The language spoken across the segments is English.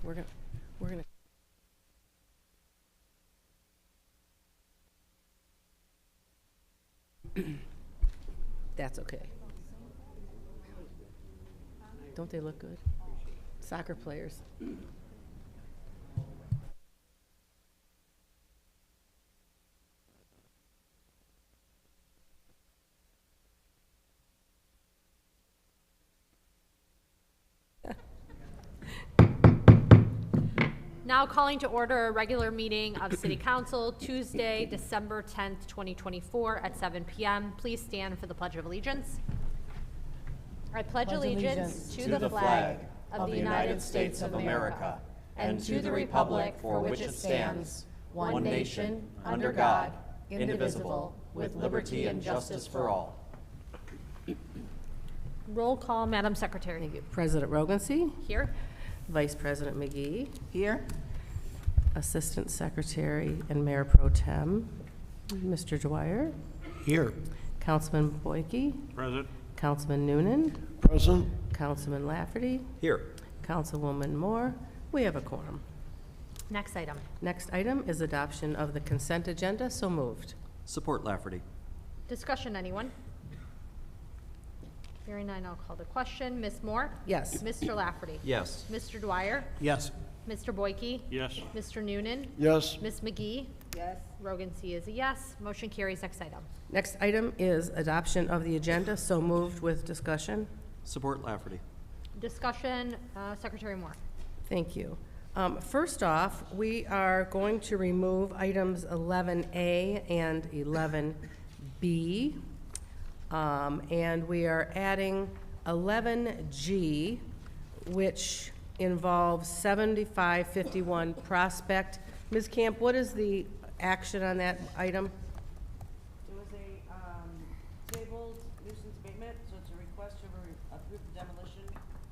We're gonna. That's okay. Don't they look good? Soccer players. Now calling to order a regular meeting of City Council, Tuesday, December 10th, 2024 at 7 p.m. Please stand for the Pledge of Allegiance. I pledge allegiance to the flag of the United States of America and to the republic for which it stands, one nation, under God, indivisible, with liberty and justice for all. Roll call, Madam Secretary. Thank you. President Rogancy, Here. Vice President McGee, Here. Assistant Secretary and Mayor Pro Tem, Mr. Dwyer, Here. Councilman Boyke, Present. Councilman Noonan, Present. Councilman Lafferty, Here. Councilwoman Moore. We have a quorum. Next item. Next item is adoption of the consent agenda. So moved. Support Lafferty. Discussion, anyone? Hearing none, I'll call the question. Ms. Moore? Yes. Mr. Lafferty? Yes. Mr. Dwyer? Yes. Mr. Boyke? Yes. Mr. Noonan? Yes. Ms. McGee? Yes. Rogan C. is a yes. Motion carries. Next item. Next item is adoption of the agenda. So moved with discussion. Support Lafferty. Discussion, Secretary Moore. Thank you. First off, we are going to remove items 11A and 11B. And we are adding 11G, which involves 7551 Prospect. Ms. Camp, what is the action on that item? There was a tabled nuisance abatement, so it's a request to approve the demolition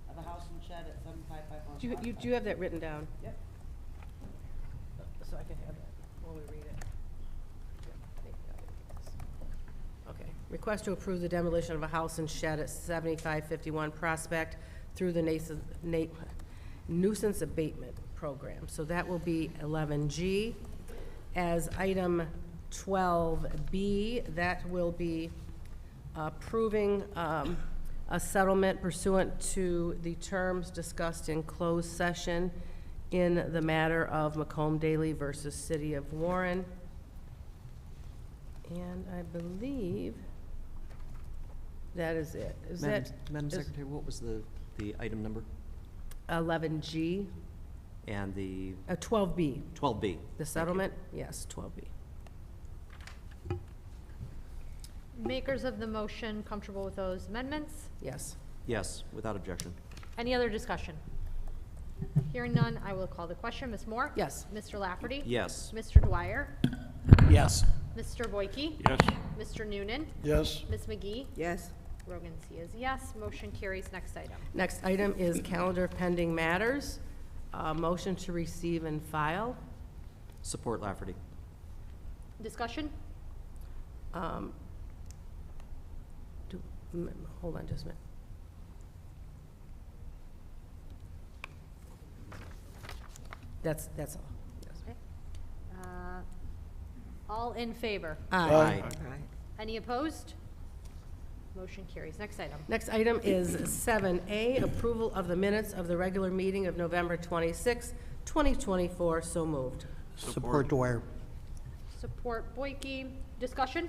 of a house and shed at 7551. Do you have that written down? Yep. So I can have that while we read it. Okay. Request to approve the demolition of a house and shed at 7551 Prospect through the nuisance abatement program. So that will be 11G. As item 12B, that will be approving a settlement pursuant to the terms discussed in closed session in the matter of Macomb Daily versus City of Warren. And I believe that is it. Is Madam is Secretary, what was the item number 11G, and the 12B, 12B? the settlement? Yes, 12B. Makers of the motion comfortable with those amendments? Yes. Yes, without objection. Any other discussion? Hearing none, I will call the question. Ms. Moore? Yes. Mr. Lafferty? Yes. Mr. Dwyer? Yes. Mr. Boyke? Yes. Mr. Noonan? Yes. Ms. McGee? Yes. Rogan C. is yes. Motion carries. Next item. Next item is calendar pending matters. Motion to receive and file. Support Lafferty. Discussion? Hold on just a minute. That's all. Yes. Okay. All in favor? Aye. Any opposed? Motion carries. Next item. Next item is 7A, approval of the minutes of the regular meeting of November 26, 2024. So moved. Support Dwyer. Support Boyke. Discussion?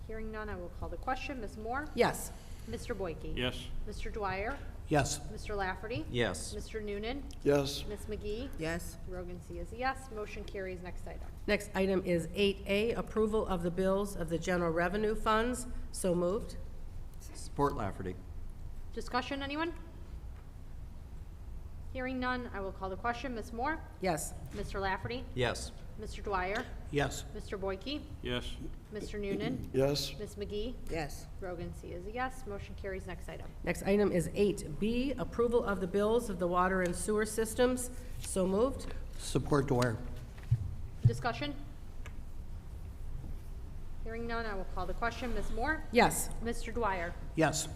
Hearing none, I will call the question. Ms. Moore? Yes. Mr. Boyke? Yes. Mr. Dwyer? Yes. Mr. Lafferty? Yes. Mr. Noonan? Yes. Ms. McGee? Yes. Rogan C. is a yes. Motion carries. Next item. Next item is 8A, approval of the bills of the general revenue funds. So moved. Support Lafferty. Discussion, anyone? Hearing none, I will call the question. Ms. Moore? Yes. Mr. Lafferty? Yes. Mr. Dwyer? Yes. Mr. Boyke? Yes. Mr. Noonan? Yes. Ms. McGee? Yes. Rogan C. is a yes. Motion carries. Next item. Next item is 8B, approval of the bills of the water and sewer systems. So moved. Support Dwyer. Discussion? Hearing none, I will call the question. Ms. Moore? Yes. Mr. Dwyer? Yes.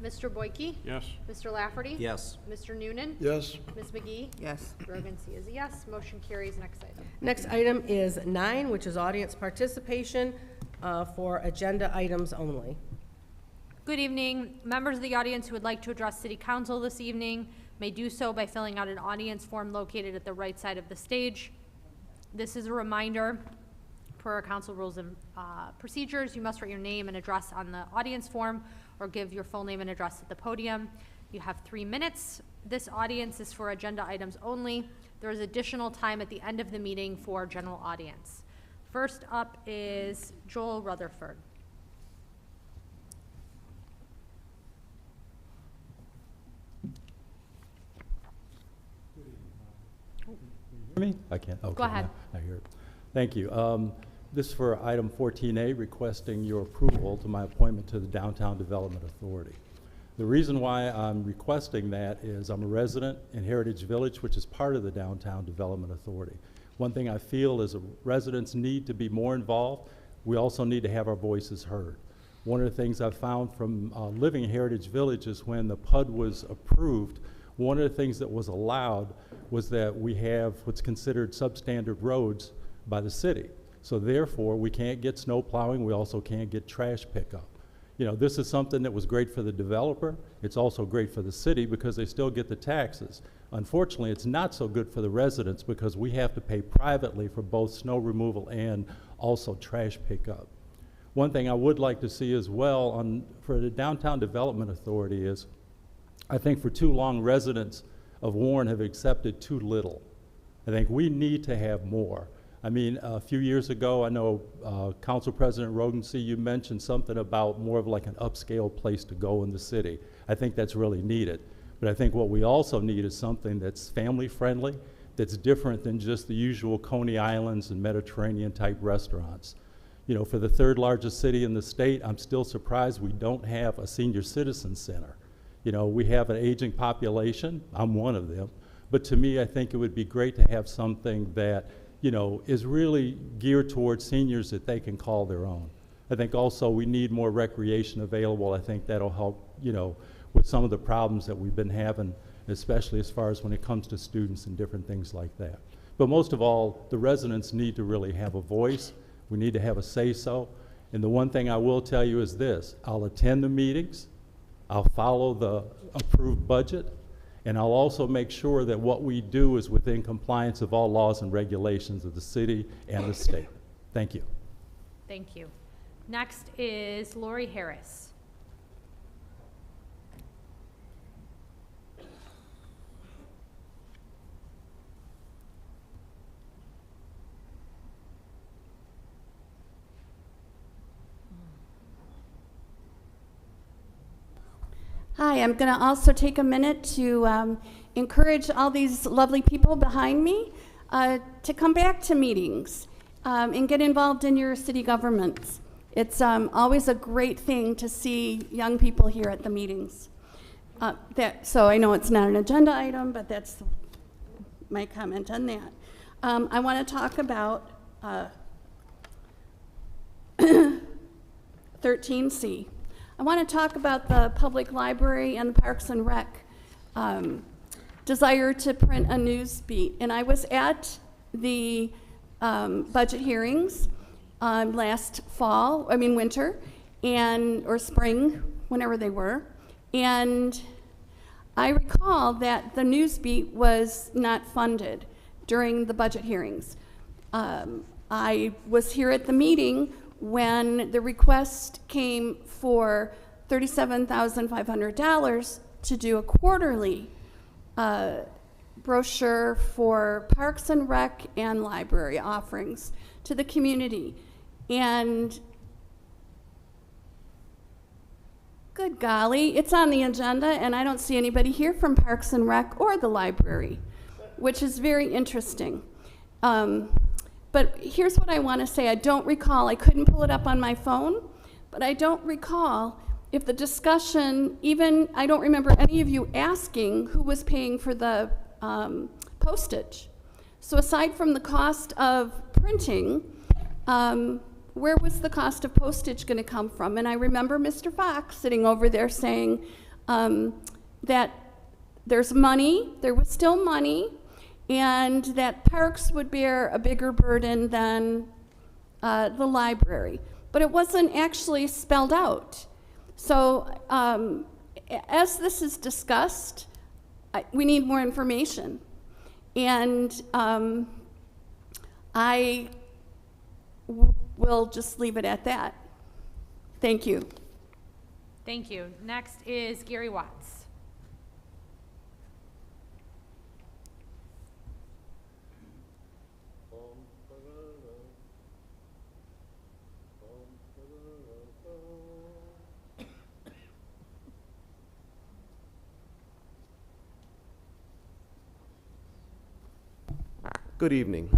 Mr. Boyke? Yes. Mr. Lafferty? Yes. Mr. Noonan? Yes. Ms. McGee? Yes. Brogan C. is a yes. Motion carries. Next item. Next item is 9, which is audience participation for agenda items only. Good evening. Members of the audience who would like to address City Council this evening may do so by filling out an audience form located at the right side of the stage. This is a reminder, per our council rules and procedures, you must write your name and address on the audience form or give your full name and address at the podium. You have 3 minutes. This audience is for agenda items only. There is additional time at the end of the meeting for general audience. First up is Joel Rutherford. Hear me? I can't. Okay, Go ahead. now I hear it. Thank you. This is for item 14A, requesting your approval to my appointment to the Downtown Development Authority. The reason why I'm requesting that is I'm a resident in Heritage Village, which is part of the Downtown Development Authority. One thing I feel is residents need to be more involved. We also need to have our voices heard. One of the things I've found from living in Heritage Village is when the PUD was approved, one of the things that was allowed was that we have what's considered substandard roads by the city. So therefore, we can't get snow plowing, we also can't get trash pickup. You know, this is something that was great for the developer. It's also great for the city because they still get the taxes. Unfortunately, it's not so good for the residents because we have to pay privately for both snow removal and also trash pickup. One thing I would like to see as well for the Downtown Development Authority is, I think for too long residents of Warren have accepted too little. I think we need to have more. I mean, a few years ago, I know Council President Rodency, you mentioned something about more of like an upscale place to go in the city. I think that's really needed. But I think what we also need is something that's family friendly, that's different than just the usual Coney Islands and Mediterranean type restaurants. You know, for the 3rd largest city in the state, I'm still surprised we don't have a senior citizen center. You know, we have an aging population, I'm one of them, but to me, I think it would be great to have something that, you know, is really geared towards seniors that they can call their own. I think also we need more recreation available. I think that'll help, you know, with some of the problems that we've been having, especially as far as when it comes to students and different things like that. But most of all, the residents need to really have a voice. We need to have a say-so. And the one thing I will tell you is this: I'll attend the meetings, I'll follow the approved budget, and I'll also make sure that what we do is within compliance of all laws and regulations of the city and the state. Thank you. Thank you. Next is Lori Harris. Hi, I'm going to also take a minute to encourage all these lovely people behind me to come back to meetings and get involved in your city governments. It's always a great thing to see young people here at the meetings. So I know it's not an agenda item, but that's my comment on that. I want to talk about 13C. I want to talk about the public library and the Parks and Rec desire to print a news beat. And I was at the budget hearings last winter, or spring, whenever they were. And I recall that the news beat was not funded during the budget hearings. I was here at the meeting when the request came for $37,500 to do a quarterly brochure for Parks and Rec and library offerings to the community. And good golly, it's on the agenda, and I don't see anybody here from Parks and Rec or the library, which is very interesting. But here's what I want to say. I don't recall, I couldn't pull it up on my phone, but I don't recall if the discussion, I don't remember any of you asking who was paying for the postage. So aside from the cost of printing, where was the cost of postage going to come from? And I remember Mr. Fox sitting over there saying, that there's money, there was still money, and that parks would bear a bigger burden than the library. But it wasn't actually spelled out. So as this is discussed, we need more information. And I will just leave it at that. Thank you. Thank you. Next is Gary Watts. Good evening.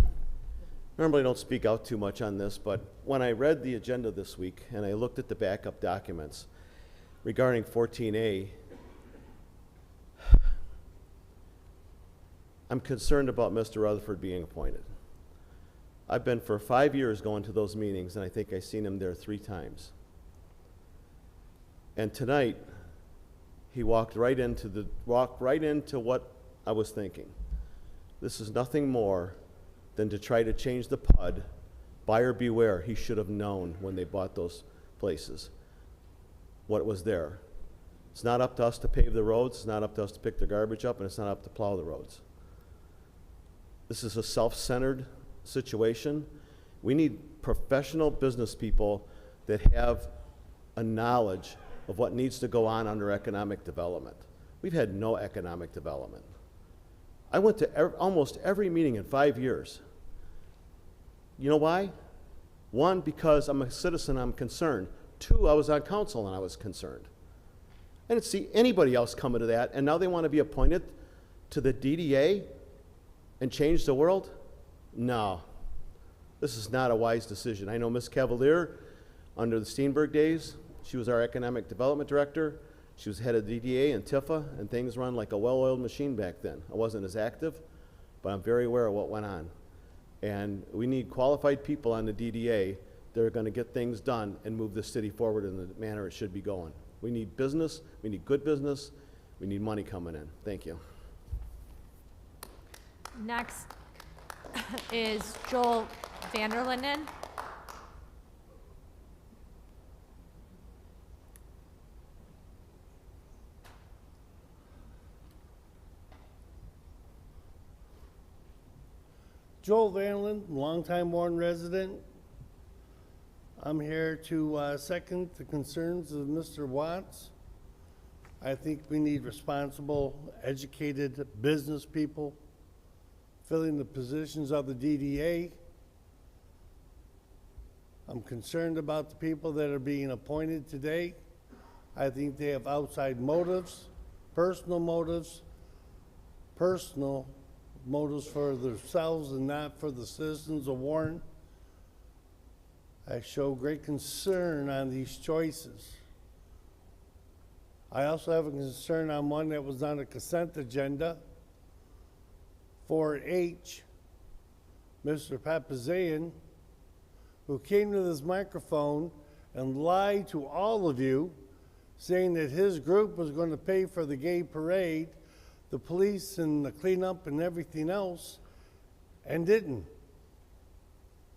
Normally I don't speak out too much on this, but when I read the agenda this week and I looked at the backup documents regarding 14A, I'm concerned about Mr. Rutherford being appointed. I've been for 5 years going to those meetings, and I think I've seen him there 3 times. And tonight, he walked right into what I was thinking. This is nothing more than to try to change the PUD. Buyer beware. He should have known when they bought those places what was there. It's not up to us to pave the roads. It's not up to us to pick the garbage up, and it's not up to plow the roads. This is a self-centered situation. We need professional business people that have a knowledge of what needs to go on under economic development. We've had no economic development. I went to almost every meeting in 5 years. You know why? 1, because I'm a citizen, I'm concerned. 2, I was on council and I was concerned. I didn't see anybody else coming to that, and now they want to be appointed to the DDA and change the world? No. This is not a wise decision. I know Ms. Cavalier, under the Steenberg days, she was our economic development director. She was head of DDA and TIFA, and things run like a well-oiled machine back then. I wasn't as active, but I'm very aware of what went on. And we need qualified people on the DDA that are going to get things done and move the city forward in the manner it should be going. We need business, we need good business, we need money coming in. Thank you. Next is Joel Vanderlinden. Joel Vanlin, longtime Warren resident. I'm here to second the concerns of Mr. Watts. I think we need responsible, educated business people filling the positions of the DDA. I'm concerned about the people that are being appointed today. I think they have outside motives, personal motives for themselves and not for the citizens of Warren. I show great concern on these choices. I also have a concern on one that was on a consent agenda, 4H, Mr. Papazian, who came to this microphone and lied to all of you, saying that his group was going to pay for the gay parade, the police and the cleanup and everything else, and didn't.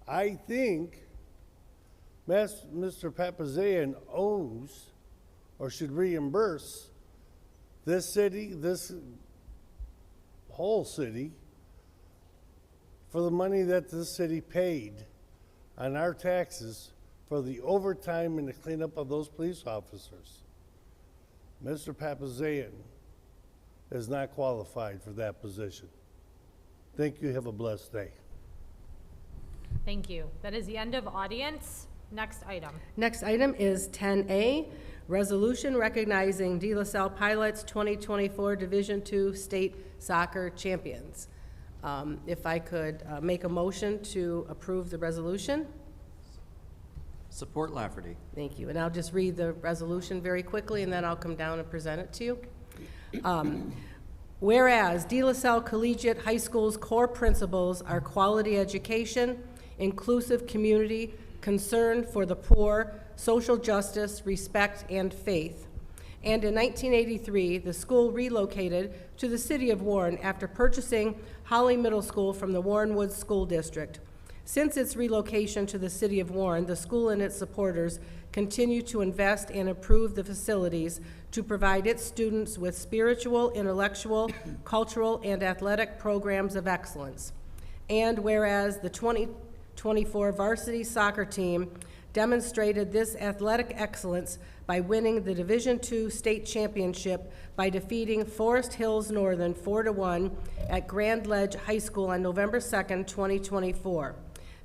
I think Mr. Papazian owes or should reimburse this city, this whole city, for the money that this city paid on our taxes for the overtime and the cleanup of those police officers. Mr. Papazian is not qualified for that position. Thank you. Have a blessed day. Thank you. That is the end of audience. Next item. Next item is 10A, resolution recognizing De La Salle Pilots 2024 Division II State Soccer Champions. If I could make a motion to approve the resolution. Support Lafferty. Thank you. And I'll just read the resolution very quickly, and then I'll come down and present it to you. Whereas De La Salle Collegiate High School's core principles are quality education, inclusive community, concern for the poor, social justice, respect, and faith. and in 1983, the school relocated to the city of Warren after purchasing Holly Middle School from the Warren Woods School District. Since its relocation to the city of Warren, the school and its supporters continue to invest and improve the facilities to provide its students with spiritual, intellectual, cultural, and athletic programs of excellence. And whereas the 2024 varsity soccer team demonstrated this athletic excellence by winning the Division II state championship by defeating Forest Hills Northern 4-1 at Grand Ledge High School on November 2nd, 2024.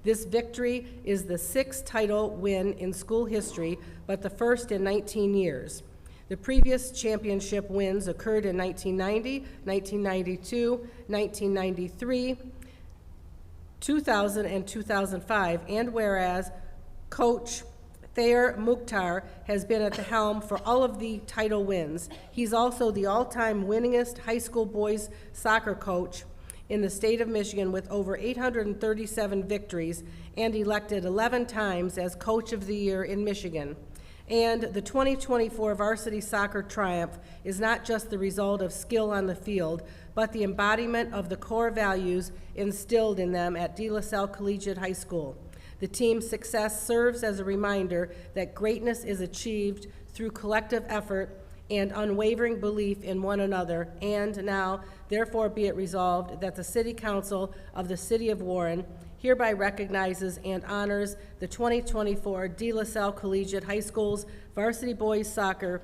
This victory is the 6th title win in school history, but the first in 19 years. The previous championship wins occurred in 1990, 1992, 1993, 2000, and 2005, and whereas Coach Thayer Mukhtar has been at the helm for all of the title wins. He's also the all-time winningest high school boys soccer coach in the state of Michigan with over 837 victories and elected 11 times as Coach of the Year in Michigan. And the 2024 varsity soccer triumph is not just the result of skill on the field, but the embodiment of the core values instilled in them at De La Salle Collegiate High School. The team's success serves as a reminder that greatness is achieved through collective effort and unwavering belief in one another, and now, therefore be it resolved that the City Council of the City of Warren hereby recognizes and honors the 2024 De La Salle Collegiate High School's varsity boys soccer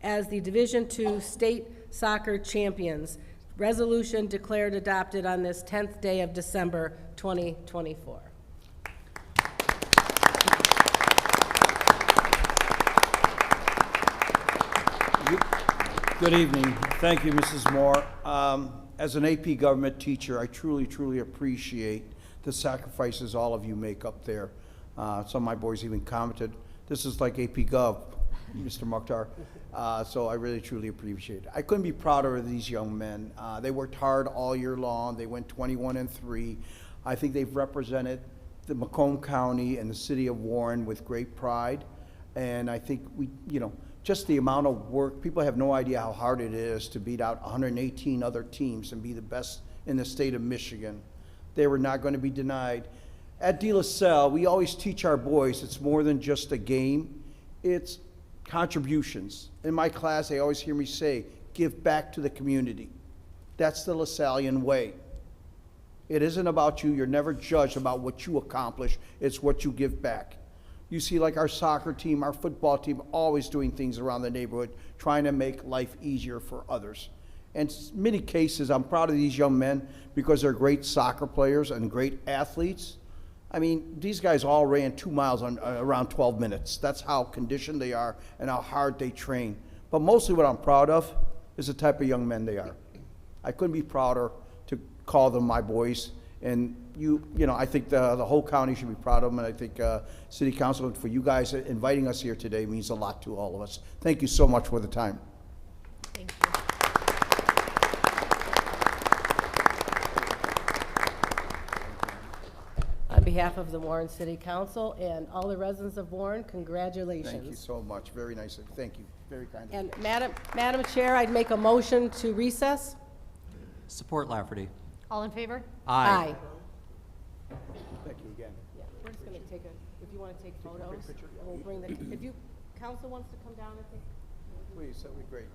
as the Division II state soccer champions. Resolution declared adopted on this 10th day of December 2024. Good evening. Thank you, Mrs. Moore. As an AP government teacher, I truly, truly appreciate the sacrifices all of you make up there. Some of my boys even commented, this is like AP Gov, Mr. Mukhtar. So I really, truly appreciate it. I couldn't be prouder of these young men. They worked hard all year long. They went 21-3. I think they've represented the Macomb County and the city of Warren with great pride. And I think just the amount of work, people have no idea how hard it is to beat out 118 other teams and be the best in the state of Michigan. They were not going to be denied. At De La Salle, we always teach our boys it's more than just a game, it's contributions. In my class, they always hear me say, give back to the community. That's the LaSallian way. It isn't about you. You're never judged about what you accomplish. It's what you give back. You see, like our soccer team, our football team, always doing things around the neighborhood, trying to make life easier for others. And in many cases, I'm proud of these young men because they're great soccer players and great athletes. I mean, these guys all ran 2 miles on around 12 minutes. That's how conditioned they are and how hard they train. But mostly what I'm proud of is the type of young men they are. I couldn't be prouder to call them my boys. And I think the whole county should be proud of them, and I think City Council, for you guys inviting us here today means a lot to all of us. Thank you so much for the time. Thank you. On behalf of the Warren City Council and all the residents of Warren, congratulations. Thank you so much. Very nice. Thank you. Very kind of you. And Madam Chair, I'd make a motion to recess. Support Lafferty. All in favor? Aye. Thank you again. Yeah, we're just gonna take if you wanna take photos, we'll bring if council wants to come down and take. Please, that'd be great.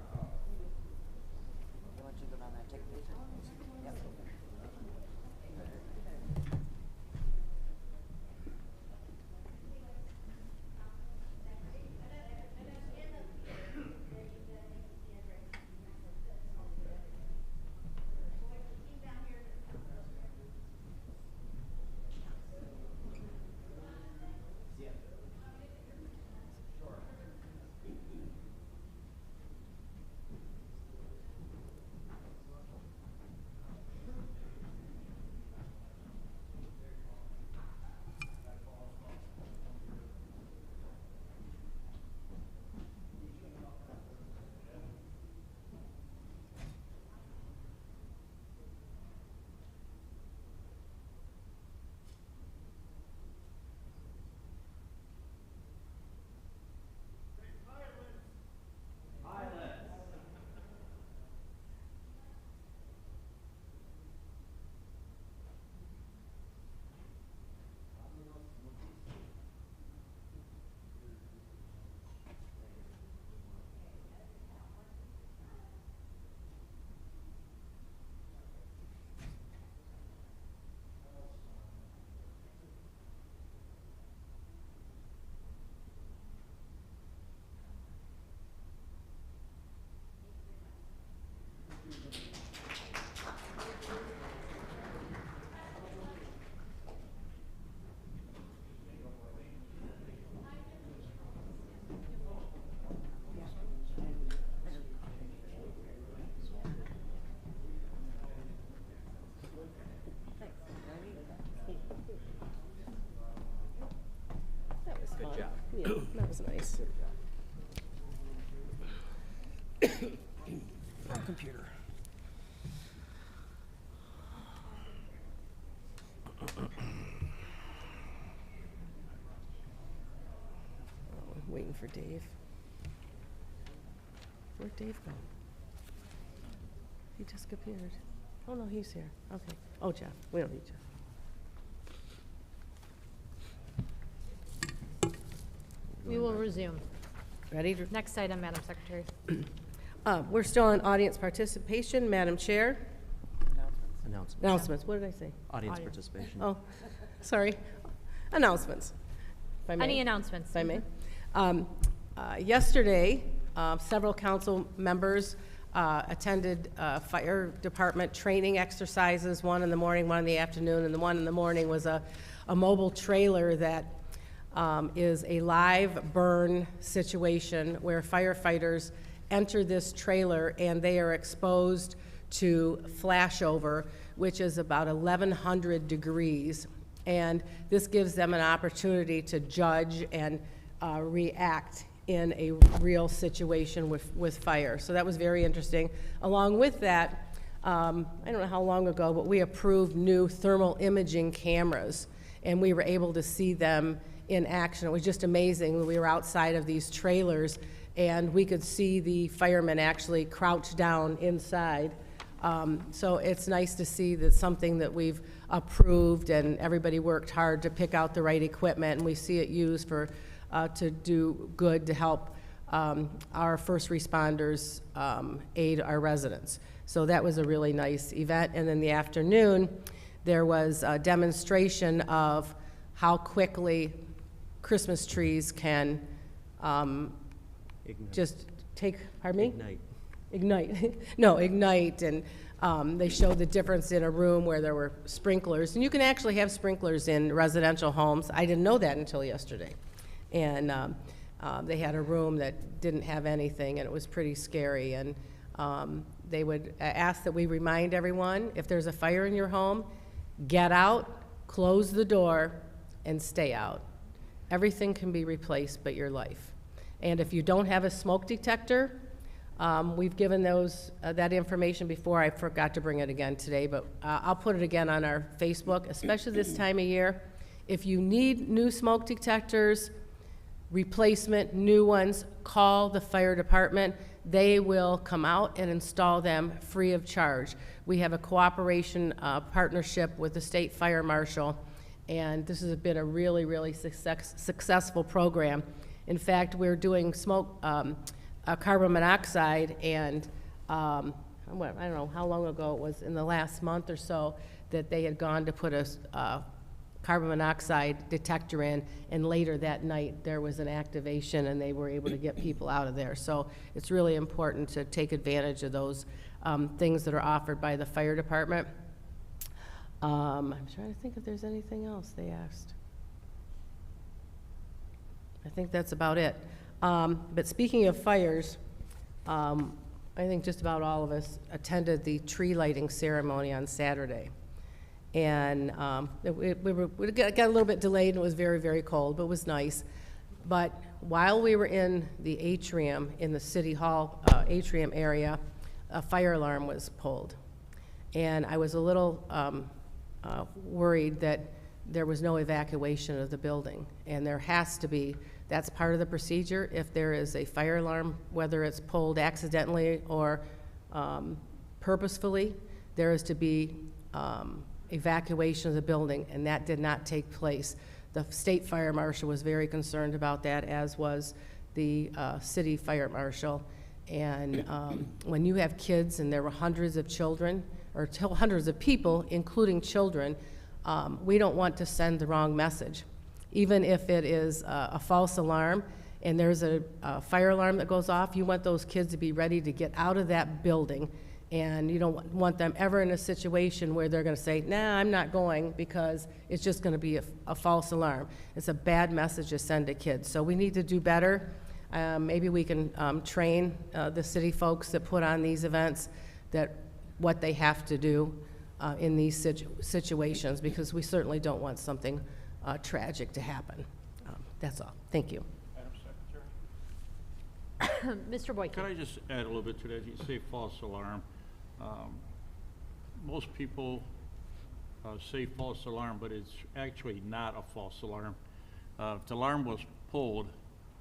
Waiting for Dave. Where'd Dave go? He disappeared. Oh, no, he's here. Okay. Oh, Jeff. We don't need Jeff. We will resume. Ready? Next item, Madam Secretary. We're still on audience participation. Madam Chair. Announcements. Announcements. What did I say? Audience Audience. participation. Oh, sorry. Announcements. If I may. Any announcements? If I may. Yesterday, several council members attended fire department training exercises, one in the morning, one in the afternoon, and the one in the morning was a mobile trailer that is a live burn situation where firefighters enter this trailer and they are exposed to flashover, which is about 1,100 degrees. And this gives them an opportunity to judge and react in a real situation with fire. So that was very interesting. Along with that, I don't know how long ago, but we approved new thermal imaging cameras, and we were able to see them in action. It was just amazing. We were outside of these trailers, and we could see the firemen actually crouch down inside. So it's nice to see that something that we've approved, and everybody worked hard to pick out the right equipment, and we see it used for to do good to help our first responders aid our residents. So that was a really nice event. And in the afternoon, there was a demonstration of how quickly Christmas trees can just take, pardon me? Ignite. No, ignite. And they showed the difference in a room where there were sprinklers. And you can actually have sprinklers in residential homes. I didn't know that until yesterday. And they had a room that didn't have anything, and it was pretty scary. And they would ask that we remind everyone, if there's a fire in your home, get out, close the door, and stay out. Everything can be replaced but your life. And if you don't have a smoke detector, we've given those that information before. I forgot to bring it again today, but I'll put it again on our Facebook, especially this time of year. If you need new smoke detectors, replacement, new ones, call the fire department. They will come out and install them free of charge. We have a cooperation partnership with the state fire marshal, and this has been a really, really successful program. In fact, we're doing smoke, carbon monoxide, and I don't know how long ago it was, in the last month or so, that they had gone to put a carbon monoxide detector in, and later that night there was an activation and they were able to get people out of there. So it's really important to take advantage of those things that are offered by the fire department. I'm trying to think if there's anything else they asked. I think that's about it. But speaking of fires, I think just about all of us attended the tree lighting ceremony on Saturday. And we got a little bit delayed, and it was very, very cold, but it was nice. But while we were in the atrium, in the City Hall atrium area, a fire alarm was pulled. And I was a little worried that there was no evacuation of the building. And there has to be. That's part of the procedure. If there is a fire alarm, whether it's pulled accidentally or purposefully, there is to be evacuation of the building, and that did not take place. The state fire marshal was very concerned about that, as was the city fire marshal. And when you have kids, and there were hundreds of children, or hundreds of people, including children, we don't want to send the wrong message. Even if it is a false alarm and there's a fire alarm that goes off, you want those kids to be ready to get out of that building. And you don't want them ever in a situation where they're going to say, nah, I'm not going, because it's just going to be a false alarm. It's a bad message to send to kids. So we need to do better. Maybe we can train the city folks that put on these events that what they have to do in these situations, because we certainly don't want something tragic to happen. That's all. Thank you. Madam Secretary? Mr. Boykin. Can I just add a little bit to that? You say false alarm. Most people say false alarm, but it's actually not a false alarm. If the alarm was pulled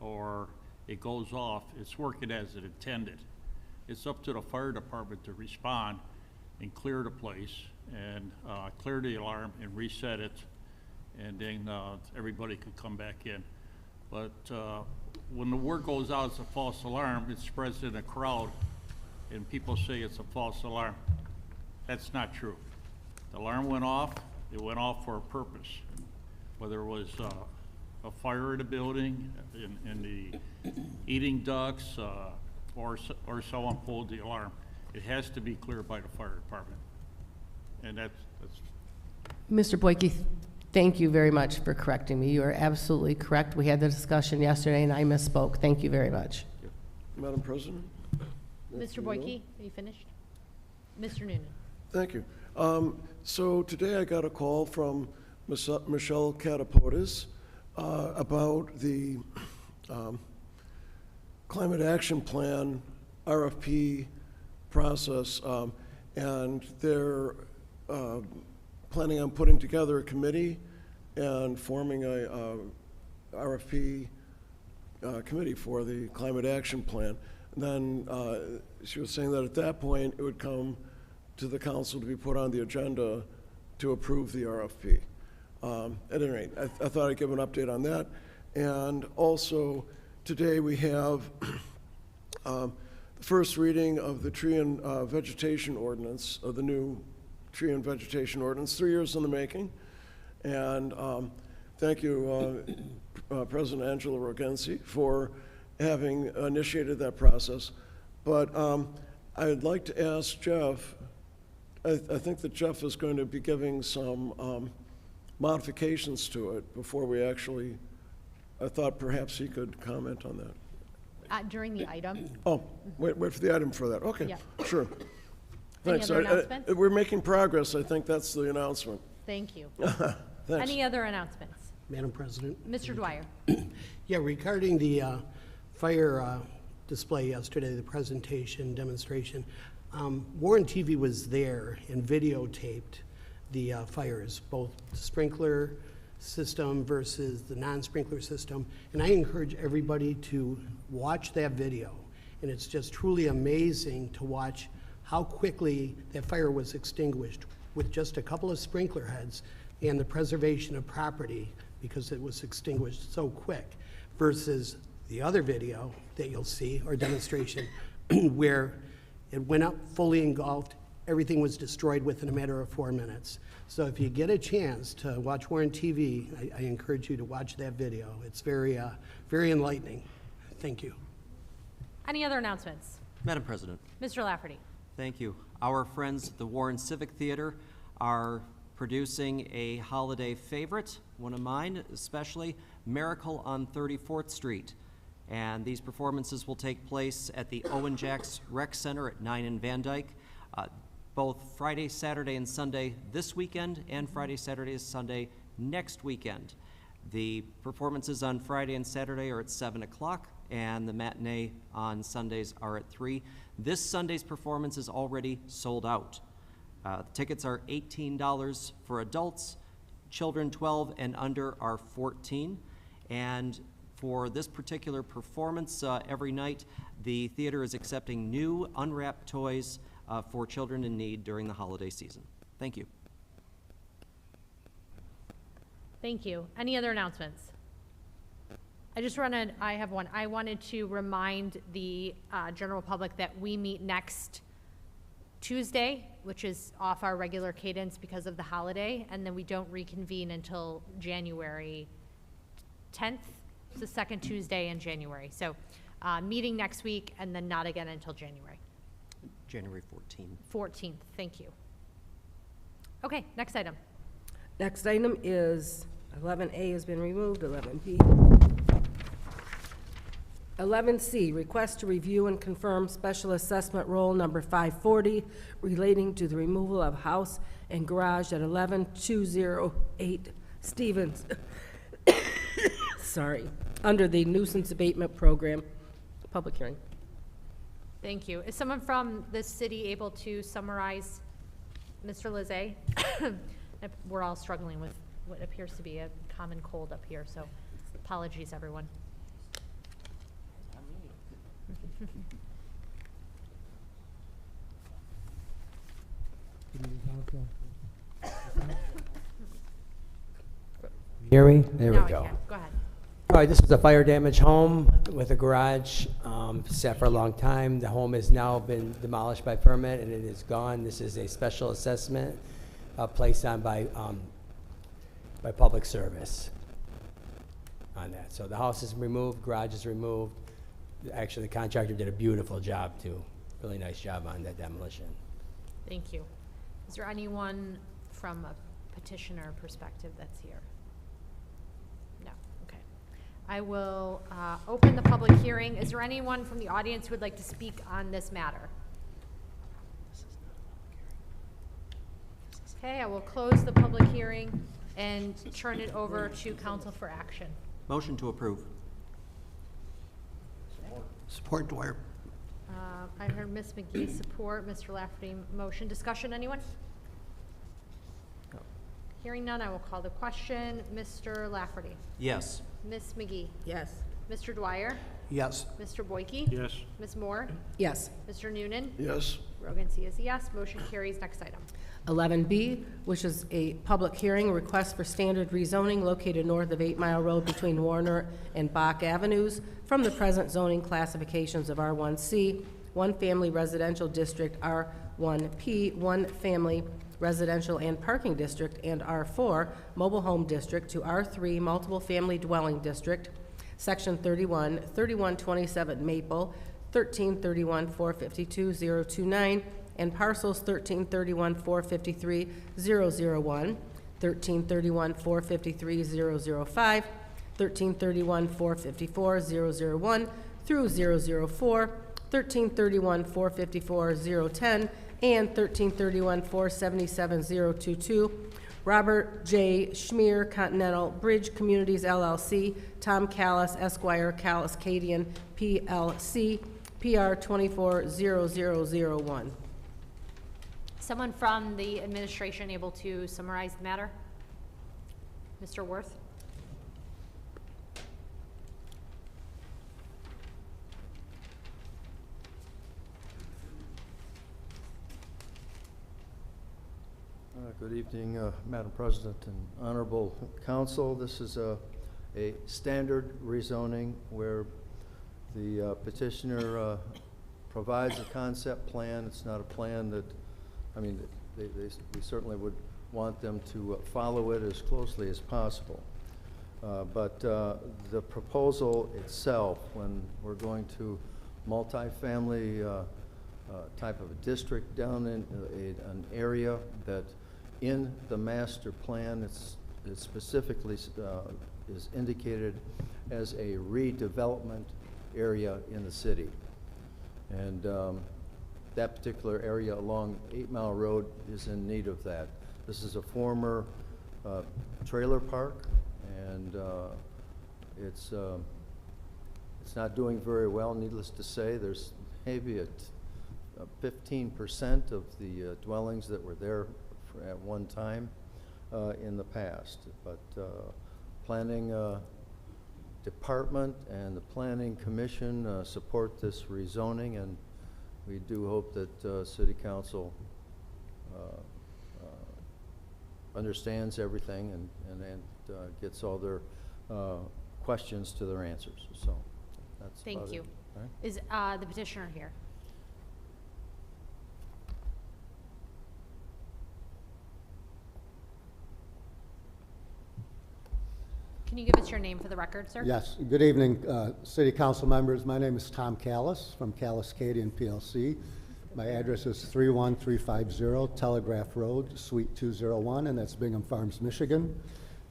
or it goes off, it's working as it intended. It's up to the fire department to respond and clear the place and clear the alarm and reset it, and then everybody could come back in. But when the word goes out it's a false alarm, it spreads in a crowd and people say it's a false alarm. That's not true. The alarm went off, it went off for a purpose. Whether it was a fire in the building, in the eating ducts, or someone pulled the alarm, it has to be cleared by the fire department. And that's Mr. Boyke, thank you very much for correcting me. You are absolutely correct. We had the discussion yesterday, and I misspoke. Thank you very much. Madam President? Mr. Boyke, are you finished? Mr. Noonan. Thank you. So today I got a call from Michelle Catapodis about the Climate Action Plan RFP process, and they're planning on putting together a committee and forming a RFP committee for the Climate Action Plan. And then she was saying that at that point, it would come to the council to be put on the agenda to approve the RFP. At any rate, I thought I'd give an update on that. And also, today we have the first reading of the tree and vegetation ordinance, of the new tree and vegetation ordinance, 3 years in the making. And thank you, President Angela Rogensi, for having initiated that process. But I'd like to ask Jeff, I think that Jeff is going to be giving some modifications to it before we actually, I thought perhaps he could comment on that. During the item. Oh, wait for the item for that. Okay, Yeah. sure. Any Thanks. other announcements? We're making progress. I think that's the announcement. Thank you. Thanks. Any other announcements? Madam President? Mr. Dwyer. Yeah, regarding the fire display yesterday, the presentation, demonstration, Warren TV was there and videotaped the fires, both the sprinkler system versus the non-sprinkler system. And I encourage everybody to watch that video. And it's just truly amazing to watch how quickly that fire was extinguished with just a couple of sprinkler heads and the preservation of property because it was extinguished so quick versus the other video that you'll see or demonstration where it went up, fully engulfed, everything was destroyed within a matter of 4 minutes. So if you get a chance to watch Warren TV, I encourage you to watch that video. It's very, very enlightening. Thank you. Any other announcements? Madam President, Mr. Lafferty. thank you. Our friends at the Warren Civic Theater are producing a holiday favorite, one of mine especially, Miracle on 34th Street. And these performances will take place at the Owen Jacks Rec Center at 9 in Van Dyke, both Friday, Saturday, and Sunday this weekend, and Friday, Saturday, and Sunday next weekend. The performances on Friday and Saturday are at 7 o'clock, and the matinee on Sundays are at 3. This Sunday's performance is already sold out. The tickets are $18 for adults. Children 12 and under are $14. And for this particular performance, every night, the theater is accepting new unwrapped toys for children in need during the holiday season. Thank you. Thank you. Any other announcements? I have one. I wanted to remind the general public that we meet next Tuesday, which is off our regular cadence because of the holiday, and then we don't reconvene until January 10th. It's the second Tuesday in January. So meeting next week and then not again until January. January 14th. 14th, thank you. Okay, next item. Next item is 11A has been removed, 11B. 11C, request to review and confirm special assessment roll number 540 relating to the removal of house and garage at 11208 Stevens, sorry, under the nuisance abatement program. Public hearing. Thank you. Is someone from the city able to summarize, Mr. Lizay? We're all struggling with what appears to be a common cold up here, so apologies, everyone. Hear me? There Now we I go. can. Go ahead. All right, this is a fire damaged home with a garage, sat for a long time. The home has now been demolished by permit and it is gone. This is a special assessment placed on by public service on that. So the house is removed, garage is removed. Actually, the contractor did a beautiful job too. Really nice job on that demolition. Thank you. Is there anyone from a petitioner perspective that's here? No, okay. I will open the public hearing. Is there anyone from the audience who would like to speak on this matter? Okay, I will close the public hearing and turn it over to council for action. Motion to approve. Support Dwyer. I heard Ms. McGee support, Mr. Lafferty motion. Discussion, anyone? Hearing none, I will call the question. Mr. Lafferty? Yes. Ms. McGee? Yes. Mr. Dwyer? Yes. Mr. Boyke? Yes. Ms. Moore? Yes. Mr. Noonan? Yes. Rogan C is a yes. Motion carries. Next item. 11B, which is a public hearing, request for standard rezoning located north of 8 Mile Road between Warner and Bach Avenues from the present zoning classifications of R1C, one family residential district, R1P, one family residential and parking district, and R4, mobile home district, to R3, multiple family dwelling district, section 31, 3127 Maple, 1331 452 029, and parcels 1331 453 001, 1331 453 005, 1331 454 001 through 004, 1331 454 010, and 1331 477 022. Robert J. Schmier, Continental Bridge Communities LLC, Tom Callis, Esquire, Callis Cadian PLC, PR 240001. Someone from the administration able to summarize the matter? Mr. Worth? Good evening, Madam President and Honorable Council. This is a standard rezoning where the petitioner provides a concept plan. It's not a plan that, I mean, we certainly would want them to follow it as closely as possible. But the proposal itself, when we're going to multifamily type of a district down in an area that in the master plan, it specifically is indicated as a redevelopment area in the city. And that particular area along 8 Mile Road is in need of that. This is a former trailer park, and it's not doing very well, needless to say. There's maybe 15% of the dwellings that were there at one time in the past. But planning department and the planning commission support this rezoning, and we do hope that city council understands everything and gets all their questions to their answers. So that's about Thank you. it. All right. Is the petitioner here? Can you give us your name for the record, sir? Yes. Good evening, City Council members. My name is Tom Callis from Callis Cadian PLC. My address is 31350 Telegraph Road, Suite 201, and that's Bingham Farms, Michigan.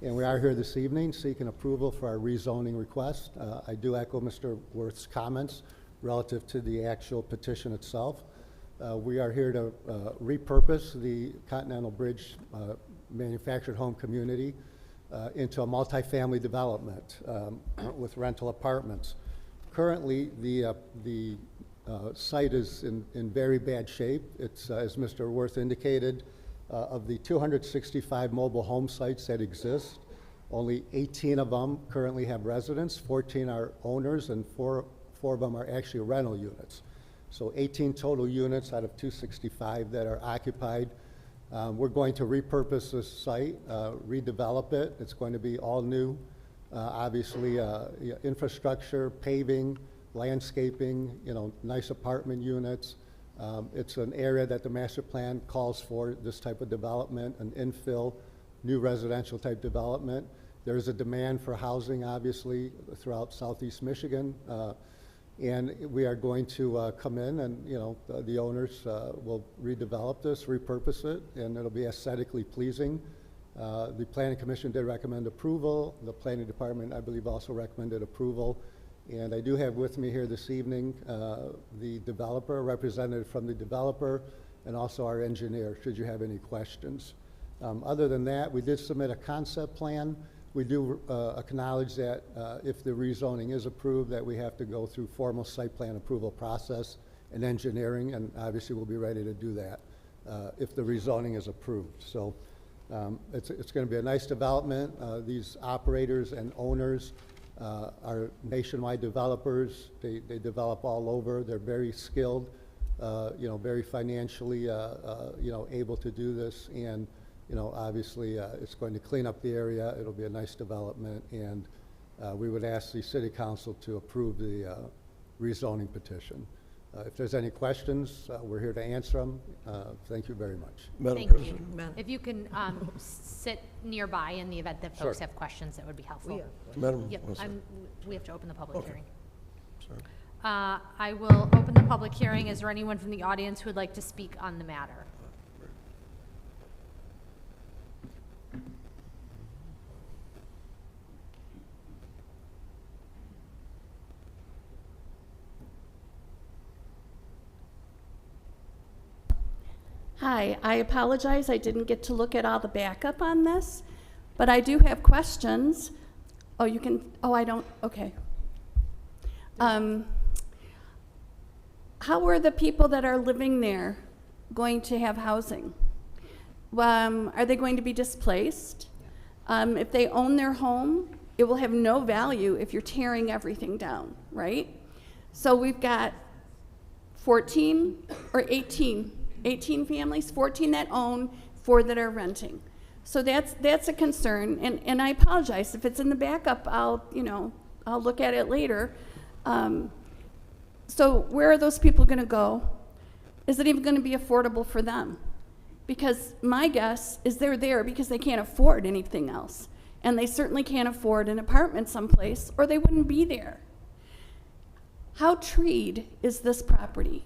And we are here this evening seeking approval for our rezoning request. I do echo Mr. Worth's comments relative to the actual petition itself. We are here to repurpose the Continental Bridge manufactured home community into a multifamily development with rental apartments. Currently, the site is in very bad shape. It's, as Mr. Worth indicated, of the 265 mobile home sites that exist, only 18 of them currently have residents, 14 are owners, and four 4 of them are actually rental units. So 18 total units out of 265 that are occupied. We're going to repurpose this site, redevelop it. It's going to be all new. Obviously, infrastructure, paving, landscaping, nice apartment units. It's an area that the master plan calls for this type of development, an infill, new residential type development. There is a demand for housing, obviously, throughout southeast Michigan. And we are going to come in and, the owners will redevelop this, repurpose it, and it'll be aesthetically pleasing. The Planning Commission did recommend approval. The Planning Department, I believe, also recommended approval. And I do have with me here this evening the developer, a representative from the developer, and also our engineer, should you have any questions. Other than that, we did submit a concept plan. We do acknowledge that if the rezoning is approved, that we have to go through formal site plan approval process and engineering, and obviously we'll be ready to do that if the rezoning is approved. So it's going to be a nice development. These operators and owners are nationwide developers. They develop all over. They're very skilled, very financially, able to do this. And obviously, it's going to clean up the area. It'll be a nice development, and we would ask the City Council to approve the rezoning petition. If there's any questions, we're here to answer them. Thank you very much. Madam Thank President. you. If you can sit nearby in the event that folks have questions, that would be helpful. Madam, Yep, one second. we have to open the public Okay. hearing. Sorry. I will open the public hearing. Is there anyone from the audience who would like to speak on the matter? Hi, I apologize, I didn't get to look at all the backup on this, but I do have questions. Oh, you can, I don't, okay. How are the people that are living there going to have housing? Are they going to be displaced? If they own their home, it will have no value if you're tearing everything down, right? So we've got 14 or 18 families, 14 that own, 4 that are renting. So that's a concern, and I apologize if it's in the backup. I'll look at it later. So where are those people going to go? Is it even going to be affordable for them? Because my guess is they're there because they can't afford anything else, and they certainly can't afford an apartment someplace, or they wouldn't be there. How treed is this property?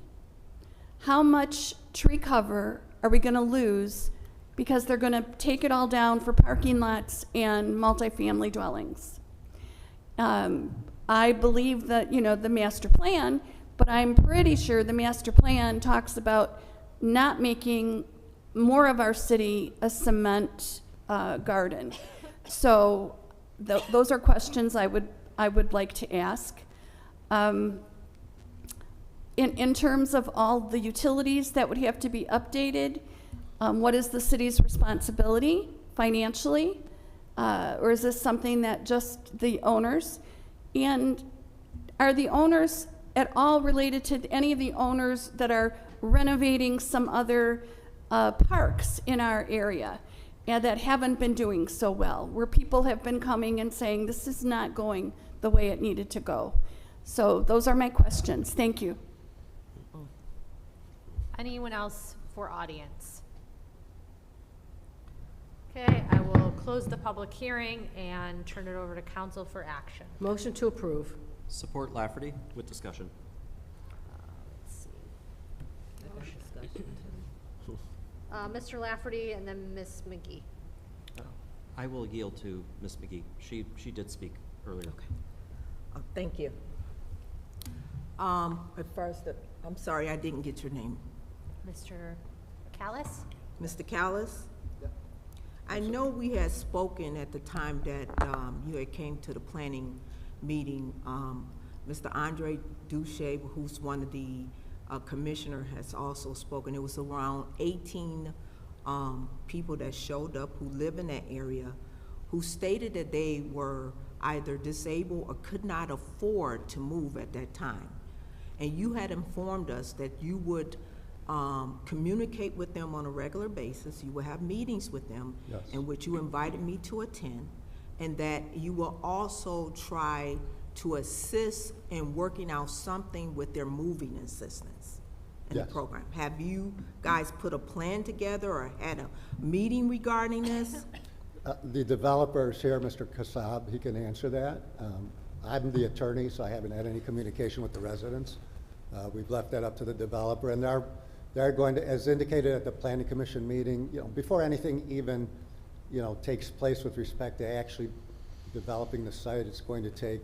How much tree cover are we going to lose because they're going to take it all down for parking lots and multifamily dwellings? I believe that, the master plan, but I'm pretty sure the master plan talks about not making more of our city a cement garden. So those are questions I would like to ask. In terms of all the utilities that would have to be updated, what is the city's responsibility financially? Or is this something that just the owners? And are the owners at all related to any of the owners that are renovating some other parks in our area and that haven't been doing so well, where people have been coming and saying this is not going the way it needed to go? So those are my questions. Thank you. Anyone else for audience? Okay, I will close the public hearing and turn it over to council for action. Motion to approve. Support Lafferty with discussion. Mr. Lafferty and then Ms. McGee. I will yield to Ms. McGee. She did speak earlier. Okay. Thank you. At first, I'm sorry, I didn't get your name. Mr. Callis? Mr. Callis? I know we had spoken at the time that you had came to the planning meeting. Mr. Andre Duche, who's one of the commissioner, has also spoken. It was around 18 people that showed up who live in that area, who stated that they were either disabled or could not afford to move at that time. And you had informed us that you would communicate with them on a regular basis, you will have meetings with them, Yes. in which you invited me to attend, and that you will also try to assist in working out something with their moving assistance in the Yes. program. Have you guys put a plan together or had a meeting regarding this? The developer is here, Mr. Kassab, he can answer that. I'm the attorney, so I haven't had any communication with the residents. We've left that up to the developer, and they're going to, as indicated at the planning commission meeting, before anything even, takes place with respect to actually developing the site, it's going to take,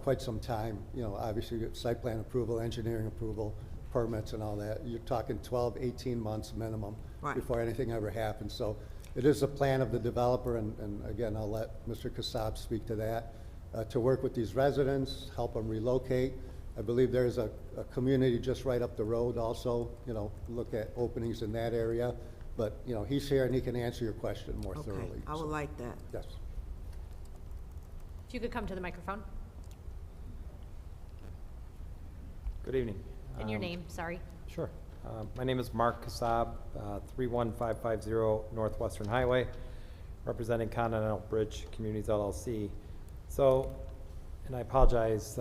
quite some time. Obviously, you get site plan approval, engineering approval, permits and all that. You're talking 12, 18 months minimum Right. before anything ever happens. So it is a plan of the developer, and again, I'll let Mr. Kassab speak to that, to work with these residents, help them relocate. I believe there's a community just right up the road also, look at openings in that area. But, he's here and he can answer your question more Okay, thoroughly. I would like that. Yes. If you could come to the microphone. Good evening. And your name, sorry. Sure. My name is Mark Kassab, 31550 Northwestern Highway, representing Continental Bridge Communities LLC. So, and I apologize,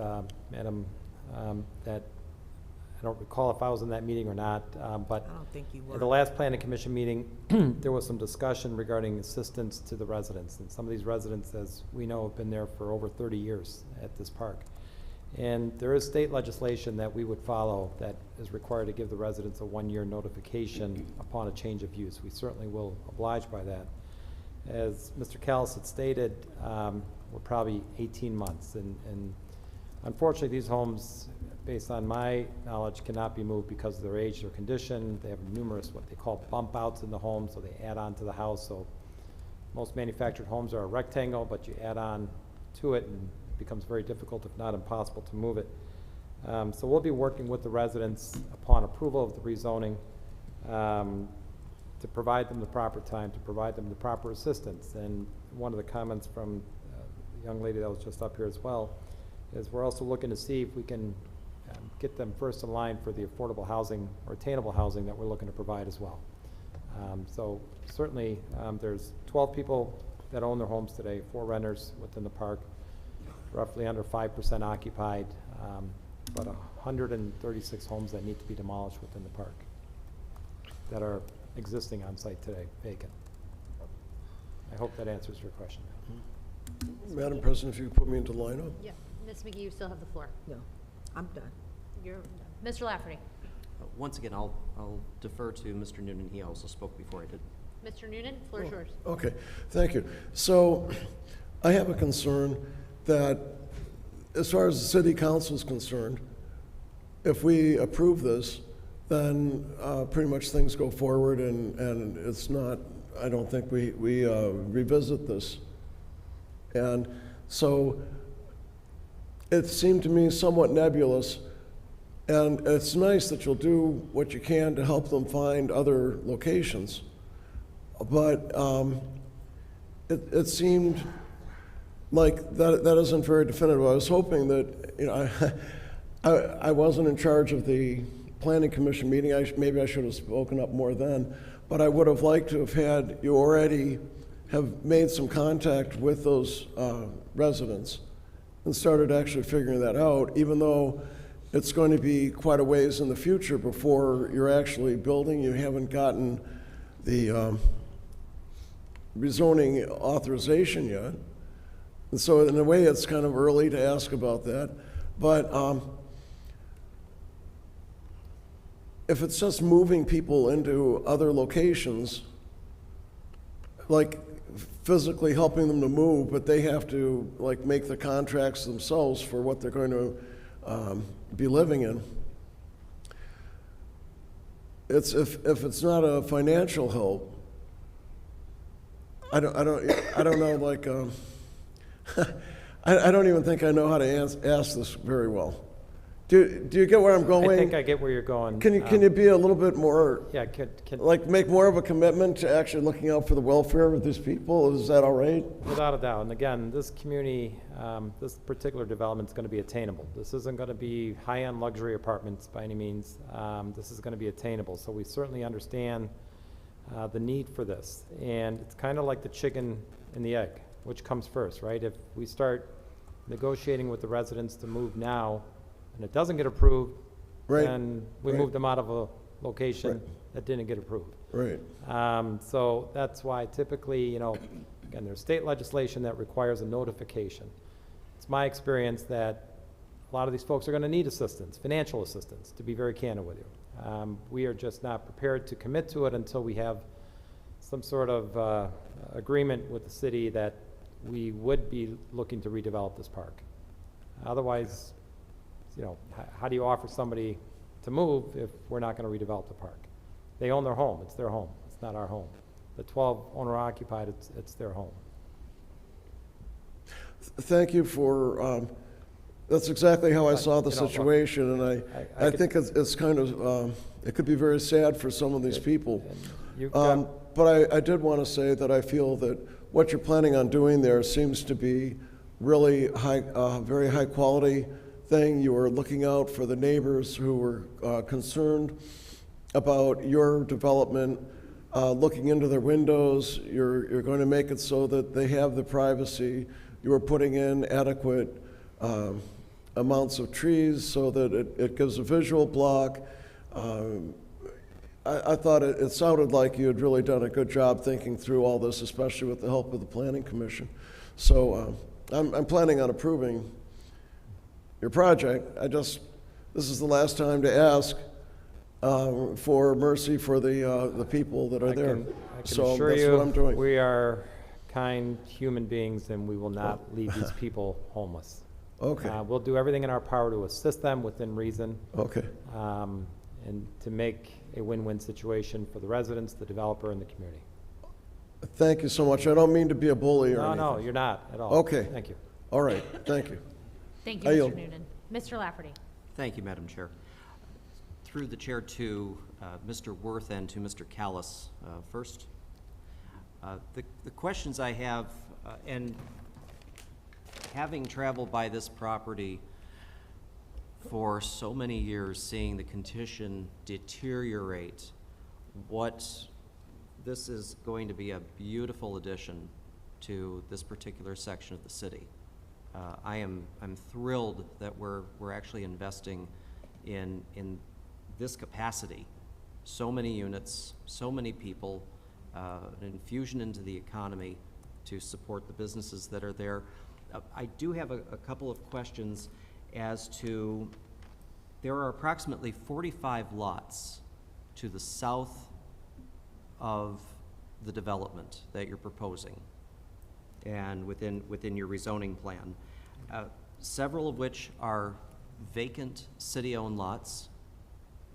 Madam, that I don't recall if I was in that meeting or not, but I don't think you were. at the last Planning Commission meeting, there was some discussion regarding assistance to the residents. And some of these residents, as we know, have been there for over 30 years at this park. And there is state legislation that we would follow that is required to give the residents a 1-year notification upon a change of use. We certainly will oblige by that. As Mr. Callis had stated, we're probably 18 months. And unfortunately, these homes, based on my knowledge, cannot be moved because of their age or condition. They have numerous what they call bump outs in the home, so they add on to the house. So most manufactured homes are a rectangle, but you add on to it and it becomes very difficult, if not impossible, to move it. So we'll be working with the residents upon approval of the rezoning to provide them the proper time, to provide them the proper assistance. And one of the comments from the young lady that was just up here as well is we're also looking to see if we can get them first in line for the affordable housing or attainable housing that we're looking to provide as well. So certainly there's 12 people that own their homes today, 4 renters within the park, roughly under 5% occupied, but 136 homes that need to be demolished within the park that are existing on site today, vacant. I hope that answers your question. Madam President, if you could put me into lineup. Yeah. Ms. McGee, you still have the floor. No, I'm done. You're done. Mr. Lafferty. Once again, I'll defer to Mr. Noonan. He also spoke before I did. Mr. Noonan, floor is yours. Okay, thank you. So I have a concern that as far as the city council is concerned, if we approve this, then pretty much things go forward and it's not, I don't think we revisit this. And so it seemed to me somewhat nebulous, and it's nice that you'll do what you can to help them find other locations. But it seemed like that isn't very definitive. I was hoping that, I wasn't in charge of the planning commission meeting. Maybe I should have spoken up more then, but I would have liked to have had you already have made some contact with those residents and started actually figuring that out, even though it's going to be quite a ways in the future before you're actually building. You haven't gotten the rezoning authorization yet. And so in a way, it's kind of early to ask about that. But if it's just moving people into other locations, like physically helping them to move, but they have to like make the contracts themselves for what they're going to be living in. It's if it's not a financial help, I don't know, like I don't even think I know how to ask this very well. Do you get where I'm going? I think I get where you're going. Can you be a little bit more, Yeah, like, make more of a commitment to actually looking out for the welfare of these people? Is that all right? Without a doubt. And again, this community, this particular development is going to be attainable. This isn't going to be high-end luxury apartments by any means. This is going to be attainable. So we certainly understand the need for this. And it's kind of like the chicken and the egg, which comes first, right? If we start negotiating with the residents to move now, and it doesn't get approved, Right. then we Right. move them out of a location Right. that didn't get approved. Right. So that's why typically, again, there's state legislation that requires a notification. It's my experience that a lot of these folks are going to need assistance, financial assistance, to be very candid with you. We are just not prepared to commit to it until we have some sort of agreement with the city that we would be looking to redevelop this park. Otherwise, how do you offer somebody to move if we're not going to redevelop the park? They own their home. It's their home. It's not our home. The 12 owner occupied, it's their home. Thank you for, that's exactly how I saw the situation, and I think it's kind of, it could be very sad for some of these people. But I did want to say that I feel that what you're planning on doing there seems to be really very high quality thing. You are looking out for the neighbors who were concerned about your development, looking into their windows. You're going to make it so that they have the privacy. You are putting in adequate amounts of trees so that it gives a visual block. I thought it sounded like you had really done a good job thinking through all this, especially with the help of the Planning Commission. So I'm planning on approving your project. This is the last time to ask for mercy for the people that are there. I can So assure that's you, what I'm doing. we are kind human beings, and we will not leave these people homeless. Okay. We'll do everything in our power to assist them within reason. Okay. And to make a win-win situation for the residents, the developer, and the community. Thank you so much. I don't mean to be a bully or anything. No, you're not at all. Okay. Thank you. All right. Thank you. Thank you, I Mr. yield. Noonan. Mr. Lafferty. Thank you, Madam Chair. Through the chair to Mr. Worth and to Mr. Callis first. The questions I have, and having traveled by this property for so many years, seeing the condition deteriorate, this is going to be a beautiful addition to this particular section of the city. I'm thrilled that we're actually investing in this capacity. So many units, so many people, an infusion into the economy to support the businesses that are there. I do have a couple of questions as to, there are approximately 45 lots to the south of the development that you're proposing and within your rezoning plan, several of which are vacant city-owned lots,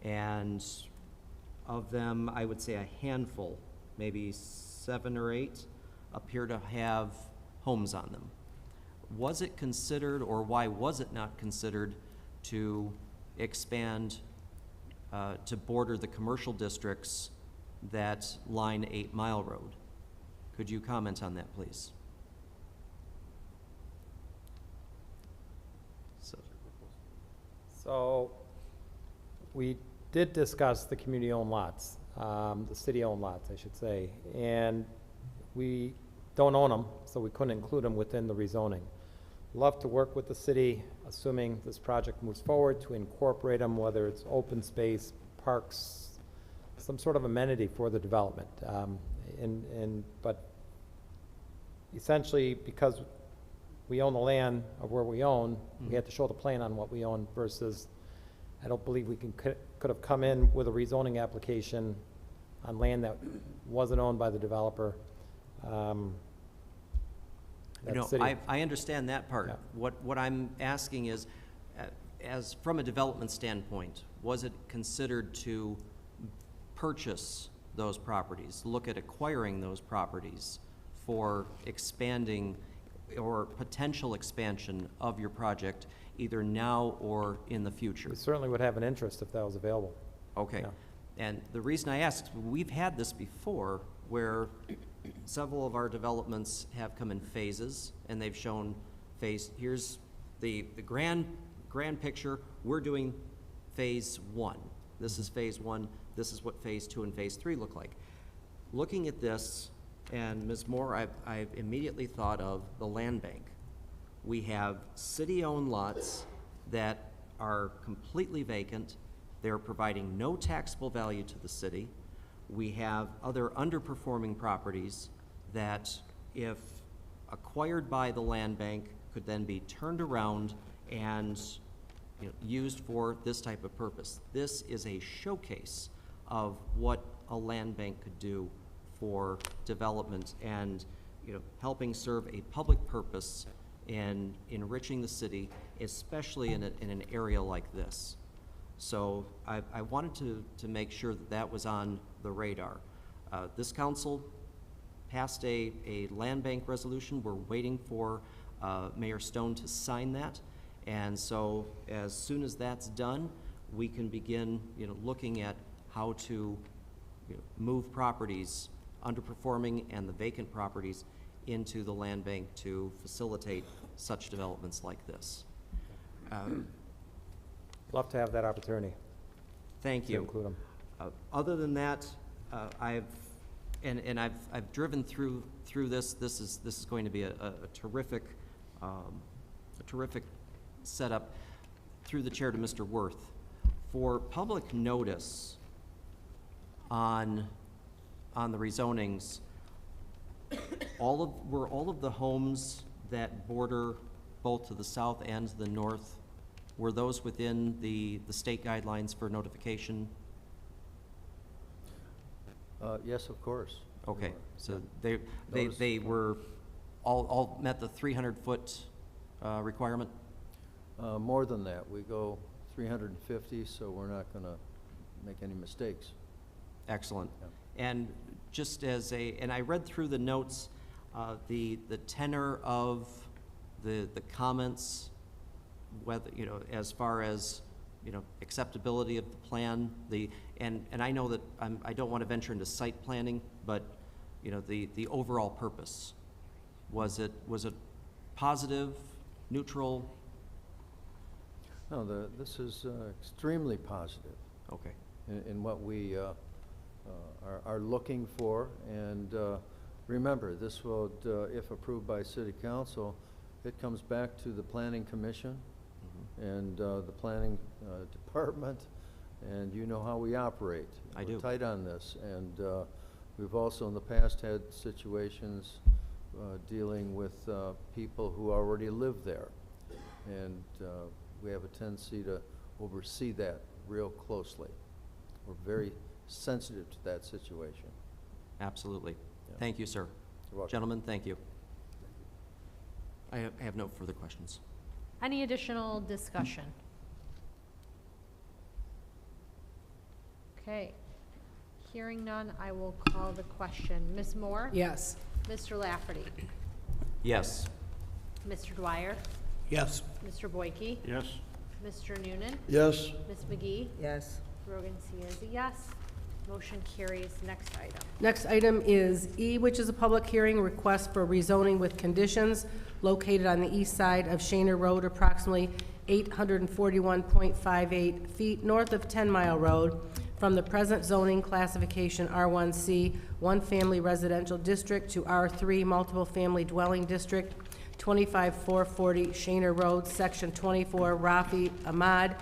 and of them, I would say a handful, maybe 7 or 8, appear to have homes on them. Was it considered, or why was it not considered, to expand to border the commercial districts that line 8 Mile Road? Could you comment on that, please? So we did discuss the community-owned lots, the city-owned lots, I should say, and we don't own them, so we couldn't include them within the rezoning. Love to work with the city, assuming this project moves forward, to incorporate them, whether it's open space, parks, some sort of amenity for the development. But essentially, because we own the land of where we own, we have to show the plan on what we own versus, I don't believe we could have come in with a rezoning application on land that wasn't owned by the developer. I understand that part. Yeah. What I'm asking is, as from a development standpoint, was it considered to purchase those properties, look at acquiring those properties for expanding or potential expansion of your project, either now or in the future? We certainly would have an interest if that was available. Okay. Yeah. And the reason I ask, we've had this before where several of our developments have come in phases, and they've shown here's the grand picture. We're doing phase 1. This is phase 1. This is what phase 2 and phase 3 look like. Looking at this, and Ms. Moore, I've immediately thought of the land bank. We have city-owned lots that are completely vacant. They're providing no taxable value to the city. We have other underperforming properties that, if acquired by the land bank, could then be turned around and used for this type of purpose. This is a showcase of what a land bank could do for development and helping serve a public purpose in enriching the city, especially in an area like this. So I wanted to make sure that that was on the radar. This council passed a land bank resolution. We're waiting for Mayor Stone to sign that. And so as soon as that's done, we can begin looking at how to move properties, underperforming and the vacant properties, into the land bank to facilitate such developments like this. Love to have that opportunity. Thank to you. include them. Other than that, I've driven through this. This is going to be a terrific setup. Through the chair to Mr. Worth, for public notice on the rezonings. Were all of the homes that border both to the south and to the north, were those within the state guidelines for notification? Yes, of course. Okay, so they were all met the 300-foot requirement? More than that. We go 350, so we're not going to make any mistakes. Excellent. And just and I read through the notes, the tenor of the comments, whether, as far as, acceptability of the plan, and I know that I don't want to venture into site planning, but, the overall purpose, was it positive, neutral? No, this is extremely positive. Okay. In what we are looking for, and remember, this will, if approved by City Council, it comes back to the Planning Commission and the Planning Department, and you know how we operate. I do. We're tight on this, and we've also in the past had situations dealing with people who already live there, and we have a tendency to oversee that real closely. We're very sensitive to that situation. Absolutely. Yeah. Thank you, sir. You're welcome. Gentlemen, thank you. I have no further questions. Any additional discussion? Okay. Hearing none, I will call the question. Ms. Moore? Yes. Mr. Lafferty? Yes. Mr. Dwyer? Yes. Mr. Boyke? Yes. Mr. Noonan? Yes. Ms. McGee? Yes. Rogan C. is a yes. Motion carries. Next item. Next item is E, which is a public hearing request for rezoning with conditions located on the east side of Shaner Road, approximately 841.58 feet north of 10 Mile Road, from the present zoning classification R1C, one-family residential district, to R3, multiple-family dwelling district, 25440 Shaner Road, Section 24, Rafi Ahmad.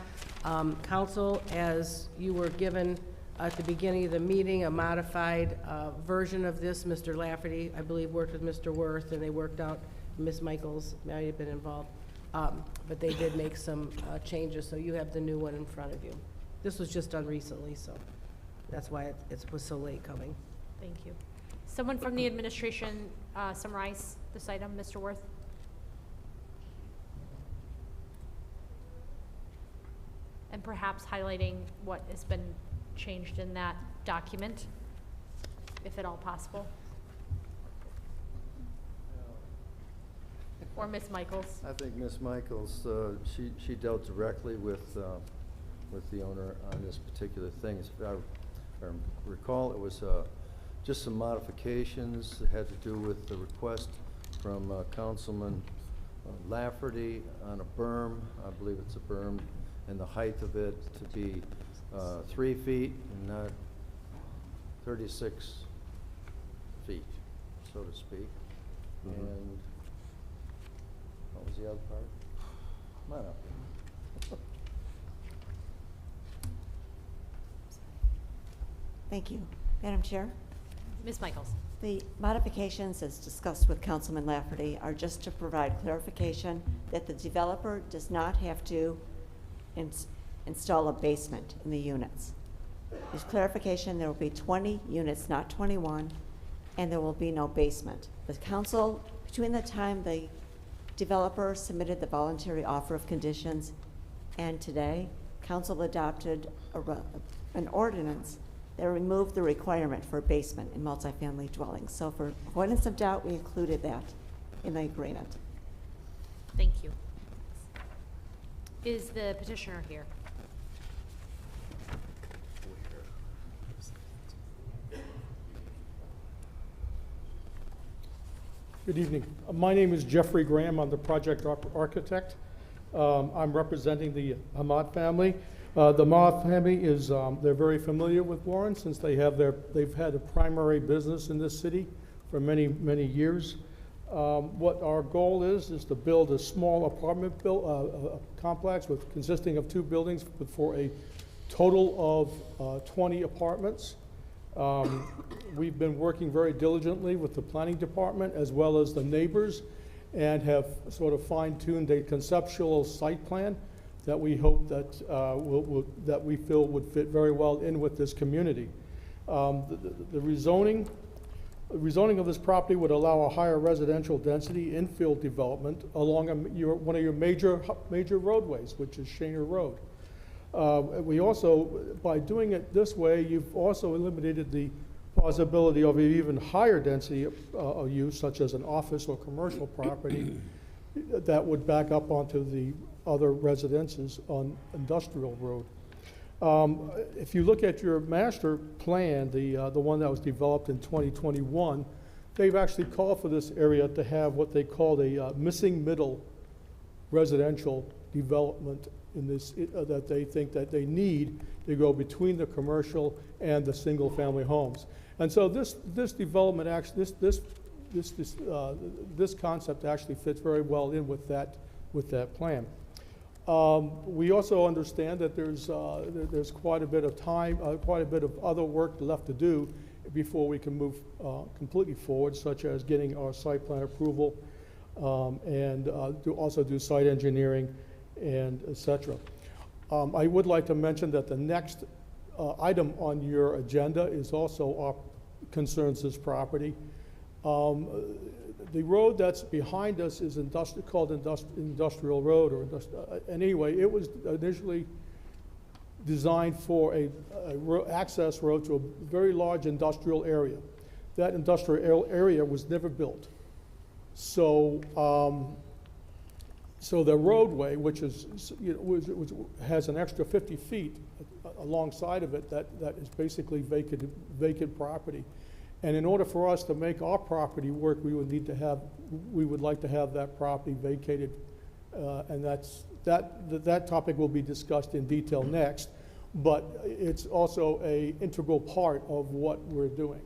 Council, as you were given at the beginning of the meeting, a modified version of this. Mr. Lafferty, I believe, worked with Mr. Worth, and they worked out, Ms. Michaels might have been involved, but they did make some changes, so you have the new one in front of you. This was just done recently, so that's why it was so late coming. Thank you. Someone from the administration summarize this item, Mr. Worth? And perhaps highlighting what has been changed in that document, if at all possible. Or Ms. Michaels? I think Ms. Michaels, she dealt directly with the owner on this particular thing. If I recall, it was just some modifications that had to do with the request from Councilman Lafferty on a berm. I believe it's a berm, and the height of it to be 3 feet and not 36 feet, so to speak. And what was the other part? Come on up. Thank you. Madam Chair, Ms. Michaels? the modifications as discussed with Councilman Lafferty are just to provide clarification that the developer does not have to install a basement in the units. There's clarification, there will be 20 units, not 21, and there will be no basement. The council, between the time the developer submitted the voluntary offer of conditions and today, council adopted an ordinance that removed the requirement for a basement in multifamily dwellings. So for avoidance of doubt, we included that in the agreement. Thank you. Is the petitioner here? Good evening. My name is Jeffrey Graham. I'm the project architect. I'm representing the Hamad family. The Hamad family is, they're very familiar with Warren since they've had a primary business in this city for many, many years. What our goal is to build a small apartment complex consisting of 2 buildings for a total of 20 apartments. We've been working very diligently with the planning department as well as the neighbors and have sort of fine-tuned a conceptual site plan that we hope that that we feel would fit very well in with this community. The rezoning of this property would allow a higher residential density infill development along one of your major roadways, which is Shaner Road. We also, by doing it this way, you've also eliminated the possibility of an even higher density of use, such as an office or commercial property that would back up onto the other residences on Industrial Road. If you look at your master plan, the one that was developed in 2021, they've actually called for this area to have what they call a missing middle residential development in this, that they think that they need to go between the commercial and the single family homes. And so this development actually, this concept actually fits very well in with that plan. We also understand that there's quite a bit of time, quite a bit of other work left to do before we can move completely forward, such as getting our site plan approval and also do site engineering and et cetera. I would like to mention that the next item on your agenda is also concerns this property. The road that's behind us is called Industrial Road, or anyway, it was initially designed for a access road to a very large industrial area. That industrial area was never built. So, so the roadway, which is, has an extra 50 feet alongside of it, that is basically vacant property. And in order for us to make our property work, we would like to have that property vacated, and that topic will be discussed in detail next. But it's also an integral part of what we're doing.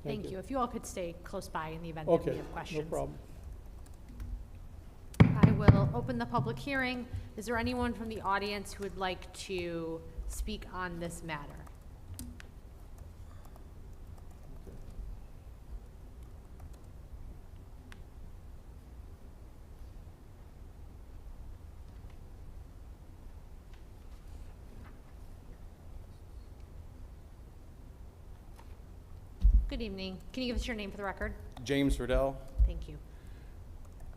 Thank you. If you all could stay close by in the event that we have questions. No problem. I will open the public hearing. Is there anyone from the audience who would like to speak on this matter? Good evening. Can you give us your name for the record? James Riddell. Thank you.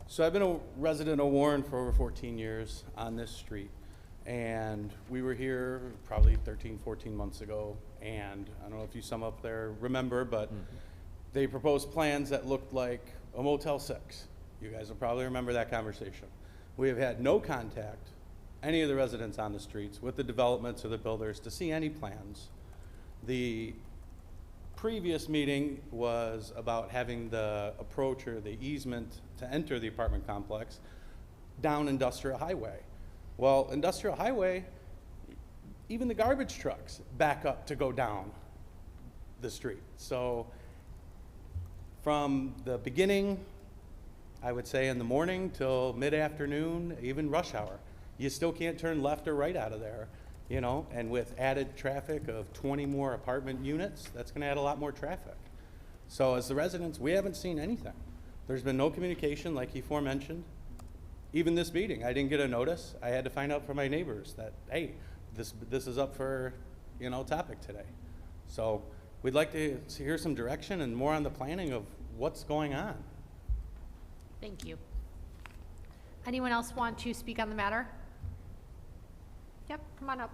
So I've been a resident of Warren for over 14 years on this street. And we were here probably 13, 14 months ago. And I don't know if you some up there remember, but they proposed plans that looked like a Motel 6. You guys will probably remember that conversation. We have had no contact, any of the residents on the streets, with the developments or the builders to see any plans. The previous meeting was about having the approach or the easement to enter the apartment complex down Industrial Highway. Well, Industrial Highway, even the garbage trucks back up to go down the street. So from the beginning, I would say in the morning till mid-afternoon, even rush hour, you still can't turn left or right out of there, you know, and with added traffic of 20 more apartment units, that's gonna add a lot more traffic. So as the residents, we haven't seen anything. There's been no communication like he aforementioned. Even this meeting, I didn't get a notice. I had to find out from my neighbors that, hey, this is up for, you know, topic today. So we'd like to hear some direction and more on the planning of what's going on. Thank you. Anyone else want to speak on the matter? Yep, come on up.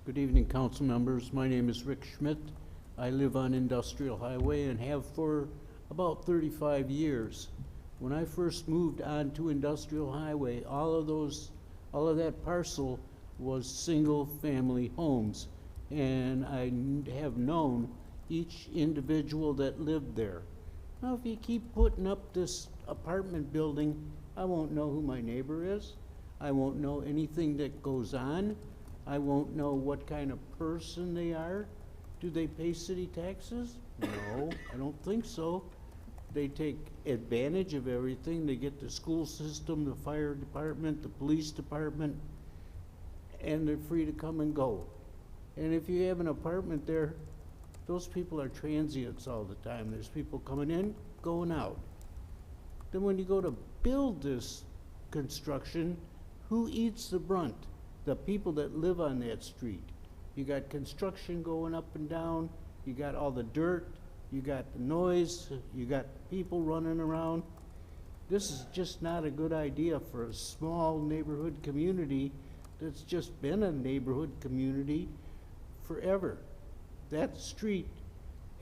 Good evening, council members. My name is Rick Schmidt. I live on Industrial Highway and have for about 35 years. When I first moved onto Industrial Highway, all of that parcel was single-family homes, and I have known each individual that lived there. Now, if you keep putting up this apartment building, I won't know who my neighbor is. I won't know anything that goes on. I won't know what kind of person they are. Do they pay city taxes? No, I don't think so. They take advantage of everything. They get the school system, the fire department, the police department, and they're free to come and go. And if you have an apartment there, those people are transients all the time. There's people coming in, going out. Then when you go to build this construction, who eats the brunt? The people that live on that street. You got construction going up and down, you got all the dirt, you got the noise, you got people running around. This is just not a good idea for a small neighborhood community that's just been a neighborhood community forever. That street,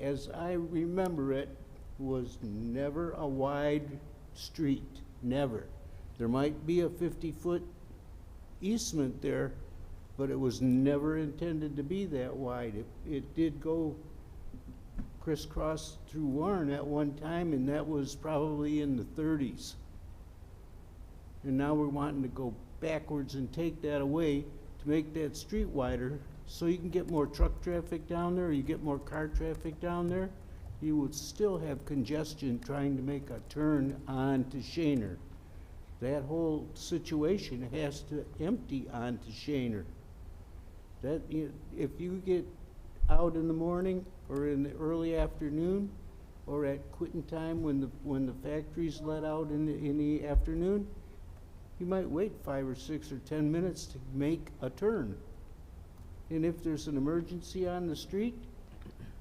as I remember it, was never a wide street, never. There might be a 50-foot easement there, but it was never intended to be that wide. It did go crisscross through Warren at one time, and that was probably in the 30s. And now we're wanting to go backwards and take that away to make that street wider so you can get more truck traffic down there, or you get more car traffic down there. You would still have congestion trying to make a turn onto Shaner. That whole situation has to empty onto Shaner. That, if you get out in the morning or in the early afternoon or at quitting time when the factories let out in the afternoon, you might wait 5 or 6 or 10 minutes to make a turn. And if there's an emergency on the street,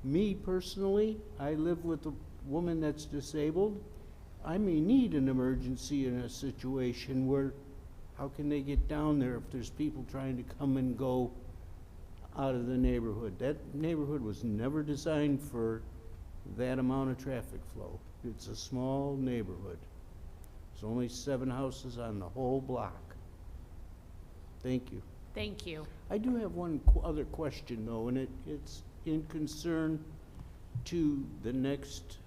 me personally, I live with a woman that's disabled. I may need an emergency in a situation where, how can they get down there if there's people trying to come and go out of the neighborhood? That neighborhood was never designed for that amount of traffic flow. It's a small neighborhood. There's only 7 houses on the whole block. Thank you. Thank you. I do have one other question though, and it's in concern to the next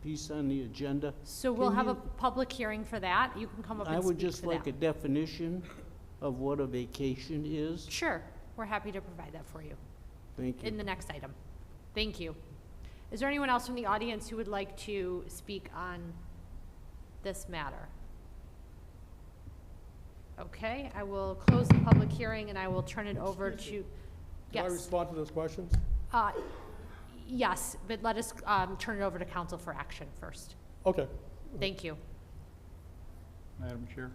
piece on the agenda. So we'll have a public hearing for that. You can come up and I speak would just to like that. a definition of what a vacation is. Sure, we're happy to provide that for you Thank you. in the next item. Thank you. Is there anyone else from the audience who would like to speak on this matter? Okay, I will close the public hearing and I will turn it over to, Can I yes. respond to those questions? Yes, but let us turn it over to council for action first. Okay. Thank you. Madam Chair,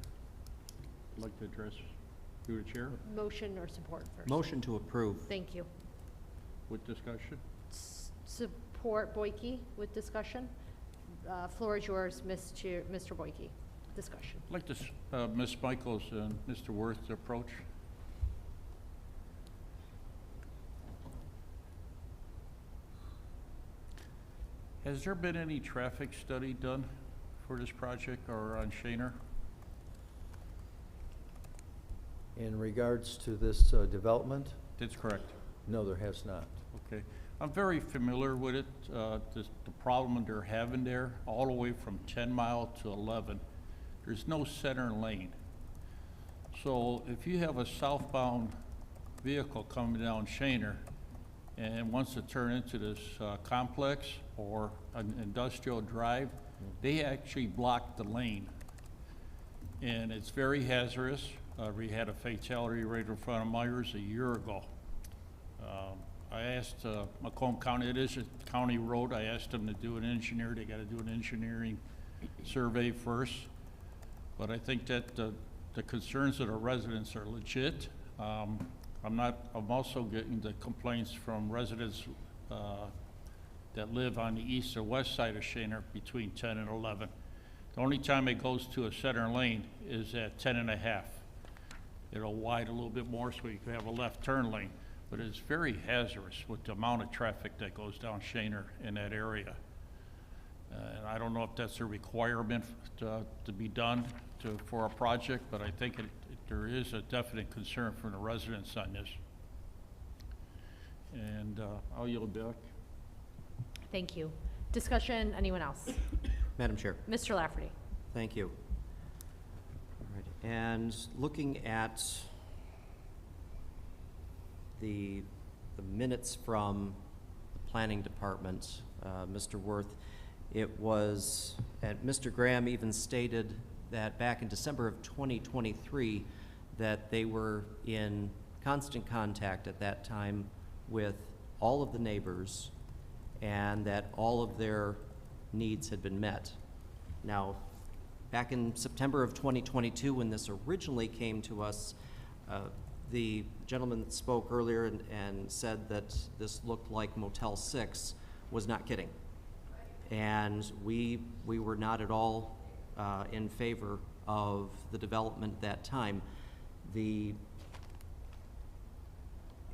I'd like to address you, the chair, Motion or support first? Motion to approve. Thank you. with discussion. Support Boyke with discussion. Floor is yours, Mr. Boyke. Discussion. I'd like to, Ms. Michaels and Mr. Worth's approach. Has there been any traffic study done for this project or on Shaner? In regards to this development, That's correct. no, there has not. Okay. I'm very familiar with it, the problem they're having there, all the way from 10 Mile to 11. There's no center lane. So if you have a southbound vehicle coming down Shaner and wants to turn into this complex or an industrial drive, they actually block the lane. And it's very hazardous. We had a fatality right in front of Myers a year ago. I asked Macomb County, it is a county road, I asked them to do an engineer, they gotta do an engineering survey first. But I think that the concerns of the residents are legit. I'm also getting the complaints from residents that live on the east or west side of Shaner between 10 and 11. The only time it goes to a center lane is at 10 and a half. It'll widen a little bit more so you can have a left turn lane. But it's very hazardous with the amount of traffic that goes down Shaner in that area. And I don't know if that's a requirement to be done for a project, but I think there is a definite concern from the residents on this. And I'll yield back. Thank you. Discussion, anyone else? Madam Chair. Mr. Lafferty. Thank you. All right. And looking at the minutes from the planning department, Mr. Worth, it was, and Mr. Graham even stated that back in December of 2023 that they were in constant contact at that time with all of the neighbors and that all of their needs had been met. Now, back in September of 2022, when this originally came to us, the gentleman that spoke earlier and said that this looked like Motel 6 was not kidding. And we were not at all in favor of the development at that time.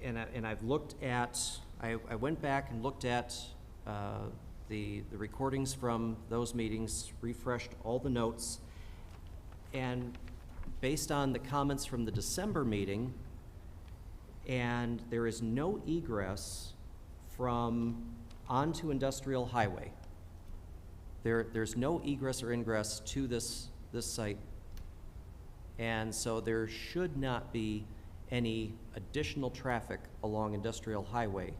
And I've looked at, I went back and looked at the recordings from those meetings, refreshed all the notes, and based on the comments from the December meeting, and there is no egress from onto Industrial Highway. There's no egress or ingress to this site, and so there should not be any additional traffic along Industrial Highway,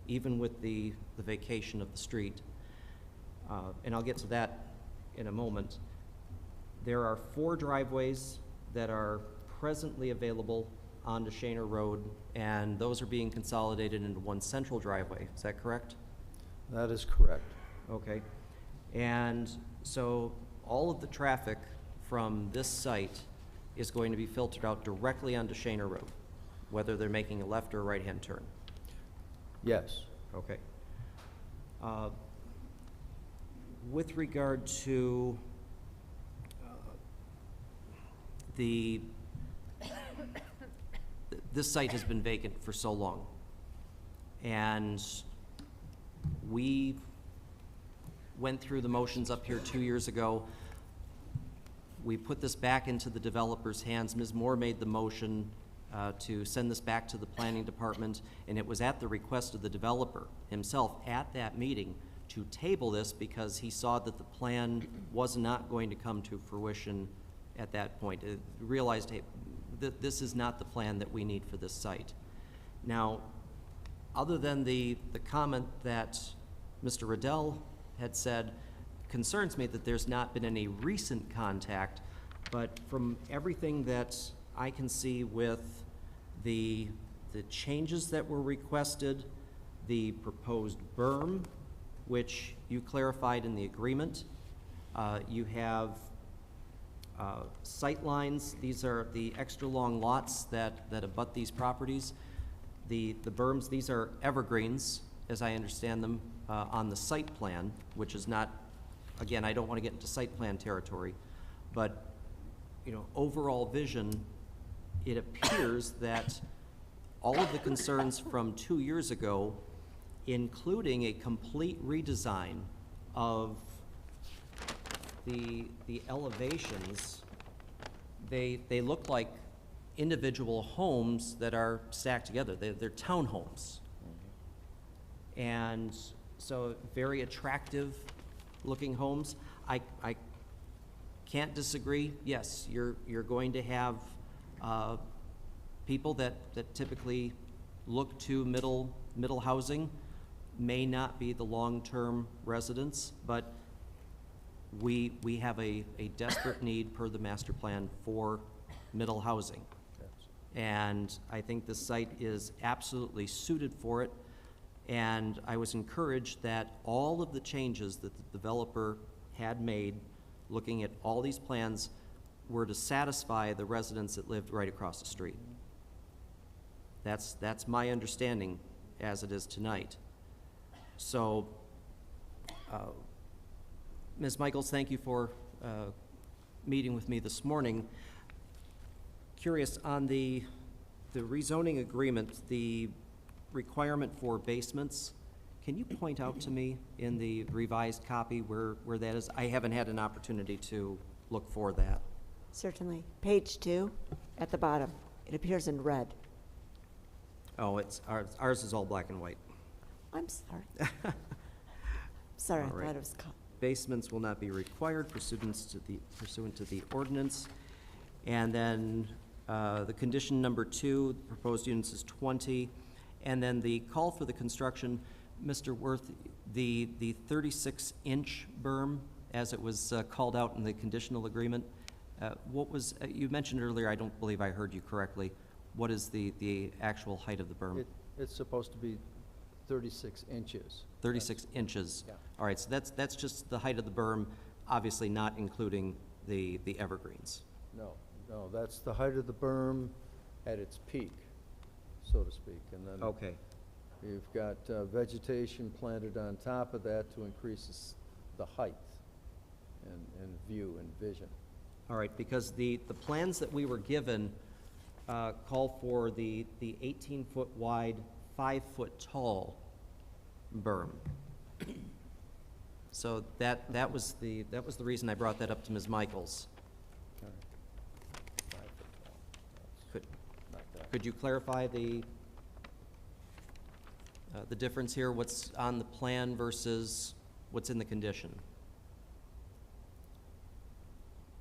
even with the vacation of the street. And I'll get to that in a moment. There are 4 driveways that are presently available onto Shaner Road, and those are being consolidated into one central driveway. Is that correct? That is correct. Okay. And so all of the traffic from this site is going to be filtered out directly onto Shaner Road, whether they're making a left or a right-hand turn? Yes. Okay. With regard to this site has been vacant for so long, and we went through the motions up here 2 years ago. We put this back into the developer's hands. Ms. Moore made the motion to send this back to the planning department, and it was at the request of the developer himself at that meeting to table this because he saw that the plan was not going to come to fruition at that point. It realized, hey, this is not the plan that we need for this site. Now, other than the comment that Mr. Riddell had said, concerns me that there's not been any recent contact, but from everything that I can see with the changes that were requested, the proposed berm, which you clarified in the agreement, you have sight lines. These are the extra long lots that abut these properties. The berms, these are evergreens, as I understand them, on the site plan, which is not, again, I don't want to get into site plan territory, but overall vision, it appears that all of the concerns from 2 years ago, including a complete redesign of the elevations, they look like individual homes that are stacked together. They're townhomes. And so very attractive looking homes. I can't disagree. Yes, you're going to have people that typically look to middle housing, may not be the long-term residents, but we have a desperate need per the master plan for middle housing. And I think the site is absolutely suited for it. And I was encouraged that all of the changes that the developer had made, looking at all these plans, were to satisfy the residents that lived right across the street. That's my understanding as it is tonight. So, Ms. Michaels, thank you for meeting with me this morning. Curious, on the rezoning agreement, the requirement for basements, can you point out to me in the revised copy where that is? I haven't had an opportunity to look for that. Certainly. Page 2 at the bottom. It appears in red. Oh, ours is all black and white. I'm sorry. Sorry, All I right. thought it was Basements will not be required pursuant to the ordinance. And then the condition number 2, the proposed units is 20. And then the call for the construction, Mr. Worth, the 36-inch berm, as it was called out in the conditional agreement, what was, you mentioned earlier, I don't believe I heard you correctly, what is the actual height of the berm? It's supposed to be 36 inches. 36 inches. Yeah. All right, so that's just the height of the berm, obviously not including the evergreens. No, that's the height of the berm at its peak, so to speak. And then Okay. you've got vegetation planted on top of that to increase the height and view and vision. All right, because the plans that we were given call for the 18-foot wide, 5-foot tall berm. So that was the reason I brought that up to Ms. Michaels. Could you clarify the difference here? What's on the plan versus what's in the condition?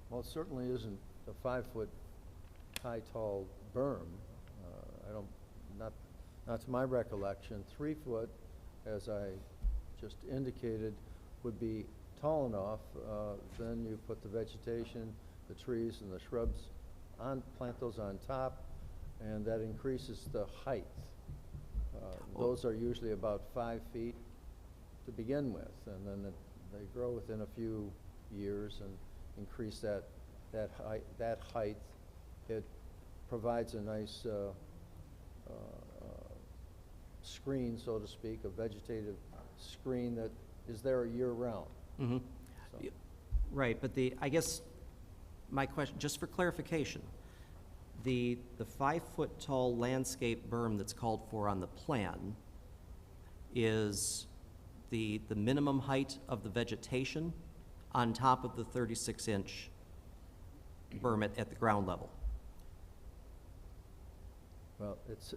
Well, it certainly isn't a 5-foot high, tall berm. Not to my recollection. 3 foot, as I just indicated, would be tall enough. Then you put the vegetation, the trees and the shrubs plant those on top, and that increases the height. Those are usually about 5 feet to begin with, and then they grow within a few years and increase that height. It provides a nice screen, so to speak, a vegetative screen that is there year-round. Mm-hmm. Right, but I guess my question, just for clarification, the 5-foot tall landscape berm that's called for on the plan is the minimum height of the vegetation on top of the 36-inch berm at the ground level. Well, it's,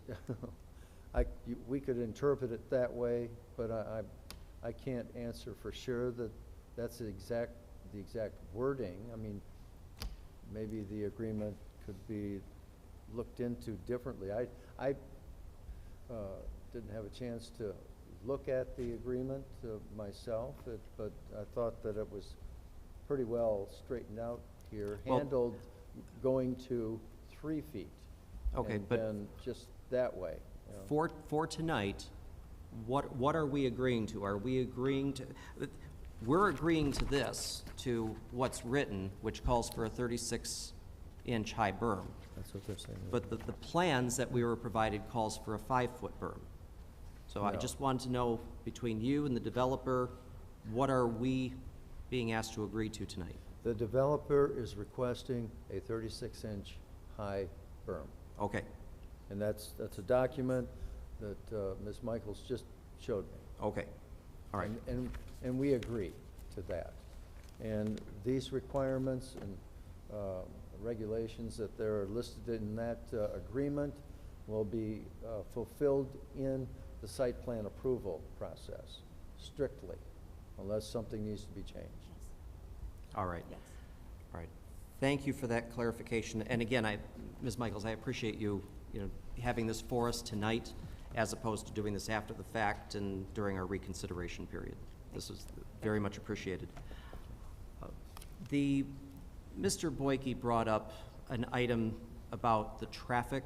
we could interpret it that way, but I can't answer for sure that that's the exact wording. I mean, maybe the agreement could be looked into differently. I didn't have a chance to look at the agreement myself, but I thought that it was pretty well straightened out here, handled going to 3 feet. Okay, and but then just that way. You know. For tonight, what are we agreeing to? Are we agreeing to, we're agreeing to this, to what's written, which calls for a 36-inch high berm. That's what they're saying. But the plans that we were provided calls for a 5-foot berm. So I No. just wanted to know, between you and the developer, what are we being asked to agree to tonight? The developer is requesting a 36-inch high berm. Okay. And that's a document that Ms. Michaels just showed me. Okay. All right. And we agree to that. And these requirements and regulations that they're listed in that agreement will be fulfilled in the site plan approval process, strictly, unless something needs to be changed. All right. All right. Thank you for that clarification. And again, Ms. Michaels, I appreciate you having this for us tonight, as opposed to doing this after the fact and during our reconsideration period. This is very much appreciated. Mr. Boyke brought up an item about the traffic,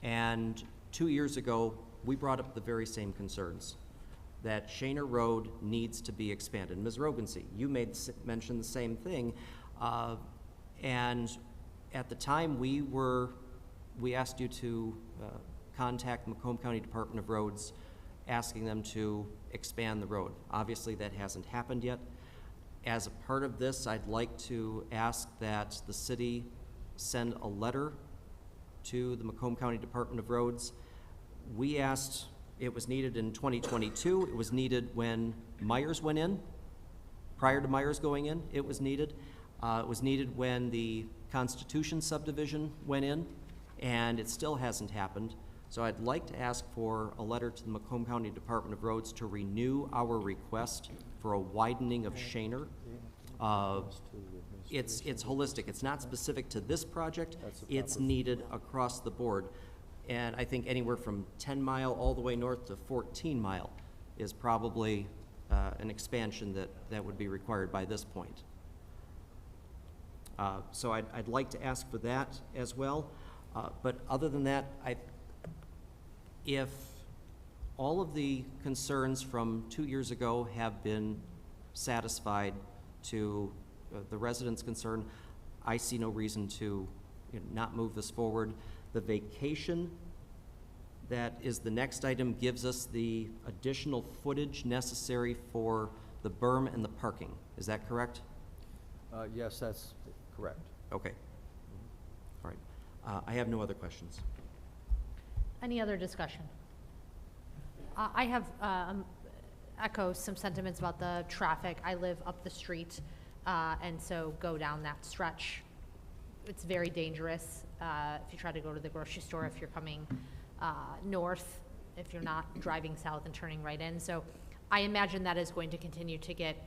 and 2 years ago, we brought up the very same concerns, that Shaner Road needs to be expanded. Ms. Rogency, you mentioned the same thing, and at the time, we asked you to contact Macomb County Department of Roads, asking them to expand the road. Obviously, that hasn't happened yet. As a part of this, I'd like to ask that the city send a letter to the Macomb County Department of Roads. We asked, it was needed in 2022, it was needed when Myers went in, prior to Myers going in, it was needed. It was needed when the Constitution subdivision went in, and it still hasn't happened. So I'd like to ask for a letter to the Macomb County Department of Roads to renew our request for a widening of Shaner. It's holistic. It's not specific to this project. It's needed across the board. And I think anywhere from 10 Mile all the way north to 14 Mile is probably an expansion that would be required by this point. So I'd like to ask for that as well. But other than that, if all of the concerns from 2 years ago have been satisfied to the residents' concern, I see no reason to not move this forward. The vacation that is the next item gives us the additional footage necessary for the berm and the parking. Is that correct? Yes, that's correct. Okay. All right. I have no other questions. Any other discussion? I have echo some sentiments about the traffic. I live up the street, and so go down that stretch. It's very dangerous if you try to go to the grocery store, if you're coming north, if you're not driving south and turning right in. So I imagine that is going to continue to get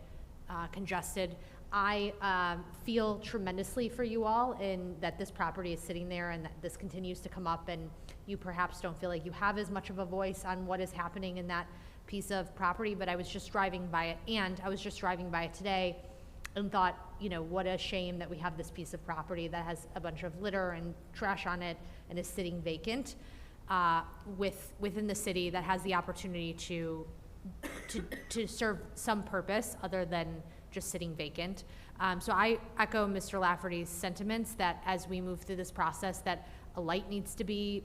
congested. I feel tremendously for you all in that this property is sitting there and that this continues to come up, and you perhaps don't feel like you have as much of a voice on what is happening in that piece of property. But I was just driving by it, and I was just driving by it today and thought, what a shame that we have this piece of property that has a bunch of litter and trash on it and is sitting vacant within the city that has the opportunity to serve some purpose other than just sitting vacant. So I echo Mr. Lafferty's sentiments that as we move through this process, that a light needs to be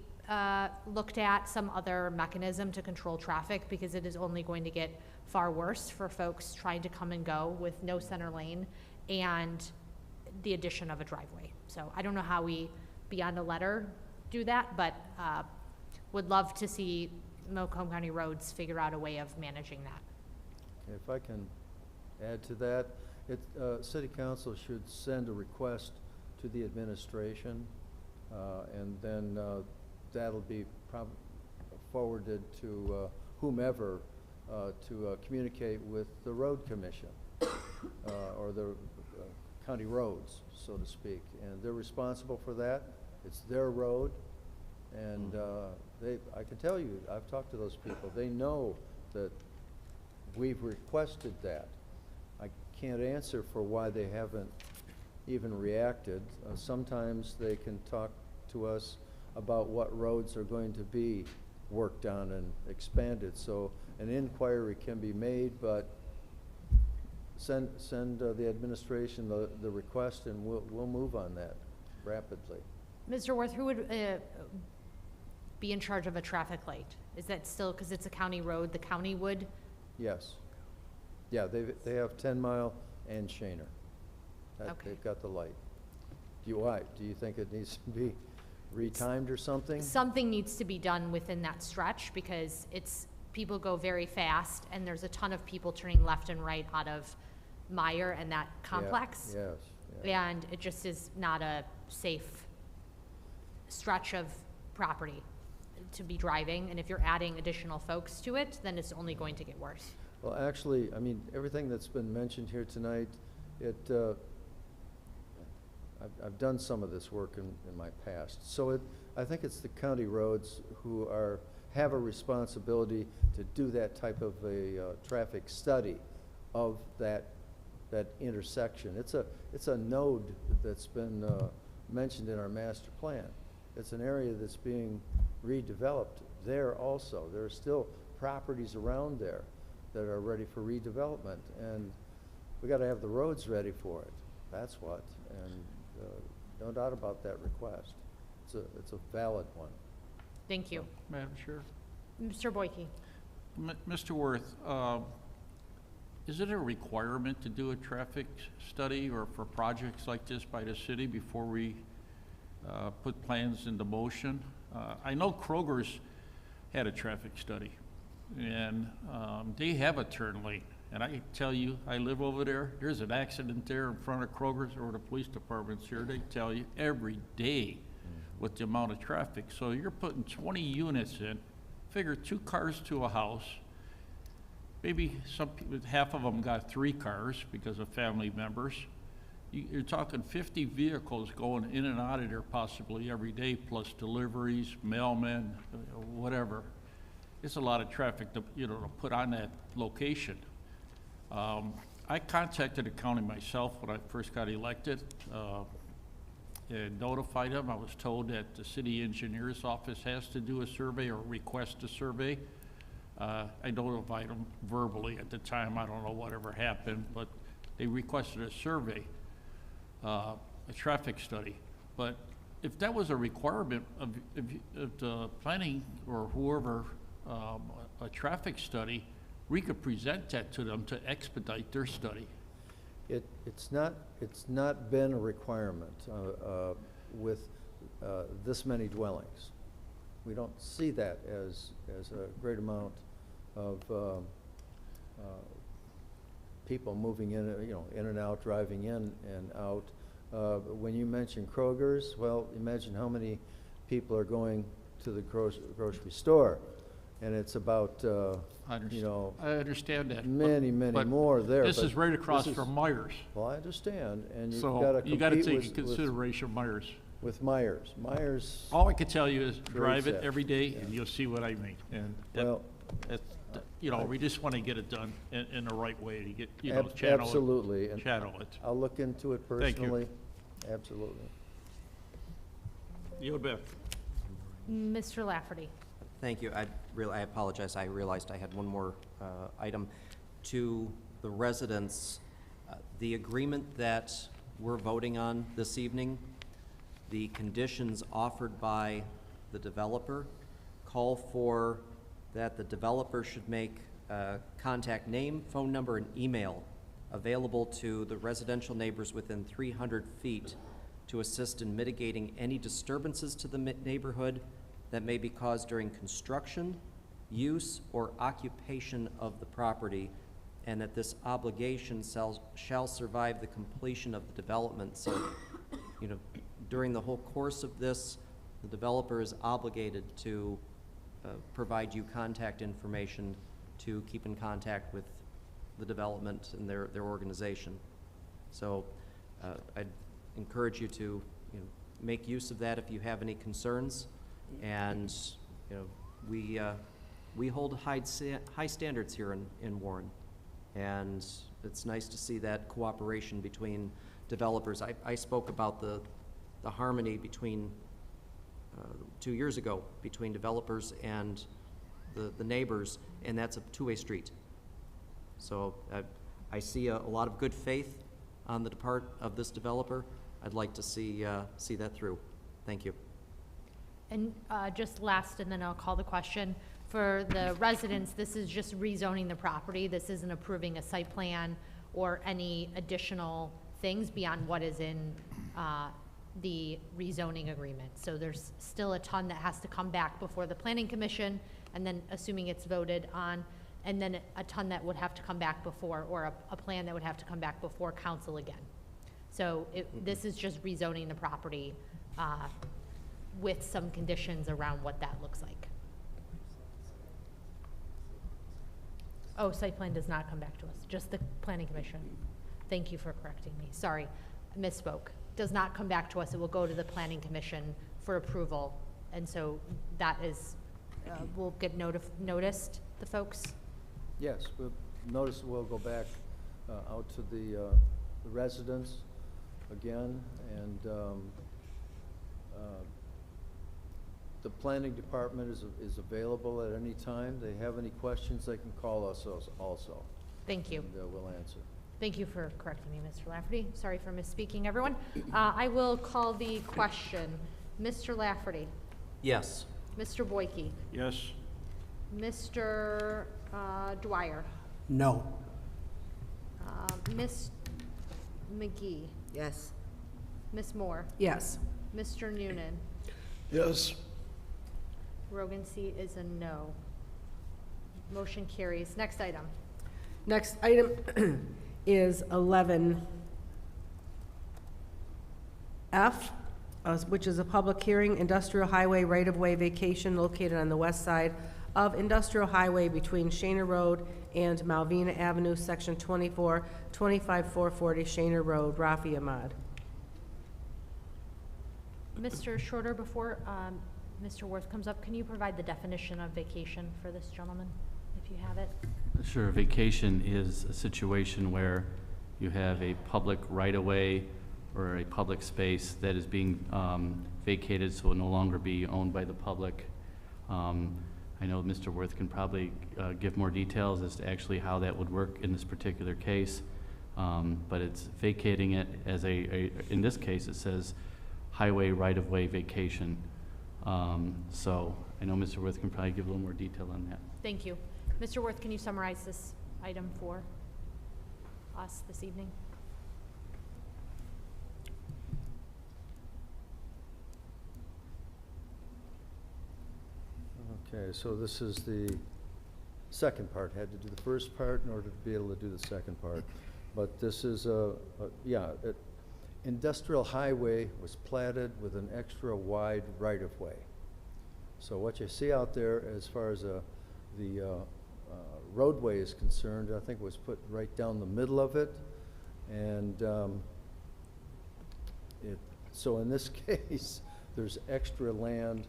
looked at, some other mechanism to control traffic, because it is only going to get far worse for folks trying to come and go with no center lane and the addition of a driveway. So I don't know how we, beyond a letter, do that, but would love to see Macomb County Roads figure out a way of managing that. If I can add to that, City Council should send a request to the administration, and then that'll be forwarded to whomever to communicate with the road commission or the county roads, so to speak. And they're responsible for that. It's their road. And I can tell you, I've talked to those people. They know that we've requested that. I can't answer for why they haven't even reacted. Sometimes they can talk to us about what roads are going to be worked on and expanded. So an inquiry can be made, but send the administration the request, and we'll move on that rapidly. Mr. Worth, who would be in charge of a traffic light? Is that still, because it's a county road, the county would? Yes. Yeah, they have 10 Mile and Shaner. Okay. They've got the light. Do you think it needs to be retimed or something? Something needs to be done within that stretch, because it's people go very fast, and there's a ton of people turning left and right out of Meyer and that complex. Yes. And it just is not a safe stretch of property to be driving, and if you're adding additional folks to it, then it's only going to get worse. Well, actually, I mean, everything that's been mentioned here tonight, I've done some of this work in my past. So I think it's the county roads who have a responsibility to do that type of a traffic study of that intersection. It's a node that's been mentioned in our master plan. It's an area that's being redeveloped there also. There are still properties around there that are ready for redevelopment, and we got to have the roads ready for it. That's what, and no doubt about that request. It's a valid one. Thank you. Madam Chair. Mr. Boyke. Mr. Worth, is it a requirement to do a traffic study or for projects like this by the city before we put plans into motion? I know Kroger's had a traffic study, and they have a turn lane. And I tell you, I live over there, there's an accident there in front of Kroger's, or the police department's here, they tell you every day with the amount of traffic. So you're putting 20 units in, figure 2 cars to a house. Maybe some people, half of them got 3 cars because of family members. You're talking 50 vehicles going in and out of there possibly every day, plus deliveries, mailmen, whatever. It's a lot of traffic to put on that location. I contacted the county myself when I first got elected and notified them. I was told that the city engineer's office has to do a survey or request a survey. I notified them verbally at the time. I don't know whatever happened, but they requested a survey, a traffic study. But if that was a requirement of the planning or whoever, a traffic study, we could present that to them to expedite their study. It's not been a requirement with this many dwellings. We don't see that as a great amount of people moving in, in and out, driving in and out. When you mention Kroger's, well, imagine how many people are going to the grocery store. And it's about, I understand that. Many more there. This is right across from Myers. Well, I understand, and you've So got to you got to take into consideration Myers. With Myers. Myers. All I can tell you is Very drive it sad. every day, and you'll see what I mean. And we just want to get it done in the right way to get, channel Absolutely. it. Channel it. I'll look into it Thank you. personally. Absolutely. Yield back. Mr. Lafferty. Thank you. I apologize. I realized I had one more item. To the residents, the agreement that we're voting on this evening, the conditions offered by the developer call for that the developer should make contact name, phone number, and email available to the residential neighbors within 300 feet to assist in mitigating any disturbances to the neighborhood that may be caused during construction, use, or occupation of the property, and that this obligation shall survive the completion of the development. So, during the whole course of this, the developer is obligated to provide you contact information to keep in contact with the development and their organization. So I'd encourage you to make use of that if you have any concerns. And we hold high standards here in Warren, and it's nice to see that cooperation between developers. I spoke about the harmony between 2 years ago between developers and the neighbors, and that's a two-way street. So I see a lot of good faith on the part of this developer. I'd like to see that through. Thank you. And just last, and then I'll call the question. For the residents, this is just rezoning the property. This isn't approving a site plan or any additional things beyond what is in the rezoning agreement. So there's still a ton that has to come back before the Planning Commission and then assuming it's voted on, and then a ton that would have to come back before, or a plan that would have to come back before council again. So this is just rezoning the property with some conditions around what that looks like. Oh, site plan does not come back to us, just the planning commission. Thank you for correcting me. Sorry, I misspoke. Does not come back to us. It will go to the planning commission for approval. And so that is, will get noticed, the folks? Yes, notice will go back out to the residents again, and the planning department is available at any time. They have any questions, they can call us also. Thank you. And we'll answer. Thank you for correcting me, Mr. Lafferty. Sorry for misspeaking, everyone. I will call the question. Mr. Lafferty? Yes. Mr. Boyke? Yes. Mr. Dwyer? No. Ms. McGee? Yes. Ms. Moore? Yes. Mr. Noonan? Yes. Rogan C. is a no. Motion carries. Next item. Next item is 11F, which is a public hearing, industrial highway right-of-way vacation located on the west side of Industrial Highway between Shaner Road and Malvina Avenue, Section 24, 25440 Shaner Road, Rafi Ahmad. Mr. Schroeder, before Mr. Worth comes up, can you provide the definition of vacation for this gentleman, if you have it? Sure. Vacation is a situation where you have a public right-of-way or a public space that is being vacated, so it will no longer be owned by the public. I know Mr. Worth can probably give more details as to actually how that would work in this particular case, but it's vacating it as in this case, it says highway right-of-way vacation. So I know Mr. Worth can probably give a little more detail on that. Thank you. Mr. Worth, can you summarize this item for us this evening? Okay, so this is the second part. Had to do the first part in order to be able to do the second part. But this is Industrial Highway was platted with an extra wide right-of-way. So what you see out there as far as the roadway is concerned, I think was put right down the middle of it. And so in this case, there's extra land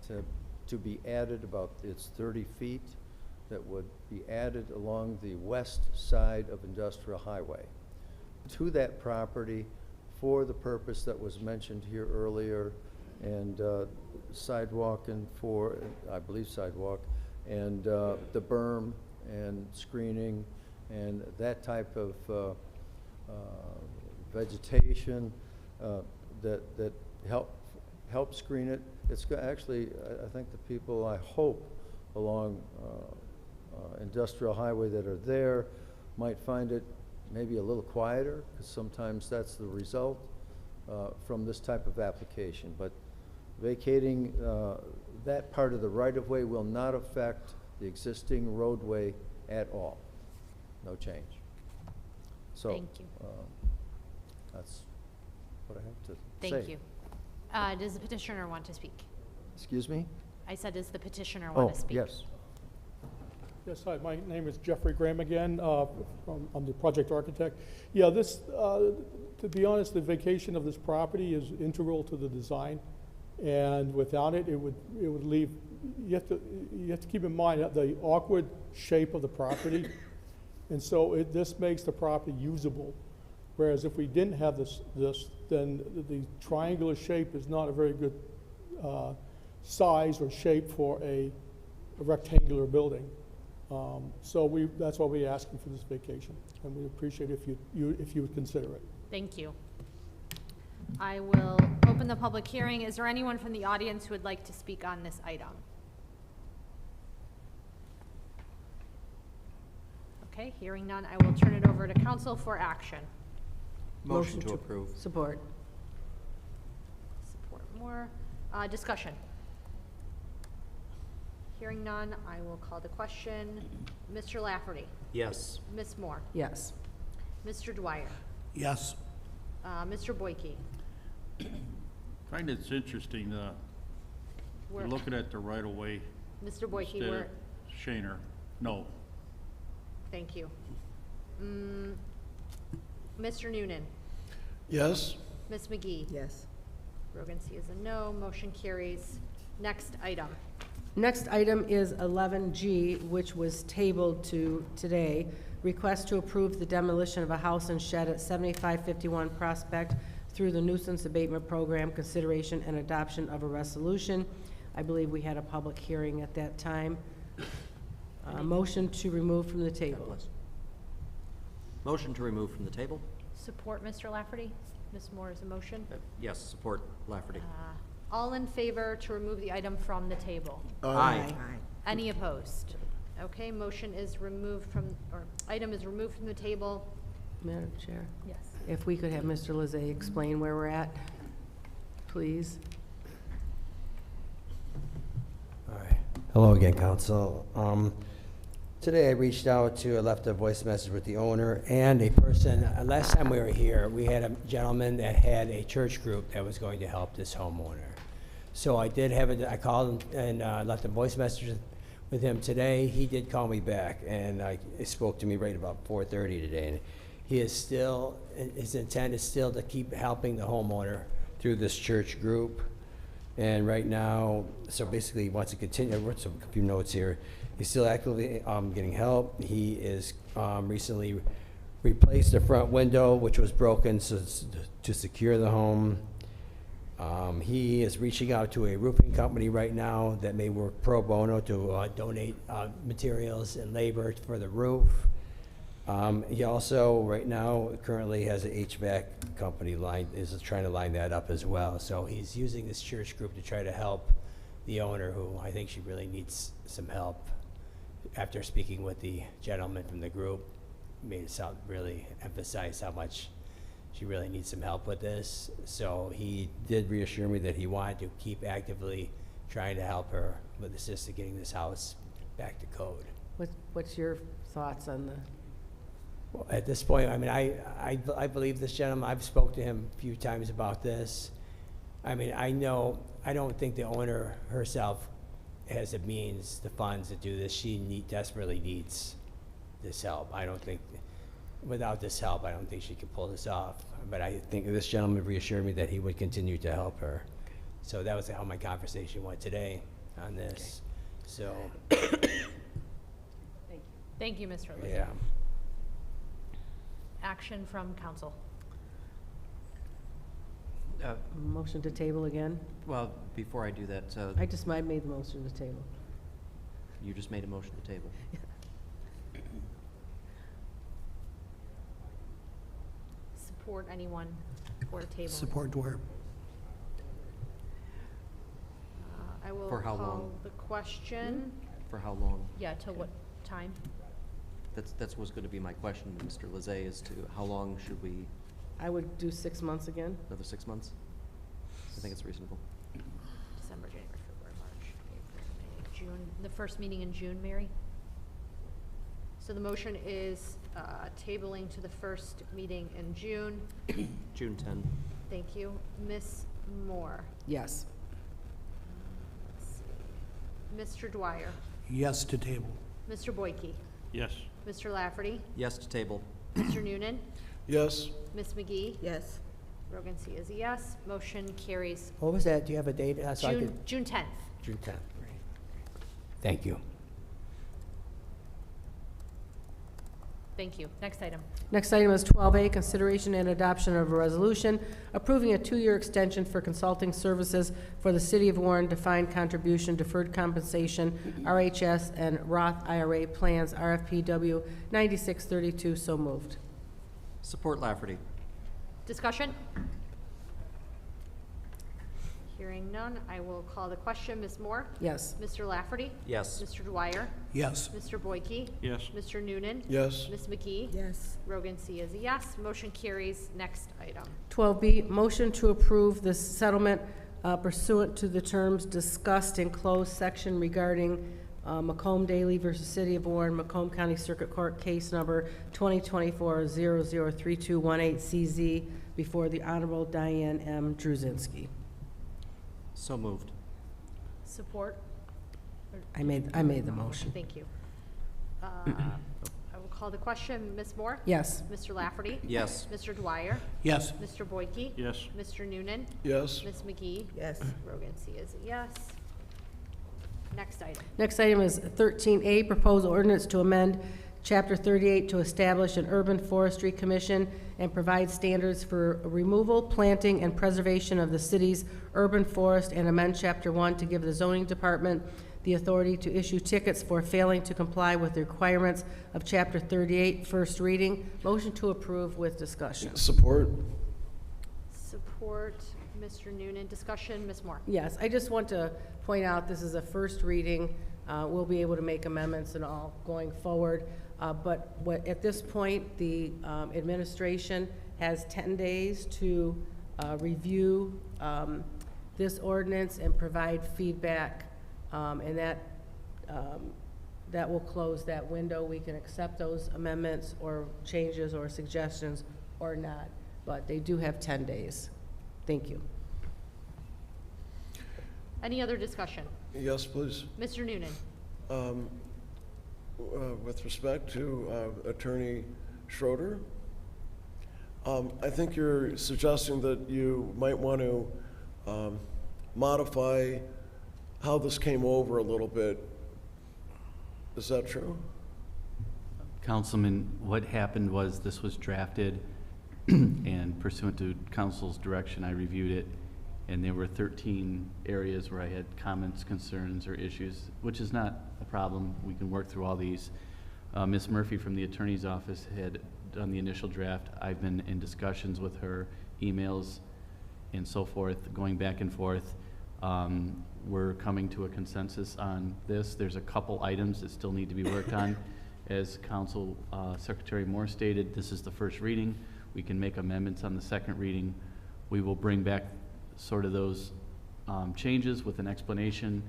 to be added, about it's 30 feet, that would be added along the west side of Industrial Highway to that property for the purpose that was mentioned here earlier, and sidewalk, and for, I believe, sidewalk, and the berm and screening and that type of vegetation that help screen it. It's actually, I think the people, I hope, along Industrial Highway that are there might find it maybe a little quieter, because sometimes that's the result from this type of application. But vacating that part of the right-of-way will not affect the existing roadway at all. No change. So, thank you. That's what I have to Thank say. you. Does the petitioner want to speak? Excuse me? I said, does the petitioner want to speak? Yes. Yes, hi, my name is Jeffrey Graham again. I'm the project architect. Yeah, this, to be honest, the vacation of this property is integral to the design, and without it, it would leave. You have to keep in mind the awkward shape of the property, and so this makes the property usable. Whereas if we didn't have this, then the triangular shape is not a very good size or shape for a rectangular building. So that's why we're asking for this vacation, and we appreciate if you would consider it. Thank you. I will open the public hearing. Is there anyone from the audience who would like to speak on this item? Okay, hearing none, I will turn it over to council for action. Motion to approve. Support. Support more. Discussion. Hearing none, I will call the question. Mr. Lafferty? Yes. Ms. Moore? Yes. Mr. Dwyer? Yes. Mr. Boyke? Find it's interesting, We're- you're looking at the right-of-way Mr. Boyke, instead we're, of Shaner. No. thank you. Mr. Noonan? Yes? Ms. McGee? Yes. Rogan C is a no. Motion carries. Next item. Next item is 11G, which was tabled to today. Request to approve the demolition of a house and shed at 7551 Prospect through the nuisance abatement program, consideration and adoption of a resolution. I believe we had a public hearing at that time. Motion to remove from the table. Motion to remove from the table? Support, Mr. Lafferty? Ms. Moore is a motion. Yes, support Lafferty. All in favor to remove the item from the table? Aye. Any opposed? Okay, motion is removed from, or item is removed from the table. Madam Chair, Yes. if we could have Mr. Lizay explain where we're at, please. All right. Hello again, council. Today I reached out to, I left a voice message with the owner and a person, last time we were here, we had a gentleman that had a church group that was going to help this homeowner. So I did have I called him and left a voice message with him today. He did call me back, and he spoke to me right about 4:30 today. And he is still, his intent is still to keep helping the homeowner through this church group. And right now, so basically he wants to continue. I wrote a few notes here. He's still actively getting help. He is recently replaced the front window, which was broken, so to secure the home. He is reaching out to a roofing company right now that may work pro bono to donate materials and labor for the roof. He also, right now, currently has an HVAC company is trying to line that up as well. So he's using this church group to try to help the owner, who I think she really needs some help. After speaking with the gentleman from the group, made it sound, really emphasize how much she really needs some help with this. So he did reassure me that he wanted to keep actively trying to help her with assist in getting this house back to code. What's your thoughts on the? Well, at this point, I mean, I believe this gentleman. I've spoke to him a few times about this. I mean, I don't think the owner herself has the means, the funds to do this. She desperately needs this help. I don't think, without this help, I don't think she can pull this off. But I think this gentleman reassured me that he would continue to help her. So that was how my conversation went today on this. Okay. So. Thank you, Mr. Lee. Yeah. Action from council. Motion to table again? Well, before I do that, I made the motion to table. you just made a motion to table. Support anyone for table. Support Dwyer. I will For how call long? the question. For how long? Yeah, till what time? That's what's going to be my question, Mr. Lizay, as to how long should we, I would do 6 months again. another 6 months? I think it's reasonable. December, January, February, March, April, May, June. The first meeting in June, Mary? So the motion is tabling to the first meeting in June. June 10. Thank you. Ms. Moore? Yes. Let's see. Mr. Dwyer? Yes to table. Mr. Boyke? Yes. Mr. Lafferty? Yes to table. Mr. Noonan? Yes? Ms. McGee? Yes. Rogan C is a yes. Motion carries. What was that? Do you have a date? So I could- June 10th. June 10th. Thank you. Thank you. Next item. Next item is 12A, consideration and adoption of a resolution approving a 2-year extension for consulting services for the City of Warren defined contribution, deferred compensation, RHS, and Roth IRA plans, RFPW 9632. So moved. Support Lafferty. Discussion? Hearing none, I will call the question. Ms. Moore? Yes. Mr. Lafferty? Yes. Mr. Dwyer? Yes. Mr. Boyke? Yes. Mr. Noonan? Yes? Ms. McGee? Yes. Rogan C is a yes. Motion carries. Next item. 12B, motion to approve the settlement pursuant to the terms discussed in closed section regarding Macomb Daily versus City of Warren, Macomb County Circuit Court, case number 2024-003218CZ, before the Honorable Diane M. Druzinski. So moved. Support? I made the motion. Thank you. I will call the question. Ms. Moore? Yes. Mr. Lafferty? Yes. Mr. Dwyer? Yes. Mr. Boyke? Yes. Mr. Noonan? Yes. Ms. McGee? Yes. Rogan C. is a yes. Next item. Next item is 13A, proposed ordinance to amend Chapter 38 to establish an urban forestry commission and provide standards for removal, planting, and preservation of the city's urban forest, and amend Chapter 1 to give the zoning department the authority to issue tickets for failing to comply with the requirements of Chapter 38, first reading. Motion to approve with discussion. Support. Support, Mr. Noonan. Discussion, Ms. Moore. Yes, I just want to point out, this is a first reading. We'll be able to make amendments and all going forward. But at this point, the administration has 10 days to review this ordinance and provide feedback, and that will close that window. We can accept those amendments or changes or suggestions or not, but they do have 10 days. Thank you. Any other discussion? Yes, please. Mr. Noonan. With respect to Attorney Schroeder, I think you're suggesting that you might want to modify how this came over a little bit. Is that true? Councilman, what happened was this was drafted and pursuant to council's direction, I reviewed it, and there were 13 areas where I had comments, concerns, or issues, which is not a problem. We can work through all these. Ms. Murphy from the attorney's office had done the initial draft. I've been in discussions with her, emails and so forth, going back and forth. We're coming to a consensus on this. There's a couple items that still need to be worked on. As Council Secretary Moore stated, this is the first reading. We can make amendments on the second reading. We will bring back sort of those changes with an explanation.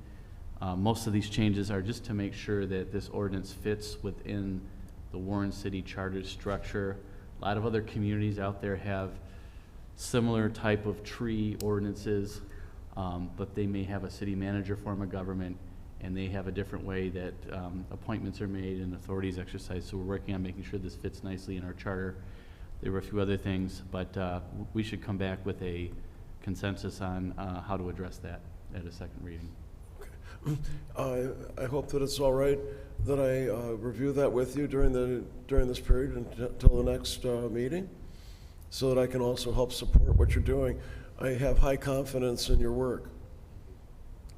Most of these changes are just to make sure that this ordinance fits within the Warren City Charter structure. A lot of other communities out there have similar type of tree ordinances, but they may have a city manager form of government, and they have a different way that appointments are made and authorities exercised. So we're working on making sure this fits nicely in our charter. There were a few other things, but we should come back with a consensus on how to address that at a second reading. I hope that it's all right that I review that with you during this period until the next meeting, so that I can also help support what you're doing. I have high confidence in your work.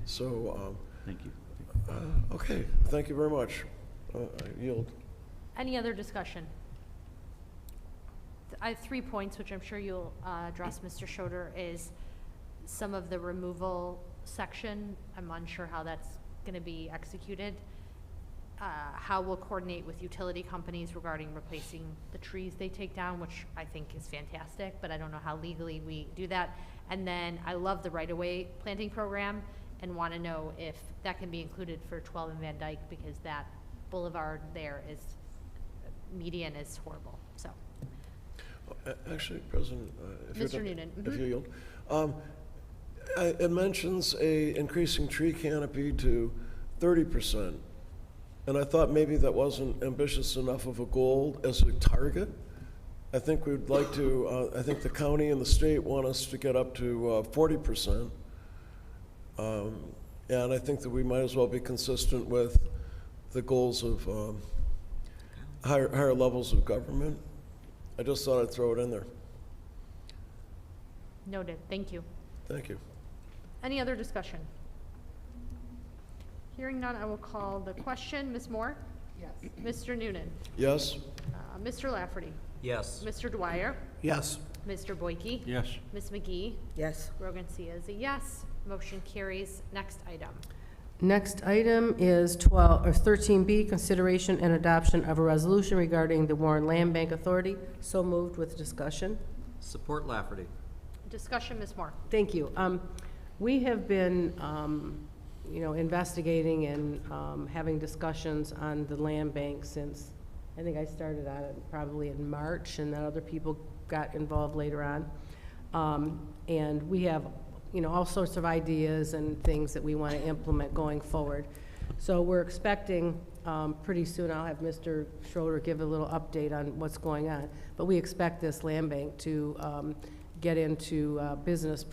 So, thank you. Okay, thank you very much. I yield. Any other discussion? I have 3 points, which I'm sure you'll address, Mr. Schroeder, is some of the removal section. I'm unsure how that's going to be executed. How we'll coordinate with utility companies regarding replacing the trees they take down, which I think is fantastic, but I don't know how legally we do that. And then I love the right-of-way planting program and want to know if that can be included for 12 and Van Dyke, because that boulevard there is, median is horrible, so. Actually, President, Mr. Noonan. If you yield. It mentions increasing tree canopy to 30%. And I thought maybe that wasn't ambitious enough of a goal as a target. I think we'd like to, I think the county and the state want us to get up to 40%. And I think that we might as well be consistent with the goals of higher levels of government. I just thought I'd throw it in there. Noted. Thank you. Thank you. Any other discussion? Hearing none, I will call the question. Ms. Moore? Yes. Mr. Noonan? Yes. Mr. Lafferty? Yes. Mr. Dwyer? Yes. Mr. Boyke? Yes. Ms. McGee? Yes. Rogan C. is a yes. Motion carries. Next item. Next item is 13B, consideration and adoption of a resolution regarding the Warren Land Bank Authority. So moved with discussion. Support Lafferty. Discussion, Ms. Moore. Thank you. We have been you know, investigating and having discussions on the land bank since, I think I started on it probably in March, and then other people got involved later on. And we have, you know, all sorts of ideas and things that we want to implement going forward. So we're expecting pretty soon, I'll have Mr. Schroeder give a little update on what's going on, but we expect this land bank to get into business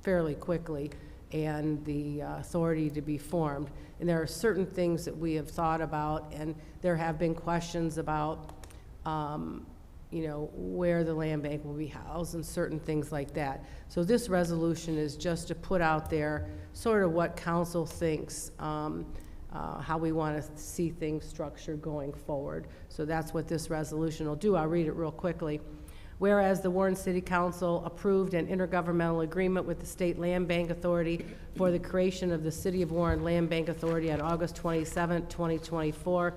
fairly quickly, and the authority to be formed. And there are certain things that we have thought about, and there have been questions about, you know, where the land bank will be housed and certain things like that. So this resolution is just to put out there sort of what council thinks, how we want to see things structured going forward. So that's what this resolution will do. I'll read it real quickly. Whereas the Warren City Council approved an intergovernmental agreement with the State Land Bank Authority for the creation of the City of Warren Land Bank Authority on August 27, 2024,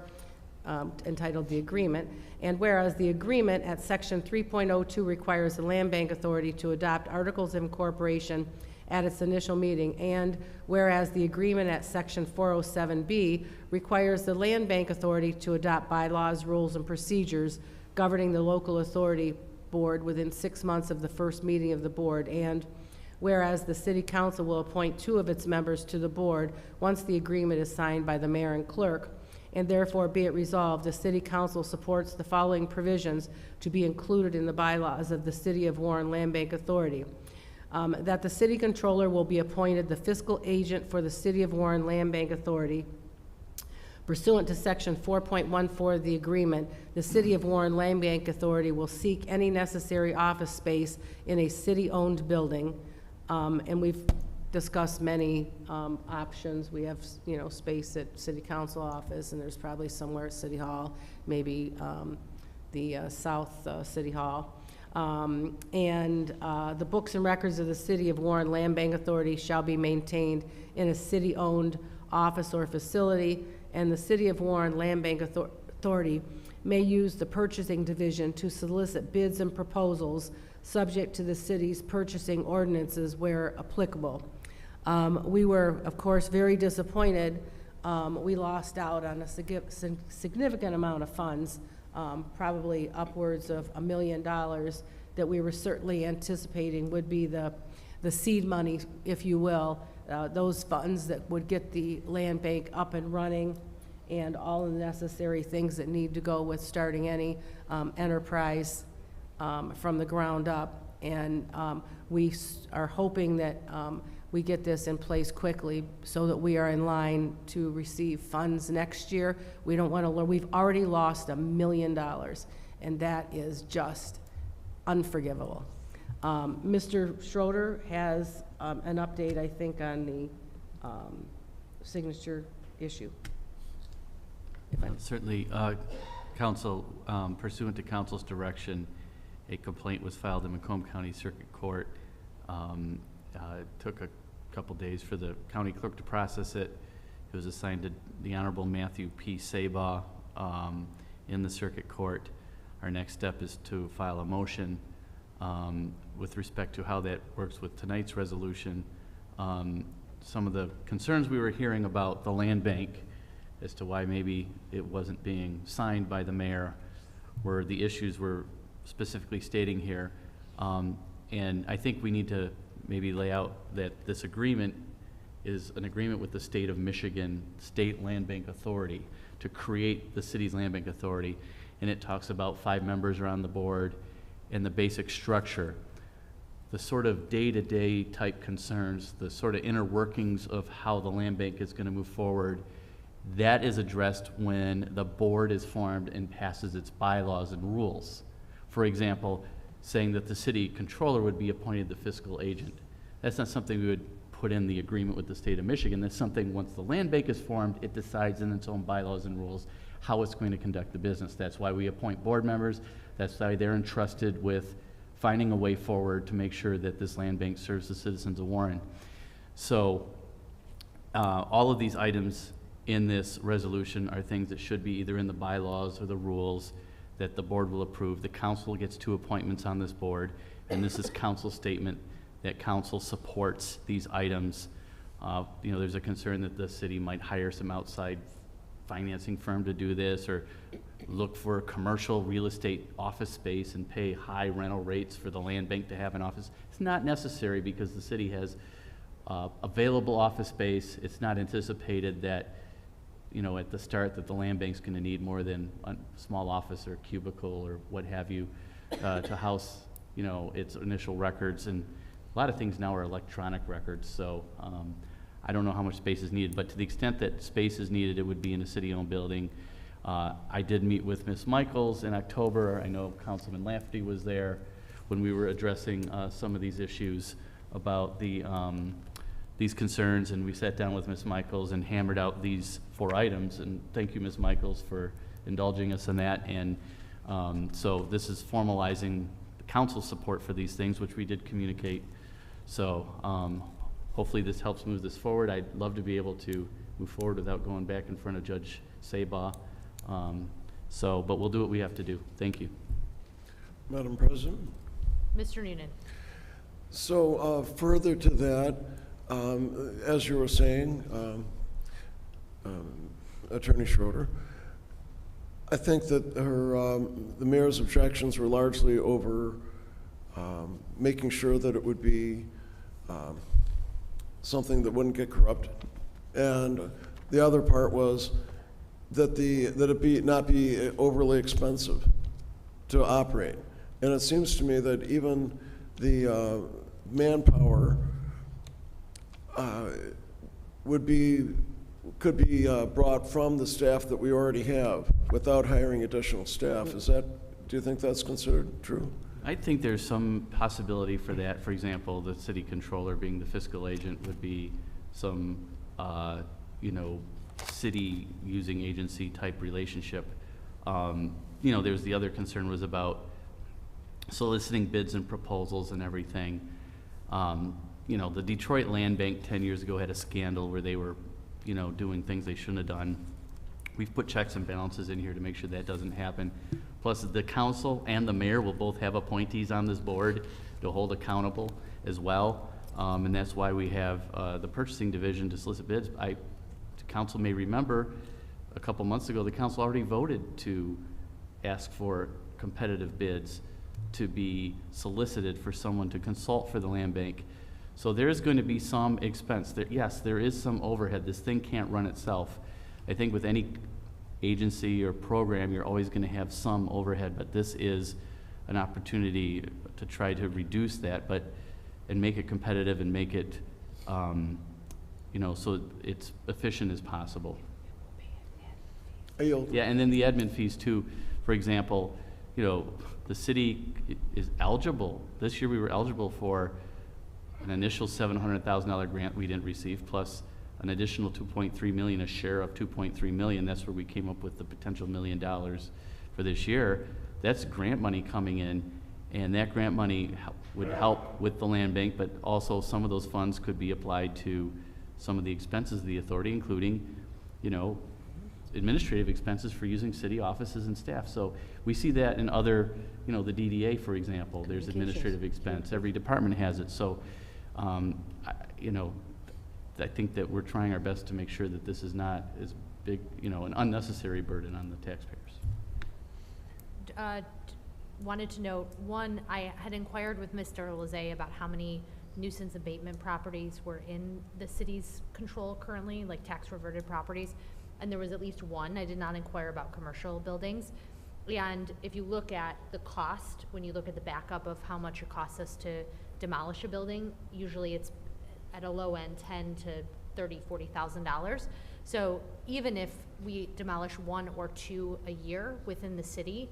entitled the agreement. And whereas the agreement at section 3.02 requires the Land Bank Authority to adopt articles of incorporation at its initial meeting, and whereas the agreement at section 407B requires the Land Bank Authority to adopt bylaws, rules, and procedures governing the local authority board within 6 months of the first meeting of the board, and whereas the City Council will appoint 2 of its members to the board once the agreement is signed by the mayor and clerk, and therefore be it resolved, the City Council supports the following provisions to be included in the bylaws of the City of Warren Land Bank Authority. That the City Controller will be appointed the fiscal agent for the City of Warren Land Bank Authority. Pursuant to section 4.14 of the agreement, the City of Warren Land Bank Authority will seek any necessary office space in a city-owned building. And we've discussed many options. We have, you know, space at City Council office, and there's probably somewhere at City Hall, maybe the South City Hall. The books and records of the City of Warren Land Bank Authority shall be maintained in a city-owned office or facility, and the City of Warren Land Bank Authority may use the purchasing division to solicit bids and proposals subject to the city's purchasing ordinances where applicable. We were, of course, very disappointed. We lost out on a significant amount of funds, probably upwards of $1 million that we were certainly anticipating would be the seed money, if you will, those funds that would get the land bank up and running and all the necessary things that need to go with starting any enterprise from the ground up. And we are hoping that we get this in place quickly so that we are in line to receive funds next year. We don't want to learn. We've already lost $1 million, and that is just unforgivable. Mr. Schroeder has an update, I think, on the signature issue. Certainly, Council, pursuant to Council's direction, a complaint was filed in Macomb County Circuit Court. It took a couple days for the county clerk to process it. It was assigned to the Honorable Matthew P. Sabaugh in the Circuit Court. Our next step is to file a motion with respect to how that works with tonight's resolution. Some of the concerns we were hearing about the land bank as to why maybe it wasn't being signed by the mayor were the issues we're specifically stating here. And I think we need to maybe lay out that this agreement is an agreement with the State of Michigan State Land Bank Authority to create the city's land bank authority. And it talks about 5 members are on the board and the basic structure. The sort of day-to-day type concerns, the sort of inner workings of how the land bank is going to move forward, that is addressed when the board is formed and passes its bylaws and rules. For example, saying that the city controller would be appointed the fiscal agent. That's not something we would put in the agreement with the state of Michigan. That's something, once the land bank is formed, it decides in its own bylaws and rules how it's going to conduct the business. That's why we appoint board members. That's why they're entrusted with finding a way forward to make sure that this land bank serves the citizens of Warren. So all of these items in this resolution are things that should be either in the bylaws or the rules that the board will approve. The council gets 2 appointments on this board, and this is council's statement that council supports these items You know, there's a concern that the city might hire some outside financing firm to do this, or look for commercial real estate office space and pay high rental rates for the land bank to have an office. It's not necessary because the city has available office space. It's not anticipated that, you know, at the start that the land bank's going to need more than a small office or cubicle or what have you to house, you know, its initial records. And a lot of things now are electronic records, so I don't know how much space is needed, but to the extent that space is needed, it would be in a city-owned building. I did meet with Ms. Michaels in October. I know Councilman Lafferty was there when we were addressing some of these issues about the these concerns, and we sat down with Ms. Michaels and hammered out these 4 items, and thank you, Ms. Michaels, for indulging us in that. And so this is formalizing the council's support for these things, which we did communicate. So hopefully this helps move this forward. I'd love to be able to move forward without going back in front of Judge Sabaugh. But we'll do what we have to do. Thank you. Madam President? Mr. Noonan. So further to that, as you were saying, Attorney Schroeder, I think that the mayor's objections were largely over making sure that it would be something that wouldn't get corrupted. And the other part was that it not be overly expensive to operate. And it seems to me that even the manpower could be brought from the staff that we already have without hiring additional staff. Do you think that's considered true? I think there's some possibility for that. For example, the city controller being the fiscal agent would be some, you know, city using agency type relationship. You know, there's the other concern was about soliciting bids and proposals and everything. You know, the Detroit Land Bank 10 years ago had a scandal where they were, you know, doing things they shouldn't have done. We've put checks and balances in here to make sure that doesn't happen. Plus, the council and the mayor will both have appointees on this board to hold accountable as well. And that's why we have the purchasing division to solicit bids. The council may remember a couple months ago, the council already voted to ask for competitive bids to be solicited for someone to consult for the land bank. So there's going to be some expense. Yes, there is some overhead. This thing can't run itself. I think with any agency or program, you're always going to have some overhead, but this is an opportunity to try to reduce that, and make it competitive and make it, you know, so it's efficient as possible. Yeah, and then the admin fees too. For example, you know, the city is eligible. This year we were eligible for an initial $700,000 grant we didn't receive, plus an additional $2.3 million, a share of $2.3 million. That's where we came up with the potential $1 million for this year. That's grant money coming in, and that grant money would help with the land bank, but also some of those funds could be applied to some of the expenses of the authority, including, you know, administrative expenses for using city offices and staff. So we see that in other, you know, the DDA, for example, there's administrative expense. Every department has it. So, you know, I think that we're trying our best to make sure that this is not as big, you know, an unnecessary burden on the taxpayers. Wanted to note, one, I had inquired with Mr. Lezay about how many nuisance abatement properties were in the city's control currently, like tax reverted properties, and there was at least one. I did not inquire about commercial buildings. And if you look at the cost, when you look at the backup of how much it costs us to demolish a building, usually it's at a low end $10,000 to $30,000, $40,000. So even if we demolish 1 or 2 a year within the city,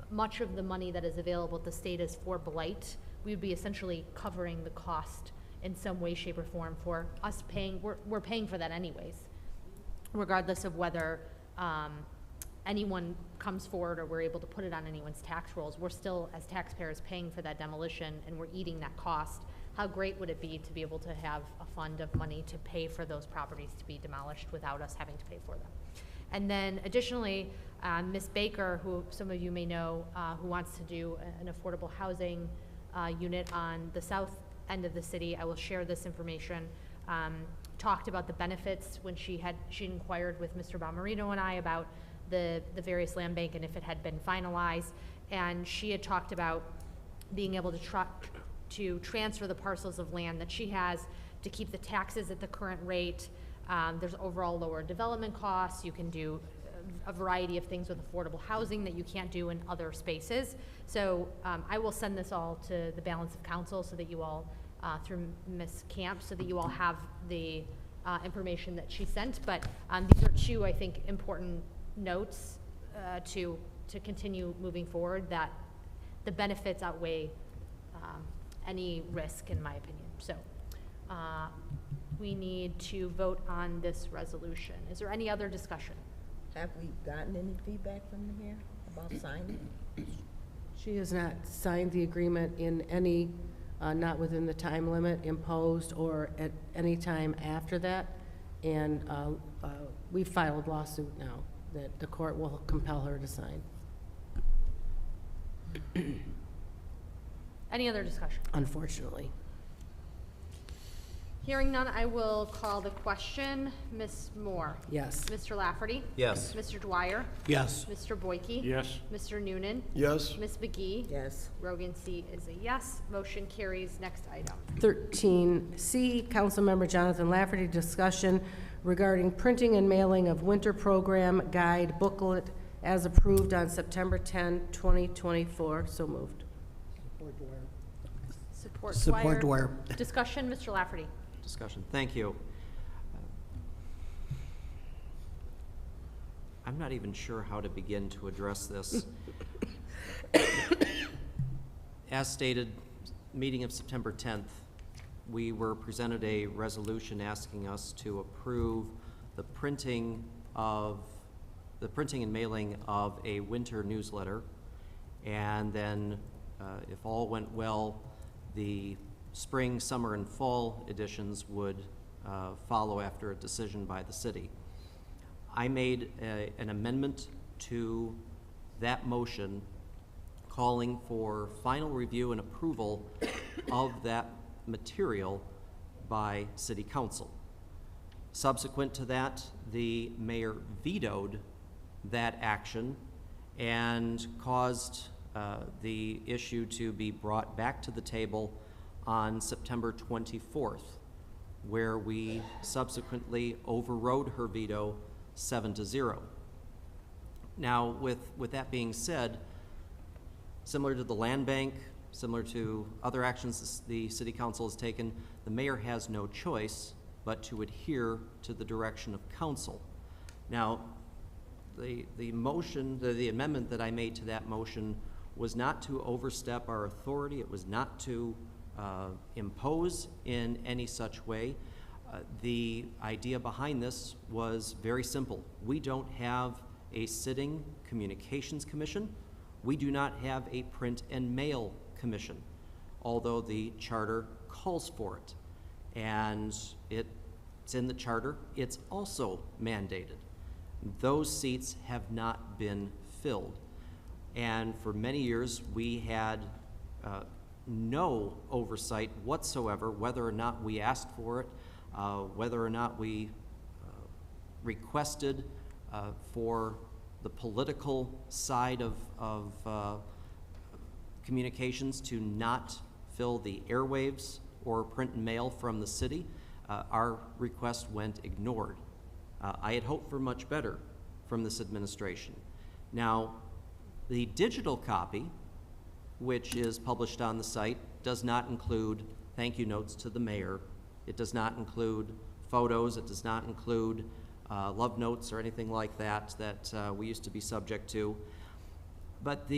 much of the money that is available at the state is for blight. We would be essentially covering the cost in some way, shape, or form for us paying. We're paying for that anyways, regardless of whether anyone comes forward or we're able to put it on anyone's tax rolls. We're still, as taxpayers, paying for that demolition, and we're eating that cost. How great would it be to be able to have a fund of money to pay for those properties to be demolished without us having to pay for them? And then additionally, Ms. Baker, who some of you may know, who wants to do an affordable housing unit on the south end of the city. I will share this information. talked about the benefits when she inquired with Mr. Bomarino and I about the various land bank and if it had been finalized. And she had talked about being able to transfer the parcels of land that she has to keep the taxes at the current rate. There's overall lower development costs. You can do a variety of things with affordable housing that you can't do in other spaces. So I will send this all to the balance of council so that you all, through Ms. Camp, so that you all have the information that she sent. But these are two, I think, important notes to continue moving forward, that the benefits outweigh any risk, in my opinion. So we need to vote on this resolution. Is there any other discussion? Have we gotten any feedback from the mayor about signing? She has not signed the agreement in any, not within the time limit imposed or at any time after that. And we filed a lawsuit now that the court will compel her to sign. Any other discussion? Unfortunately. Hearing none, I will call the question. Ms. Moore? Yes. Mr. Lafferty? Yes. Mr. Dwyer? Yes. Mr. Boyke? Yes. Mr. Noonan? Yes. Ms. McGee? Yes. Rogan C. is a yes. Motion carries. Next item. 13C, Councilmember Jonathan Lafferty, discussion regarding printing and mailing of winter program guide booklet as approved on September 10, 2024. So moved. Support Dwyer. Discussion, Mr. Lafferty. Discussion. Thank you. I'm not even sure how to begin to address this. As stated, meeting of September 10th, we were presented a resolution asking us to approve the printing and mailing of a winter newsletter, and then, if all went well, the spring, summer, and fall editions would follow after a decision by the city. I made an amendment to that motion calling for final review and approval of that material by City Council. Subsequent to that, the mayor vetoed that action and caused the issue to be brought back to the table on September 24th, where we subsequently overrode her veto 7-0. Now, with that being said, similar to the land bank, similar to other actions the City Council has taken, the mayor has no choice but to adhere to the direction of council. Now, the motion, the amendment that I made to that motion was not to overstep our authority. It was not to impose in any such way. The idea behind this was very simple. We don't have a sitting communications commission. We do not have a print and mail commission, although the charter calls for it. And it's in the charter. It's also mandated. Those seats have not been filled. And for many years, we had no oversight whatsoever, whether or not we asked for it, whether or not we requested for the political side of communications to not fill the airwaves or print and mail from the city. Our request went ignored. I had hoped for much better from this administration. Now, the digital copy, which is published on the site, does not include thank you notes to the mayor. It does not include photos. It does not include love notes or anything like that we used to be subject to. But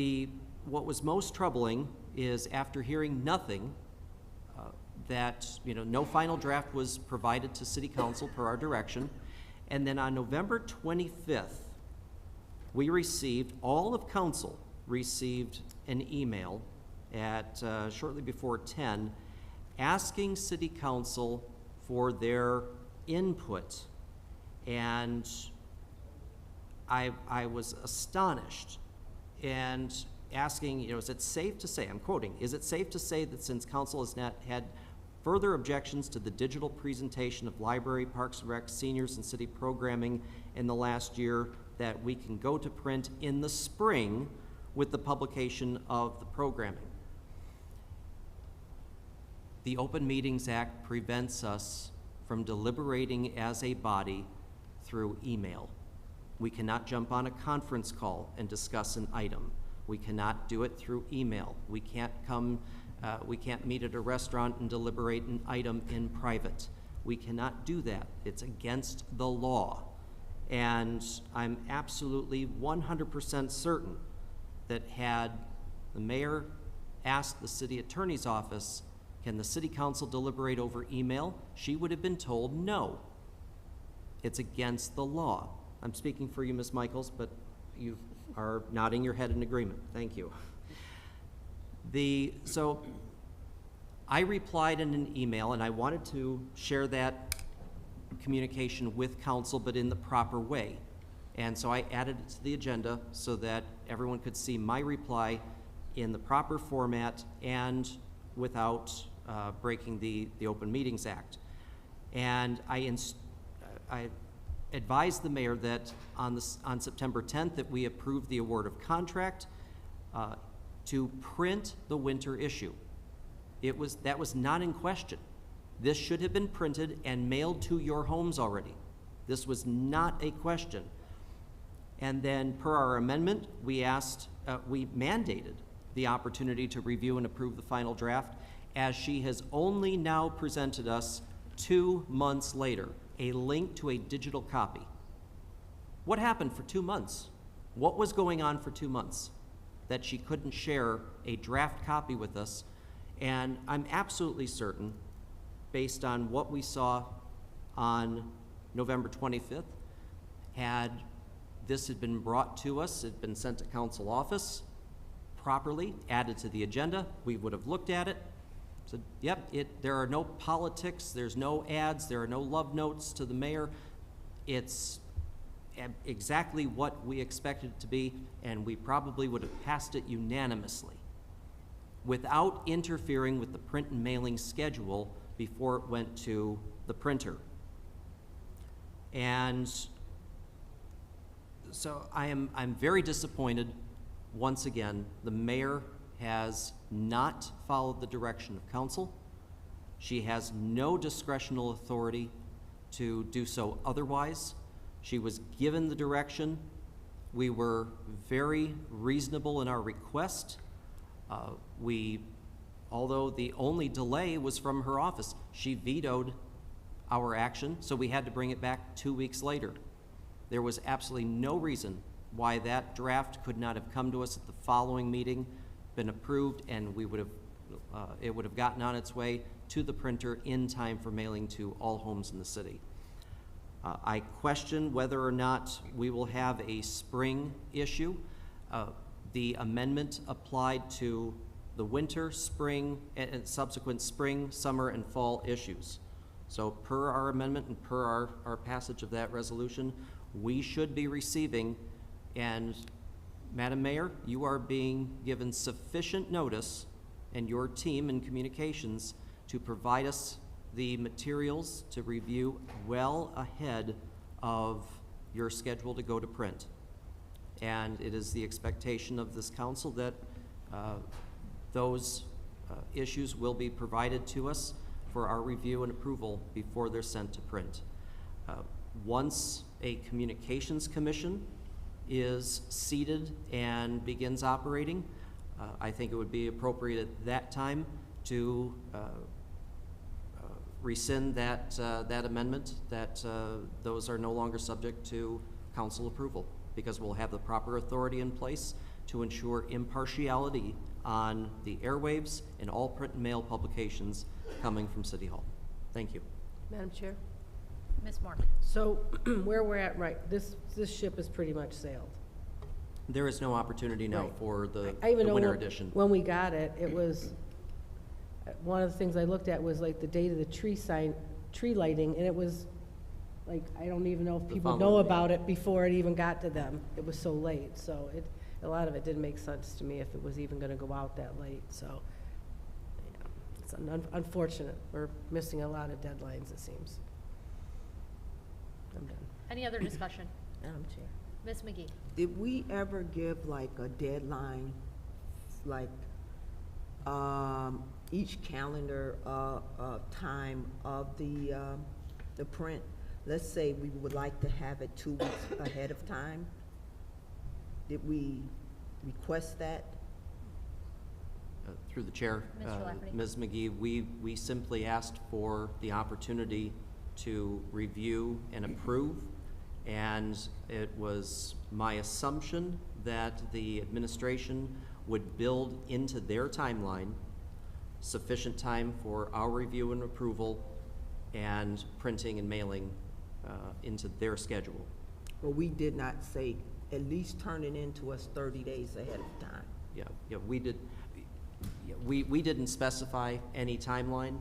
what was most troubling is after hearing nothing, that no final draft was provided to City Council per our direction, and then on November 25th, we received, all of council received an email at shortly before 10 asking City Council for their input. And I was astonished and asking, is it safe to say, I'm quoting, is it safe to say that since council has not had further objections to the digital presentation of library, Parks and Rec, seniors, and city programming in the last year, that we can go to print in the spring with the publication of the programming. The Open Meetings Act prevents us from deliberating as a body through email. We cannot jump on a conference call and discuss an item. We cannot do it through email. We can't meet at a restaurant and deliberate an item in private. We cannot do that. It's against the law. And I'm absolutely 100% certain that had the mayor asked the city attorney's office, can the city council deliberate over email, she would have been told no. It's against the law. I'm speaking for you, Ms. Michaels, but you are nodding your head in agreement. Thank you. So I replied in an email, and I wanted to share that communication with council, but in the proper way. And so I added it to the agenda so that everyone could see my reply in the proper format and without breaking the Open Meetings Act. And I advised the mayor that on September 10th that we approved the award of contract to print the winter issue. That was not in question. This should have been printed and mailed to your homes already. This was not a question. And then per our amendment, we mandated the opportunity to review and approve the final draft, as she has only now presented us 2 months later a link to a digital copy. What happened for 2 months? What was going on for 2 months that she couldn't share a draft copy with us? And I'm absolutely certain, based on what we saw on November 25th, had this had been brought to us, it had been sent to council office properly, added to the agenda, we would have looked at it, said, yep, there are no politics, there's no ads, there are no love notes to the mayor. It's exactly what we expected it to be, and we probably would have passed it unanimously without interfering with the print and mailing schedule before it went to the printer. And so I'm very disappointed. Once again, the mayor has not followed the direction of council. She has no discretional authority to do so otherwise. She was given the direction. We were very reasonable in our request. Although the only delay was from her office, she vetoed our action, so we had to bring it back 2 weeks later. There was absolutely no reason why that draft could not have come to us at the following meeting, been approved, and we would have, it would have gotten on its way to the printer in time for mailing to all homes in the city. I question whether or not we will have a spring issue. The amendment applied to the winter, spring, and subsequent spring, summer, and fall issues. So per our amendment and per our passage of that resolution, we should be receiving, and Madam Mayor, you are being given sufficient notice, and your team in communications, to provide us the materials to review well ahead of your schedule to go to print. And it is the expectation of this council that those issues will be provided to us for our review and approval before they're sent to print. Once a communications commission is seated and begins operating, I think it would be appropriate at that time to rescind that amendment, that those are no longer subject to council approval, because we'll have the proper authority in place to ensure impartiality on the airwaves and all print and mail publications coming from City Hall. Thank you. Madam Chair? Ms. Moore. So where we're at, right, this ship is pretty much sailed. There is no opportunity now Right. for the I even know winter edition. when we got it, it was, one of the things I looked at was like the date of the tree lighting, and it was like, I don't even know if The people know following day. about it before it even got to them. It was so late, so a lot of it didn't make sense to me if it was even gonna go out that late, so. Yeah. It's unfortunate. We're missing a lot of deadlines, it seems. I'm done. Any other discussion? Madam Chair. Ms. McGee? Did we ever give like a deadline, like, each calendar, time of the print? Let's say we would like to have it 2 weeks ahead of time. Did we request that? Through the chair, Mr. Lafferty. Ms. McGee, we simply asked for the opportunity to review and approve, and it was my assumption that the administration would build into their timeline sufficient time for our review and approval and printing and mailing into their schedule. But we did not say at least turn it into us 30 days ahead of time. Yeah, we did. We didn't specify any timeline.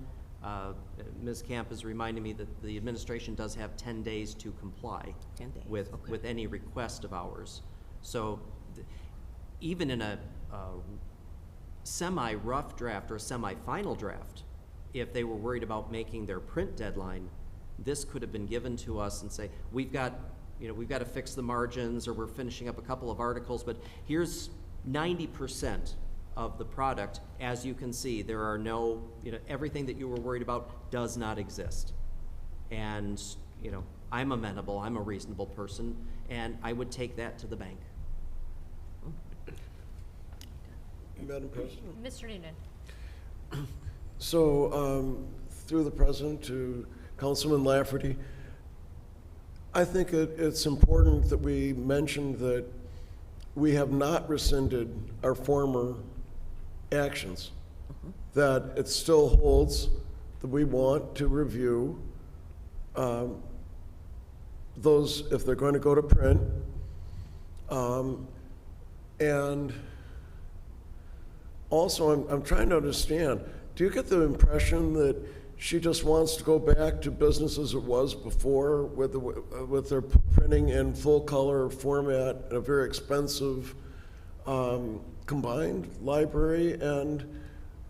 Ms. Camp is reminding me that the administration does have 10 days to comply 10 days, with any request of ours. So even in a semi-rough draft or a semi-final draft, if they were worried about making their print deadline, this could have been given to us and say, we've got to fix the margins, or we're finishing up a couple of articles, but here's 90% of the product. As you can see, there are no, everything that you were worried about does not exist. And, I'm amenable, I'm a reasonable person, and I would take that to the bank. Madam President? Mr. Noonan? So, through the President to Councilman Lafferty, I think it's important that we mention that we have not rescinded our former actions, that it still holds that we want to review those if they're going to go to print. And also, I'm trying to understand, do you get the impression that she just wants to go back to business as it was before with their printing in full color format in a very expensive combined library and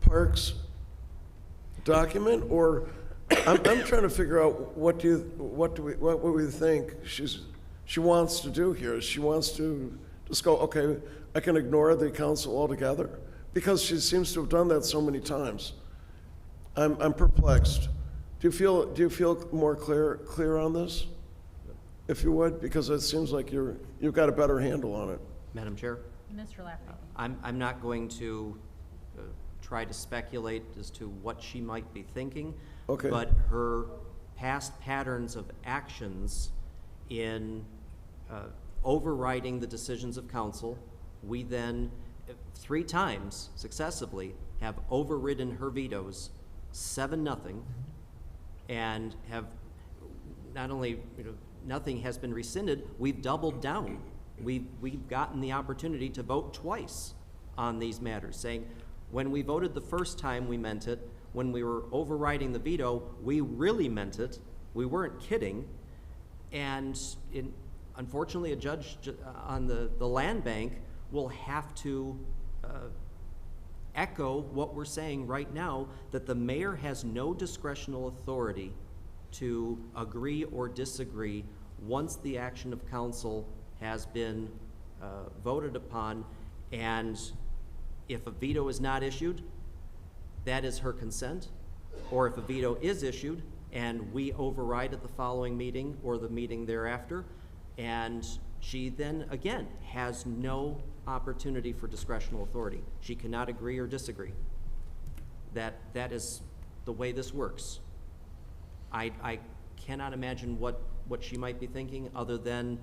parks document? Or I'm trying to figure out what we think she wants to do here. She wants to just go, okay, I can ignore the council altogether, because she seems to have done that so many times. I'm perplexed. Do you feel more clear on this, if you would? Because it seems like you've got a better handle on it. Madam Chair? Mr. Lafferty? I'm not going to try to speculate as to what she might be thinking. Okay. But her past patterns of actions in overriding the decisions of council, we then 3 times successively have overridden her vetoes 7-0, and have not only, nothing has been rescinded, we've doubled down. We've gotten the opportunity to vote twice on these matters, saying when we voted the first time, we meant it. When we were overriding the veto, we really meant it. We weren't kidding. And unfortunately, a judge on the land bank will have to echo what we're saying right now, that the mayor has no discretional authority to agree or disagree once the action of council has been voted upon. And if a veto is not issued, that is her consent. Or if a veto is issued and we override at the following meeting or the meeting thereafter, and she then again has no opportunity for discretional authority. She cannot agree or disagree. That is the way this works. I cannot imagine what she might be thinking, other than,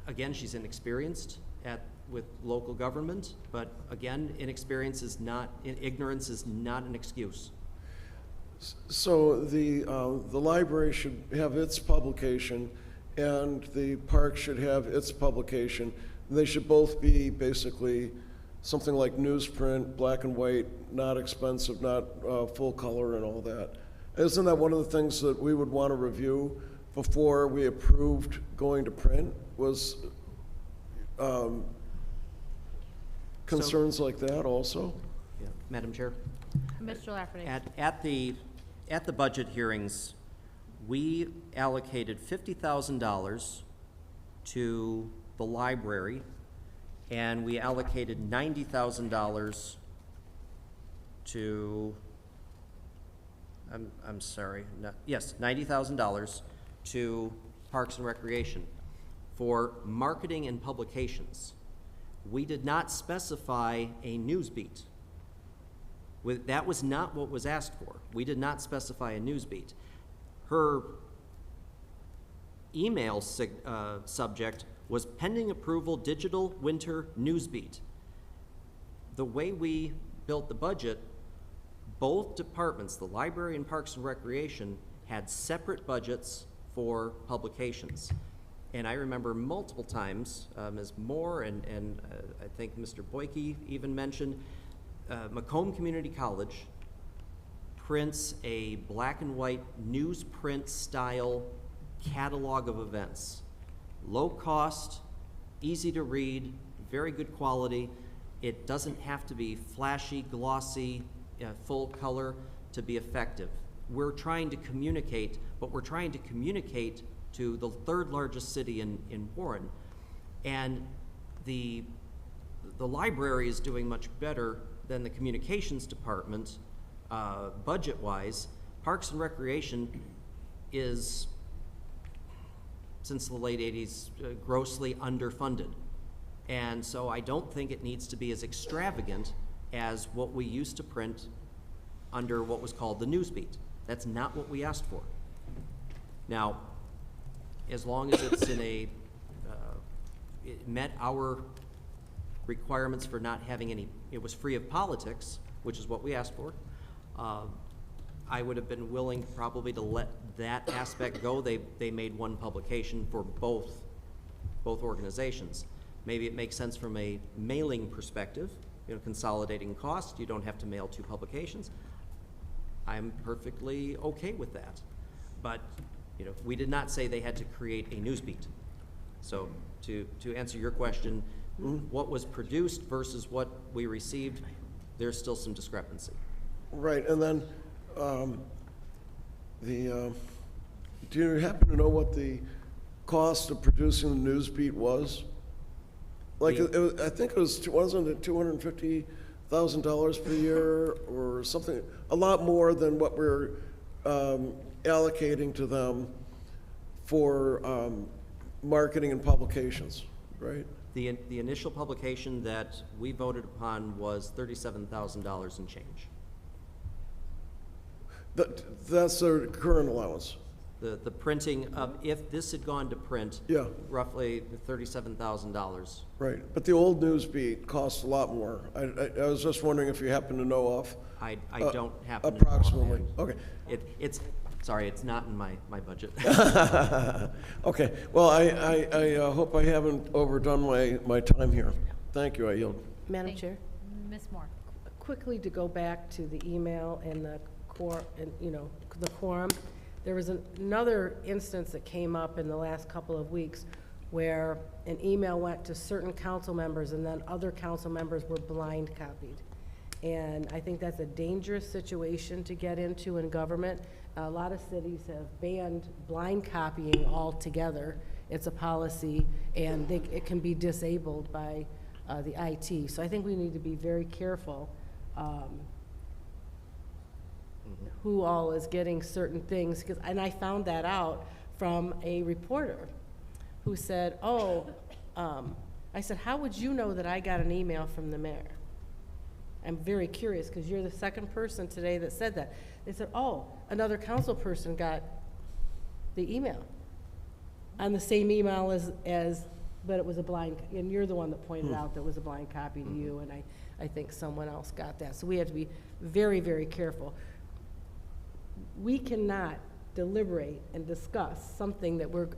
again, she's inexperienced with local government, but again, ignorance is not an excuse. So the library should have its publication, and the park should have its publication. They should both be basically something like newsprint, black and white, not expensive, not full color and all that. Isn't that one of the things that we would want to review before we approved going to print, was concerns like that also? Yeah. Madam Chair? Mr. Lafferty. At the budget hearings, we allocated $50,000 to the library, and we allocated $90,000 to, I'm sorry, yes, $90,000 to Parks and Recreation for marketing and publications. We did not specify a news beat. That was not what was asked for. We did not specify a news beat. Her email subject was pending approval digital winter news beat. The way we built the budget, both departments, the library and Parks and Recreation, had separate budgets for publications. And I remember multiple times, Ms. Moore and I think Mr. Boyke even mentioned, Macomb Community College prints a black and white newsprint style catalog of events. Low cost, easy to read, very good quality. It doesn't have to be flashy, glossy, full color to be effective. We're trying to communicate, but we're trying to communicate to the third largest city in Warren. And the library is doing much better than the communications department, budget-wise. Parks and Recreation is, since the late 80s, grossly underfunded. And so I don't think it needs to be as extravagant as what we used to print under what was called the Newsbeat. That's not what we asked for. Now, as long as it's in a, it met our requirements for not having any, it was free of politics, which is what we asked for. I would have been willing probably to let that aspect go. They made one publication for both organizations. Maybe it makes sense from a mailing perspective, consolidating costs. You don't have to mail 2 publications. I'm perfectly okay with that. But, we did not say they had to create a news beat. So to answer your question, what was produced versus what we received, there's still some discrepancy. Right, and then do you happen to know what the cost of producing the news beat was? Like, I think it was, wasn't it $250,000 per year or something, a lot more than what we're allocating to them for marketing and publications, right? The initial publication that we voted upon was $37,000 and change. That's their current allowance. The printing of, if this had gone to print, yeah, roughly $37,000. Right, but the old news beat costs a lot more. I was just wondering if you happen to know off. I don't happen approximately. to know. Okay. Sorry, it's not in my budget. Okay, well, I hope I haven't overdone my time here. Thank you, I yield. Madam Chair? Ms. Moore. Quickly to go back to the email and the quorum. There was another instance that came up in the last couple of weeks where an email went to certain council members and then other council members were blind copied. And I think that's a dangerous situation to get into in government. A lot of cities have banned blind copying altogether. It's a policy, and it can be disabled by the IT. So I think we need to be very careful who all is getting certain things, and I found that out from a reporter who said, I said, how would you know that I got an email from the mayor? I'm very curious, because you're the second person today that said that. They said, another council person got the email on the same email but it was a blind, and you're the one that pointed out that it was a blind copy to you, and I think someone else got that. So we have to be very, very careful. We cannot deliberate and discuss something that we're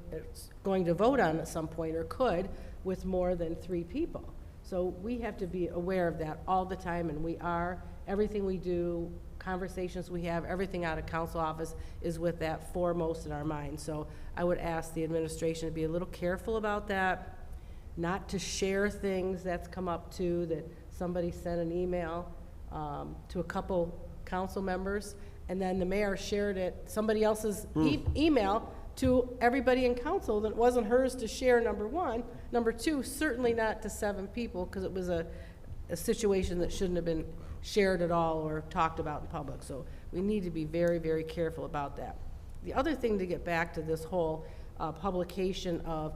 going to vote on at some point, or could, with more than 3 people. So we have to be aware of that all the time, and we are. Everything we do, conversations we have, everything out of council office is with that foremost in our mind. So I would ask the administration to be a little careful about that, not to share things that's come up too, that somebody sent an email to a couple council members, and then the mayor shared it, somebody else's email to everybody in council that wasn't hers to share, number one. Number two, certainly not to 7 people, because it was a situation that shouldn't have been shared at all or talked about in public. So we need to be very, very careful about that. The other thing, to get back to this whole publication of,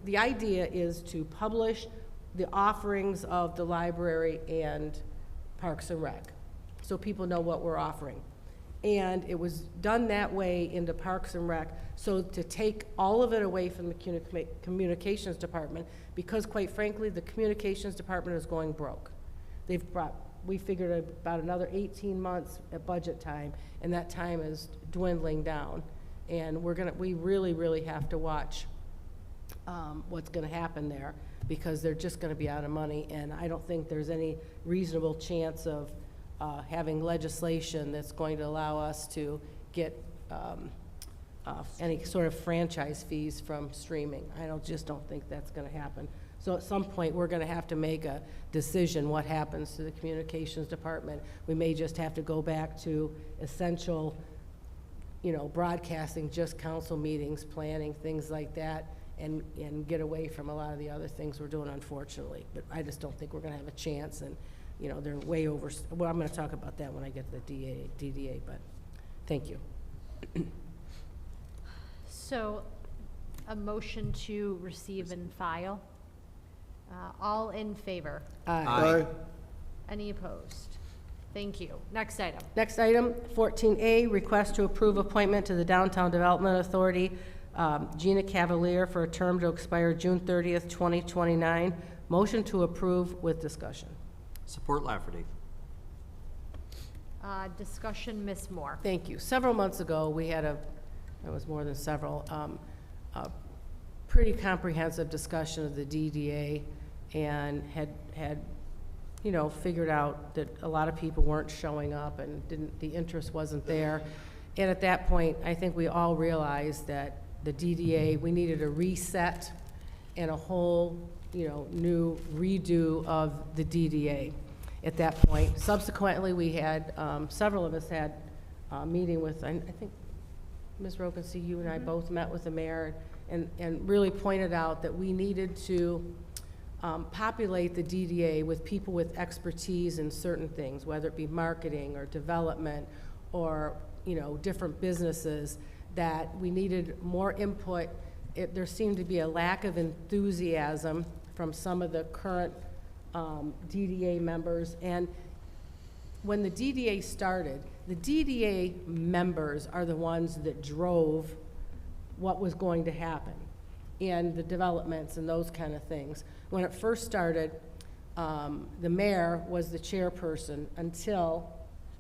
the idea is to publish the offerings of the library and Parks and Rec, so people know what we're offering. And it was done that way into Parks and Rec, so to take all of it away from the communications department, because quite frankly, the communications department is going broke. We figured about another 18 months at budget time, and that time is dwindling down. And we really, really have to watch what's gonna happen there, because they're just gonna be out of money, and I don't think there's any reasonable chance of having legislation that's going to allow us to get any sort of franchise fees from streaming. Just don't think that's gonna happen. So at some point, we're gonna have to make a decision what happens to the communications department. We may just have to go back to essential, broadcasting, just council meetings, planning, things like that, and get away from a lot of the other things we're doing, unfortunately. But I just don't think we're gonna have a chance, and, they're way over, well, I'm gonna talk about that when I get to the DDA, but thank you. So, a motion to receive and file. All in favor? Aye. Any opposed? Thank you. Next item. Next item, 14A, request to approve appointment to the Downtown Development Authority, Gina Cavalier, for a term to expire June 30th, 2029. Motion to approve with discussion. Support Lafferty. Discussion, Ms. Moore. Thank you. Several months ago, we had it was more than several, a pretty comprehensive discussion of the DDA, and had figured out that a lot of people weren't showing up and the interest wasn't there. And at that point, I think we all realized that the DDA, we needed a reset and a whole, new redo of the DDA at that point. Subsequently, we had, several of us had a meeting with, I think, Ms. Rogan, you and I both met with the mayor and really pointed out that we needed to populate the DDA with people with expertise in certain things, whether it be marketing or development or, different businesses, that we needed more input. There seemed to be a lack of enthusiasm from some of the current DDA members. And when the DDA started, the DDA members are the ones that drove what was going to happen and the developments and those kind of things. When it first started, the mayor was the chairperson until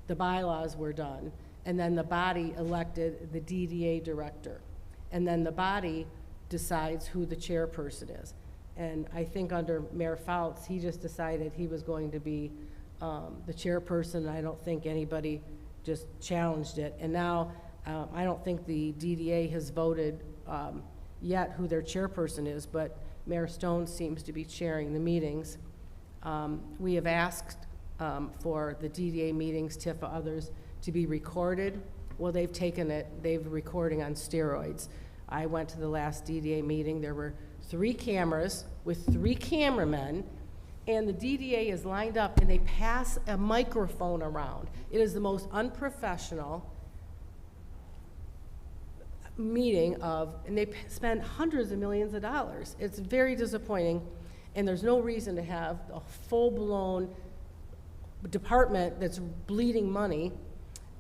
the bylaws were done, and then the body elected the DDA director, and then the body decides who the chairperson is. And I think under Mayor Fouts, he just decided he was going to be the chairperson, and I don't think anybody just challenged it. And now, I don't think the DDA has voted yet who their chairperson is, but Mayor Stone seems to be chairing the meetings. We have asked for the DDA meetings, TIFA, others, to be recorded. Well, they've taken it, they've recording on steroids. I went to the last DDA meeting, there were 3 cameras with 3 cameramen, and the DDA is lined up and they pass a microphone around. It is the most unprofessional meeting and they spend hundreds of millions of dollars. It's very disappointing, and there's no reason to have a full-blown department that's bleeding money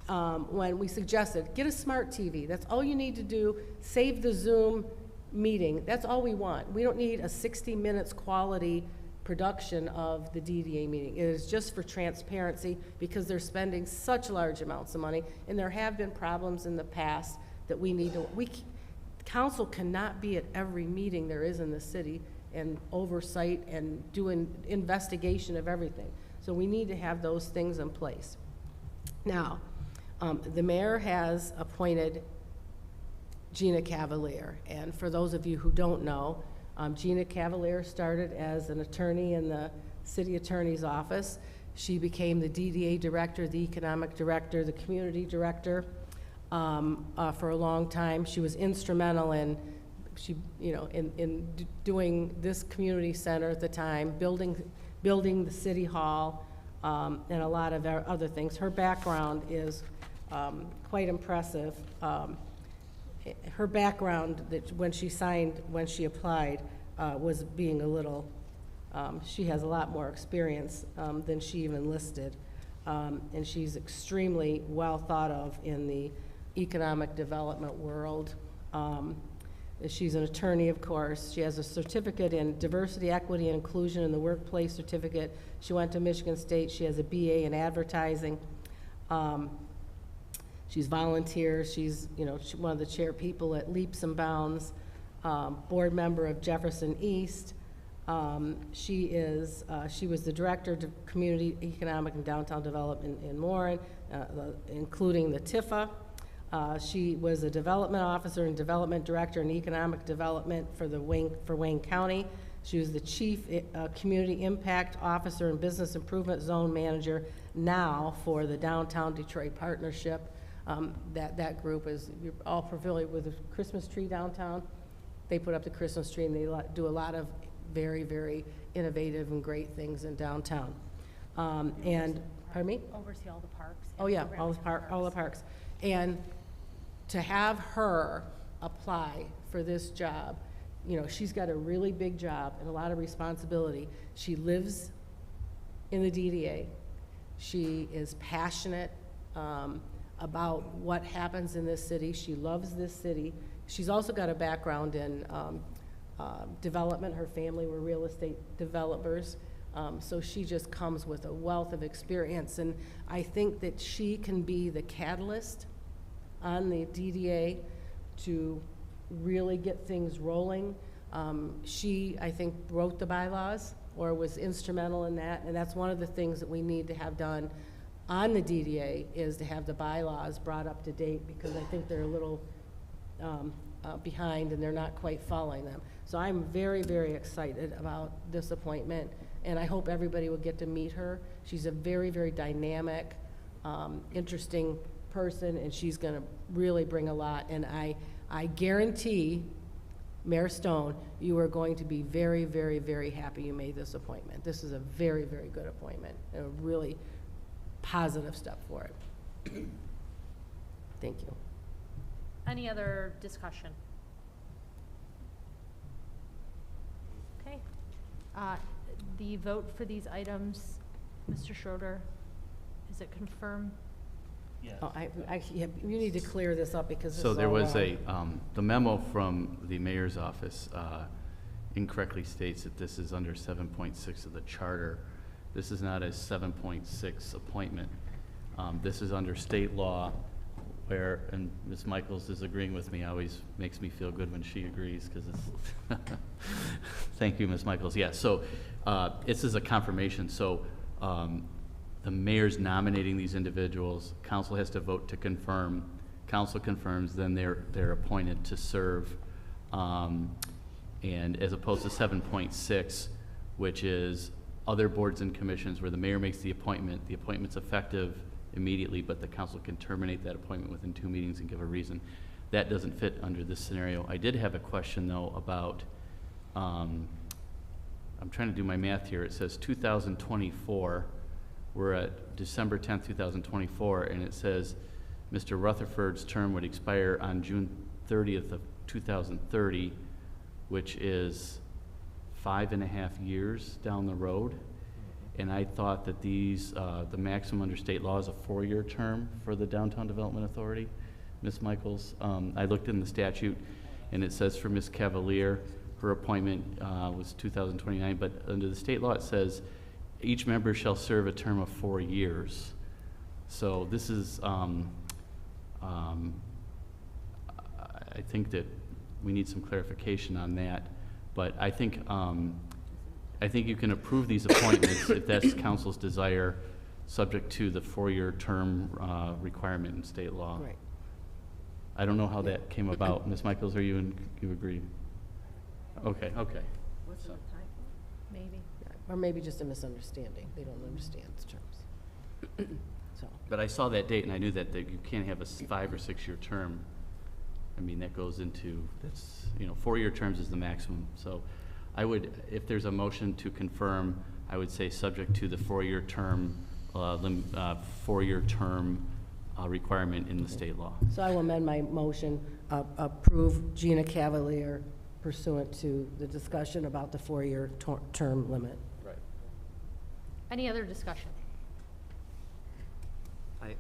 when we suggested, get a smart TV. That's all you need to do. Save the Zoom meeting. That's all we want. We don't need a 60 minutes quality production of the DDA meeting. It is just for transparency, because they're spending such large amounts of money, and there have been problems in the past that we need to, council cannot be at every meeting there is in the city and oversight and doing investigation of everything. So we need to have those things in place. Now, the mayor has appointed Gina Cavalier, and for those of you who don't know, Gina Cavalier started as an attorney in the city attorney's office. She became the DDA director, the economic director, the community director for a long time. She was instrumental in doing this community center at the time, building the city hall, and a lot of other things. Her background is quite impressive. Her background, that when she applied, was being a little, she has a lot more experience than she even listed. And she's extremely well thought of in the economic development world. She's an attorney, of course. She has a certificate in diversity, equity, and inclusion in the workplace certificate. She went to Michigan State. She has a BA in advertising. She's volunteer. She's one of the chair people at Leaps and Bounds, board member of Jefferson East. She was the director of community, economic, and downtown development in Warren, including the TIFA. She was a development officer and development director in economic development for Wayne County. She was the chief community impact officer and business improvement zone manager now for the Downtown Detroit Partnership. That group is, you're all familiar with the Christmas tree downtown. They put up the Christmas tree, and they do a lot of very, very innovative and great things in downtown. And, pardon me? Oversee all the parks. Oh, yeah, all the parks. And to have her apply for this job, she's got a really big job and a lot of responsibility. She lives in the DDA. She is passionate about what happens in this city. She loves this city. She's also got a background in development. Her family were real estate developers. So she just comes with a wealth of experience. And I think that she can be the catalyst on the DDA to really get things rolling. She, I think, wrote the bylaws or was instrumental in that, and that's one of the things that we need to have done on the DDA, is to have the bylaws brought up to date, because I think they're a little behind and they're not quite following them. So I'm very, very excited about this appointment, and I hope everybody will get to meet her. She's a very, very dynamic, interesting person, and she's going to really bring a lot. And I guarantee, Mayor Stone, you are going to be very, very, very happy you made this appointment. This is a very, very good appointment, and a really positive step for it. Thank you. Any other discussion? Okay. The vote for these items, Mr. Schroeder, is it confirmed? Yes. Oh, you need to clear this up, because this So is there all was wrong. the memo from the mayor's office incorrectly states that this is under 7.6 of the charter. This is not a 7.6 appointment. This is under state law, where, and Ms. Michaels is agreeing with me, always makes me feel good when she agrees, because it's, thank you, Ms. Michaels. Yeah, so this is a confirmation. So the mayor's nominating these individuals. Council has to vote to confirm. Council confirms, then they're appointed to serve. And as opposed to 7.6, which is other boards and commissions where the mayor makes the appointment's effective immediately, but the council can terminate that appointment within 2 meetings and give a reason. That doesn't fit under this scenario. I did have a question, though, about, I'm trying to do my math here. It says 2024. We're at December 10th, 2024, and it says Mr. Rutherford's term would expire on June 30th of 2030, which is 5.5 years down the road. And I thought that these, the maximum under state law is a 4-year term for the Downtown Development Authority. Ms. Michaels, I looked in the statute, and it says for Ms. Cavalier, her appointment was 2029, but under the state law it says each member shall serve a term of 4 years. So this is, I think that we need some clarification on that. But I think you can approve these appointments if that's council's desire, subject to the 4-year term requirement in state law. Right. I don't know how that came about. Ms. Michaels, you agree? Okay. What's the typo? Maybe. Or maybe just a misunderstanding. They don't understand the terms. So, But I saw that date and I knew that you can't have a 5 or 6 year term. I mean, that goes into, that's, 4-year terms is the maximum. So I would, if there's a motion to confirm, I would say subject to the 4-year term, 4-year term requirement in the state law. so I will amend my motion, approve Gina Cavalier pursuant to the discussion about the 4-year term limit. Right. Any other discussion?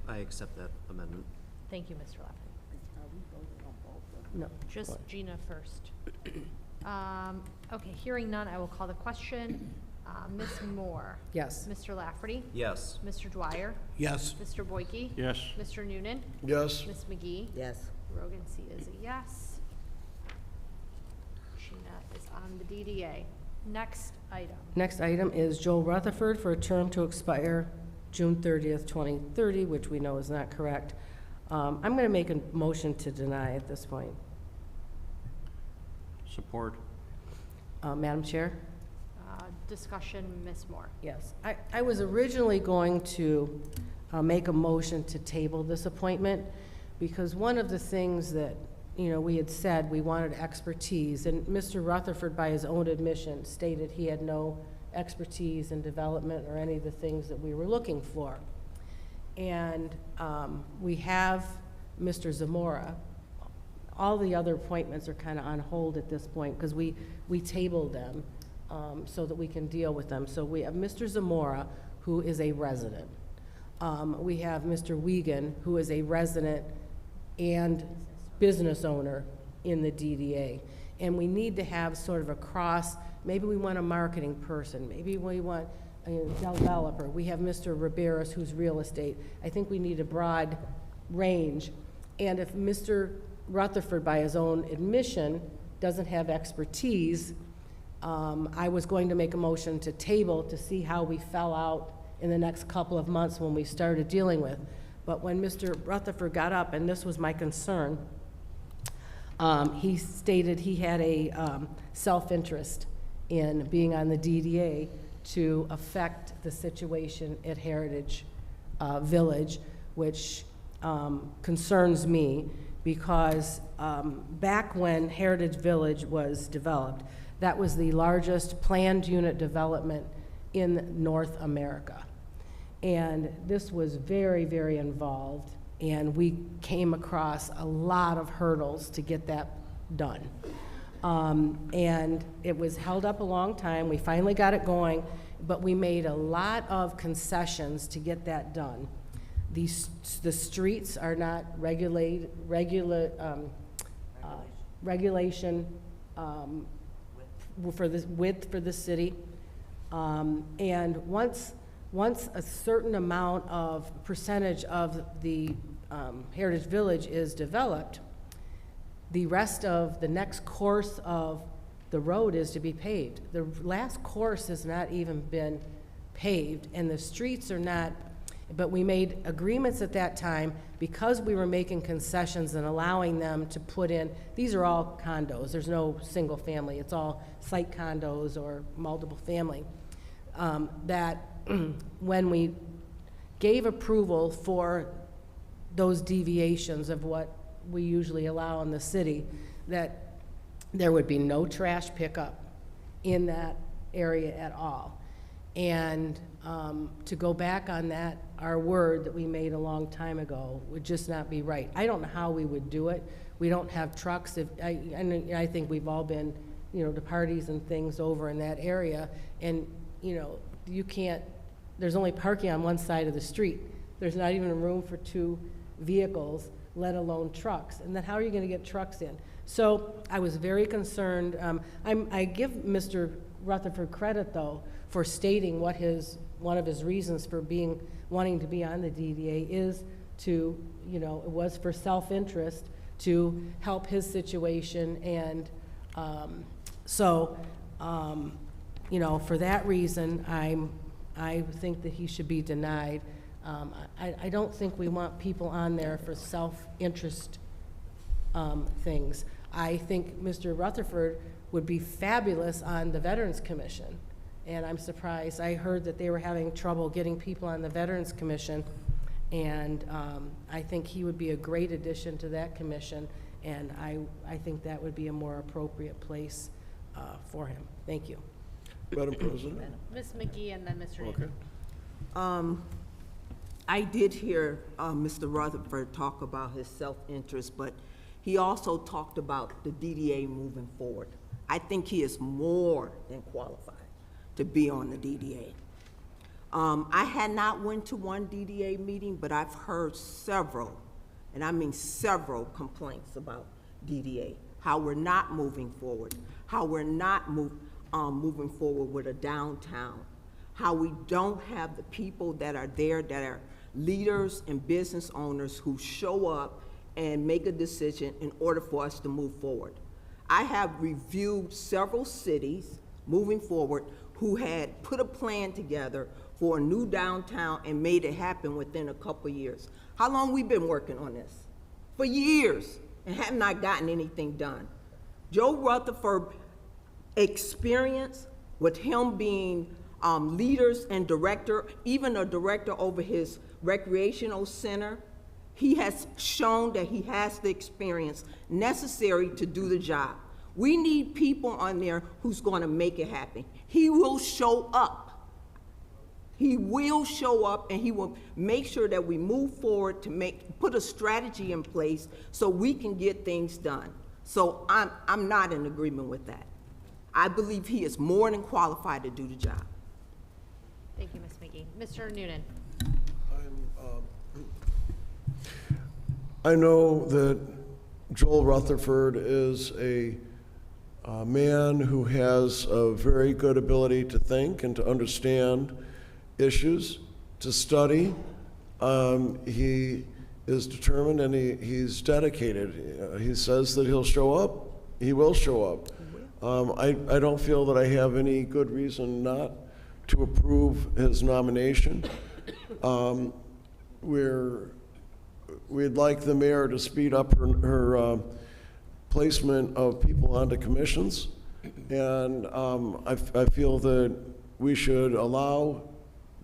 I accept that amendment. Thank you, Mr. Lafferty. No. Just Gina first. Okay, hearing none, I will call the question. Ms. Moore? Yes. Mr. Lafferty? Yes. Mr. Dwyer? Yes. Mr. Boyke? Yes. Mr. Noonan? Yes. Ms. McGee? Yes. Rogan C. is a yes. Gina is on the DDA. Next item. Next item is Joel Rutherford for a term to expire June 30th, 2030, which we know is not correct. I'm going to make a motion to deny at this point. Support. Madam Chair? Discussion, Ms. Moore. Yes. I was originally going to make a motion to table this appointment because one of the things that, we had said we wanted expertise, and Mr. Rutherford, by his own admission, stated he had no expertise in development or any of the things that we were looking for. And we have Mr. Zamora. All the other appointments are kind of on hold at this point because we tabled them so that we can deal with them. So we have Mr. Zamora, who is a resident. We have Mr. Wiegand, who is a resident and business owner in the DDA. And we need to have sort of a cross, maybe we want a marketing person, maybe we want a developer. We have Mr. Riberas, who's real estate. I think we need a broad range. And if Mr. Rutherford, by his own admission, doesn't have expertise, I was going to make a motion to table to see how we fell out in the next couple of months when we started dealing with. But when Mr. Rutherford got up, and this was my concern, he stated he had a self-interest in being on the DDA to affect the situation at Heritage Village, which concerns me because back when Heritage Village was developed, that was the largest planned unit development in North America. And this was very, very involved, and we came across a lot of hurdles to get that done. And it was held up a long time. We finally got it going, but we made a lot of concessions to get that done. The streets are not regulation for the width for the city. And once a certain amount of percentage of the Heritage Village is developed, the rest of the next course of the road is to be paved. The last course has not even been paved, and the streets are not, but we made agreements at that time because we were making concessions and allowing them to put in, these are all condos, there's no single family, it's all site condos or multiple family, that when we gave approval for those deviations of what we usually allow in the city, that there would be no trash pickup in that area at all. And to go back on that, our word that we made a long time ago would just not be right. I don't know how we would do it. We don't have trucks. I think we've all been, to parties and things over in that area, and you can't. There's only parking on one side of the street. There's not even room for 2 vehicles, let alone trucks. And then how are you going to get trucks in? So I was very concerned. I give Mr. Rutherford credit, though, for stating what one of his reasons for wanting to be on the DDA is to, it was for self-interest to help his situation. And for that reason, I think that he should be denied. I don't think we want people on there for self-interest things. I think Mr. Rutherford would be fabulous on the Veterans Commission. and I'm surprised. I heard that they were having trouble getting people on the Veterans Commission, and I think he would be a great addition to that commission, and I think that would be a more appropriate place for him. Thank you. Madam President? Ms. McGee and then Mr. Newman. I did hear Mr. Rutherford talk about his self-interest, but he also talked about the DDA moving forward. I think he is more than qualified to be on the DDA. I had not went to one DDA meeting, but I've heard several, and I mean several complaints about DDA, how we're not moving forward, how we're not moving forward with a downtown, how we don't have the people that are there that are leaders and business owners who show up and make a decision in order for us to move forward. I have reviewed several cities moving forward who had put a plan together for a new downtown and made it happen within a couple of years. How long we been working on this? For years, and have not gotten anything done. Joe Rutherford experience with him being leaders and director, even a director over his recreational center, he has shown that he has the experience necessary to do the job. We need people on there who's going to make it happen. He will show up. He will show up, and he will make sure that we move forward to put a strategy in place so we can get things done. So I'm not in agreement with that. I believe he is more than qualified to do the job. Thank you, Ms. McGee. Mr. Noonan. I know that Joel Rutherford is a man who has a very good ability to think and to understand issues, to study. He is determined and he's dedicated. He says that he'll show up. He will show up. I don't feel that I have any good reason not to approve his nomination. We'd like the mayor to speed up her placement of people onto commissions, and I feel that we should allow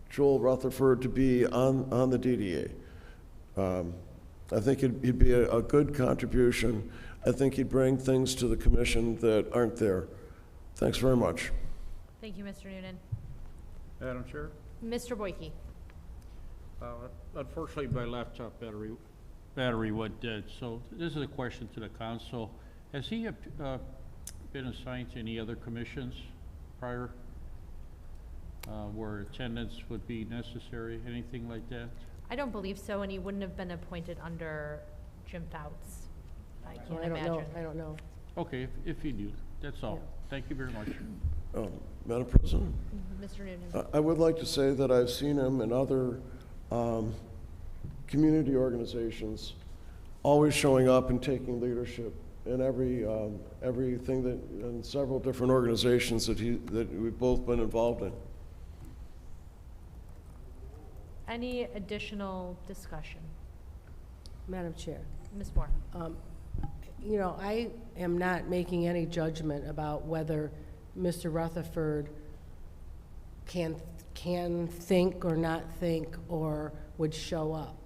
Joel Rutherford to be on the DDA. I think he'd be a good contribution. I think he'd bring things to the commission that aren't there. Thanks very much. Thank you, Mr. Noonan. Madam Chair? Mr. Boyke. Unfortunately, my laptop battery went dead, so this is a question to the council. Has he been assigned to any other commissions prior where attendance would be necessary, anything like that? I don't believe so, and he wouldn't have been appointed under Jim Fouts. I can't imagine. I don't know. Okay, if you do, that's all. Thank you very much. Madam President? Mr. Noonan. I would like to say that I've seen him in other community organizations, always showing up and taking leadership in everything that, in several different organizations that we've both been involved in. Any additional discussion? Madam Chair. Ms. Moore. You know, I am not making any judgment about whether Mr. Rutherford can think or not think or would show up.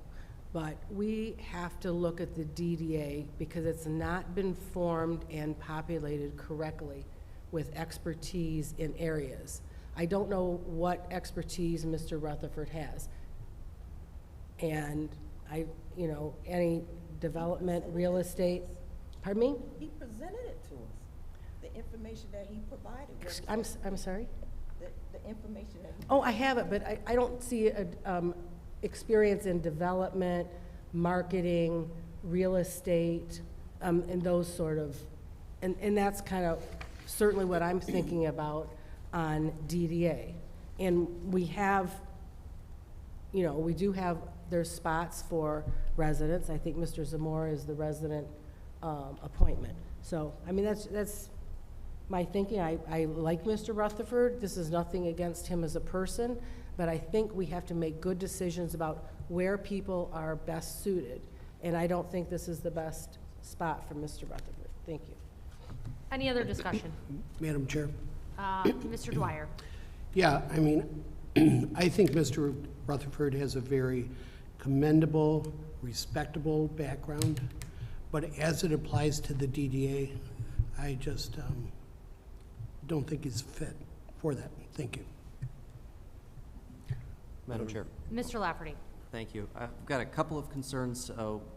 But we have to look at the DDA because it's not been formed and populated correctly with expertise in areas. I don't know what expertise Mr. Rutherford has. And any development, real estate, pardon me? He presented it to us, the information that he provided. I'm sorry? The information that he Oh, I have it, but I don't see experience in development, marketing, real estate, and those sort of, and that's kind of certainly what I'm thinking about on DDA. And we have, we do have, there's spots for residents. I think Mr. Zamora is the resident appointment. So, I mean, that's my thinking. I like Mr. Rutherford. This is nothing against him as a person, but I think we have to make good decisions about where people are best suited. And I don't think this is the best spot for Mr. Rutherford. Thank you. Any other discussion? Madam Chair. Mr. Dwyer. Yeah, I mean, I think Mr. Rutherford has a very commendable, respectable background, but as it applies to the DDA, I just don't think he's fit for that. Thank you. Madam Chair. Mr. Lafferty. Thank you. I've got a couple of concerns.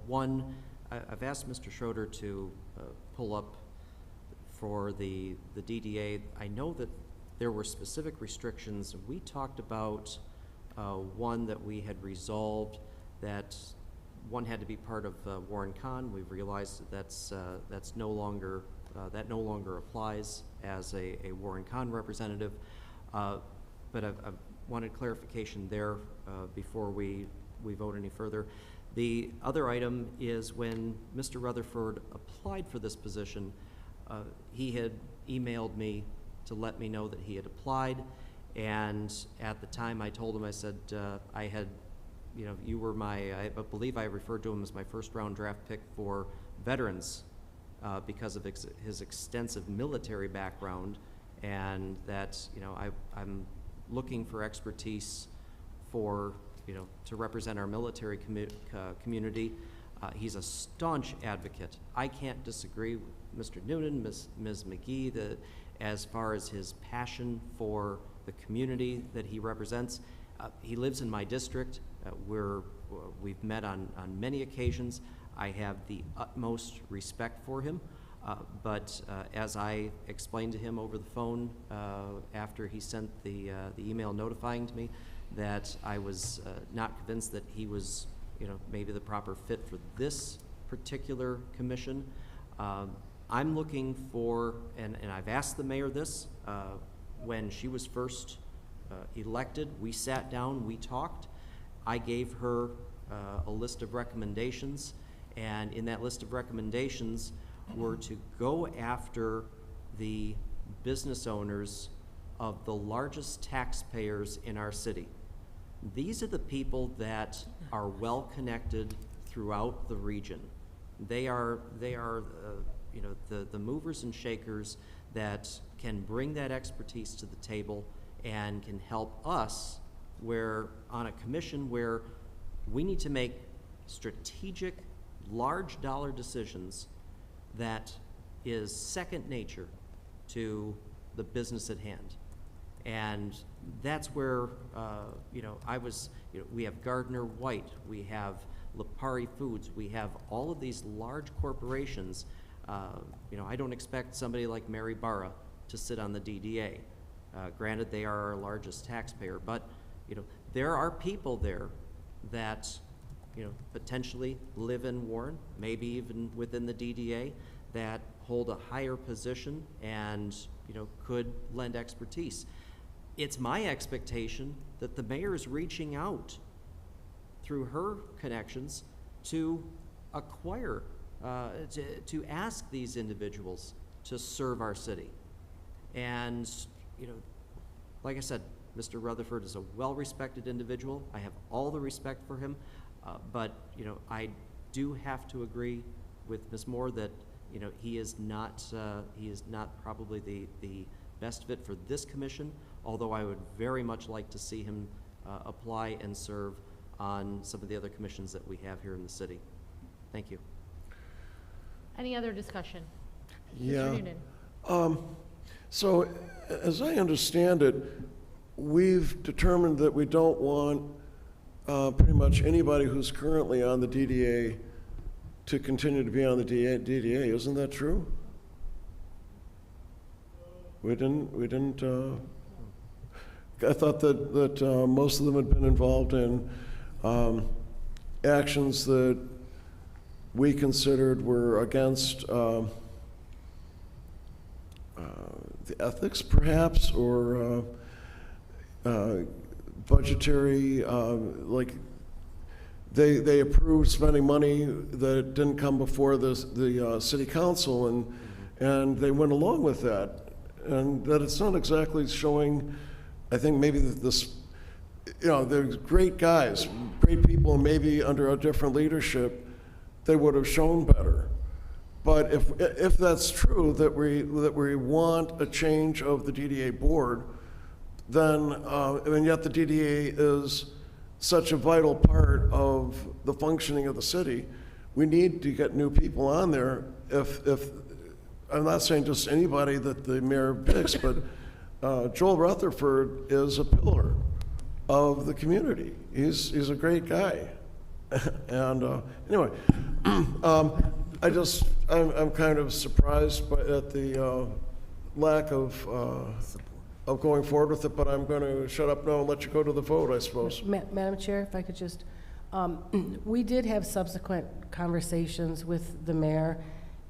One, I've asked Mr. Schroeder to pull up for the DDA. I know that there were specific restrictions. We talked about one that we had resolved, that one had to be part of Warren Con. We've realized that that's no longer that no longer applies as a Warren Con representative. But I wanted clarification there before we vote any further. The other item is when Mr. Rutherford applied for this position, he had emailed me to let me know that he had applied, and at the time I told him, I said, I had, you know, you were I believe I referred to him as my first round draft pick for veterans because of his extensive military background, and that, you know, I'm looking for expertise for, you know, to represent our military community. He's a staunch advocate. I can't disagree with Mr. Noonan, Ms. McGee, as far as his passion for the community that he represents. He lives in my district. We've met on many occasions. I have the utmost respect for him. But as I explained to him over the phone after he sent the email notifying to me that I was not convinced that he was, you know, maybe the proper fit for this particular commission, I'm looking for, and I've asked the mayor this, when she was first elected, we sat down, we talked. I gave her a list of recommendations, and in that list of recommendations were to go after the business owners of the largest taxpayers in our city. These are the people that are well connected throughout the region. They are you know, the movers and shakers that can bring that expertise to the table and can help us where on a commission where we need to make strategic, large dollar decisions that is second nature to the business at hand. And that's where, you know, we have Gardner White, we have Lipari Foods, we have all of these large corporations. You know, I don't expect somebody like Mary Barra to sit on the DDA. Granted, they are our largest taxpayer, but, you know, there are people there that, you know, potentially live in Warren, maybe even within the DDA, that hold a higher position and, you know, could lend expertise. It's my expectation that the mayor is reaching out through her connections to acquire, to ask these individuals to serve our city. And, you know, like I said, Mr. Rutherford is a well-respected individual. I have all the respect for him, but, you know, I do have to agree with Ms. Moore that, you know, he is not probably the best fit for this commission, although I would very much like to see him apply and serve on some of the other commissions that we have here in the city. Thank you. Any other discussion? Yeah. Mr. Noonan. So, as I understand it, we've determined that we don't want pretty much anybody who's currently on the DDA to continue to be on the DDA. Isn't that true? We didn't, I thought that most of them had been involved in actions that we considered were against the ethics, perhaps, or budgetary, like they approved spending money that didn't come before the city council, and they went along with that. And that it's not exactly showing, I think maybe that this, you know, they're great guys, great people, and maybe under a different leadership, they would have shown better. But if that's true, that we want a change of the DDA board, then, and yet the DDA is such a vital part of the functioning of the city, we need to get new people on there. If I'm not saying just anybody that the mayor picks, but Joel Rutherford is a pillar of the community. He's a great guy. And anyway, I'm kind of surprised at the lack of going forward with it, but I'm going to shut up now and let you go to the vote, I suppose. Madam Chair, if I could just, we did have subsequent conversations with the mayor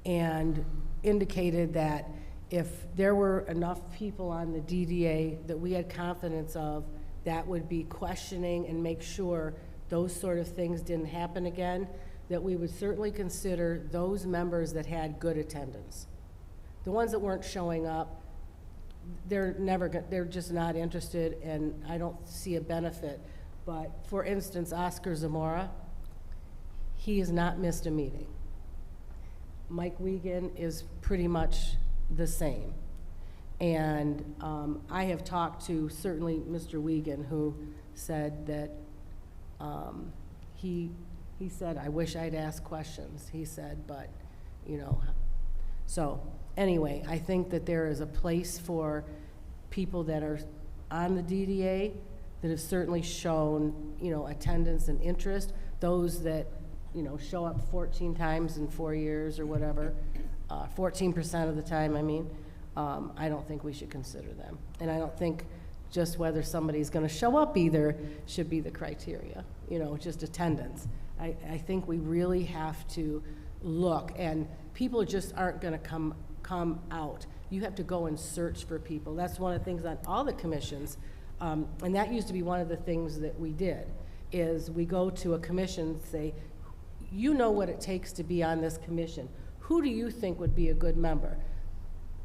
and indicated that if there were enough people on the DDA that we had confidence of, that would be questioning and make sure those sort of things didn't happen again, that we would certainly consider those members that had good attendance. The ones that weren't showing up, they're just not interested, and I don't see a benefit. But for instance, Oscar Zamora, he has not missed a meeting. Mike Wiegand is pretty much the same. And I have talked to certainly Mr. Wiegand, who said that he said, I wish I'd asked questions, he said, but, you know. So anyway, I think that there is a place for people that are on the DDA that have certainly shown, you know, attendance and interest. Those that, you know, show up 14 times in 4 years or whatever, 14% of the time, I mean, I don't think we should consider them. And I don't think just whether somebody's going to show up either should be the criteria, you know, just attendance. I think we really have to look, and people just aren't going to come out. You have to go and search for people. That's one of the things on all the commissions, and that used to be one of the things that we did, is we go to a commission and say, you know what it takes to be on this commission. Who do you think would be a good member?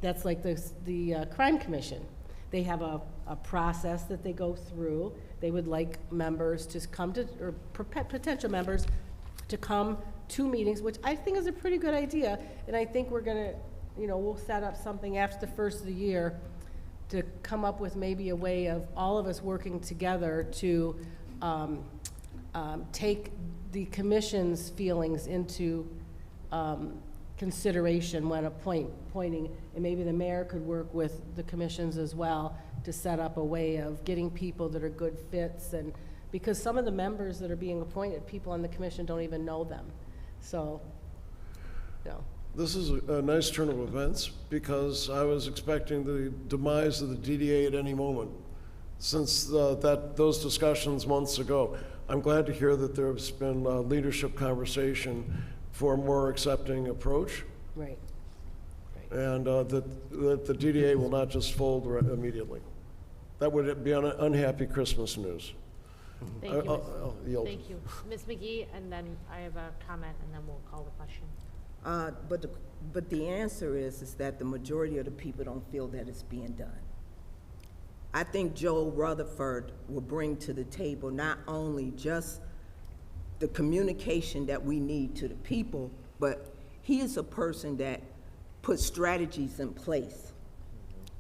That's like the Crime Commission. They have a process that they go through. They would like members to come to, or potential members to come to meetings, which I think is a pretty good idea. And I think we're gonna, you know, we'll set up something after the first of the year to come up with maybe a way of all of us working together to take the commission's feelings into consideration when appointing, and maybe the mayor could work with the commissions as well to set up a way of getting people that are good fits, and because some of the members that are being appointed, people on the commission don't even know them. So, you know. This is a nice turn of events, because I was expecting the demise of the DDA at any moment since those discussions months ago. I'm glad to hear that there's been leadership conversation for a more accepting approach. Right. And that the DDA will not just fold immediately. That would be unhappy Christmas news. Thank you, I'll yield. Thank you. Ms. McGee, and then I have a comment, and then we'll call the question. But the answer is that the majority of the people don't feel that it's being done. I think Joel Rutherford will bring to the table not only just the communication that we need to the people, but he is a person that puts strategies in place.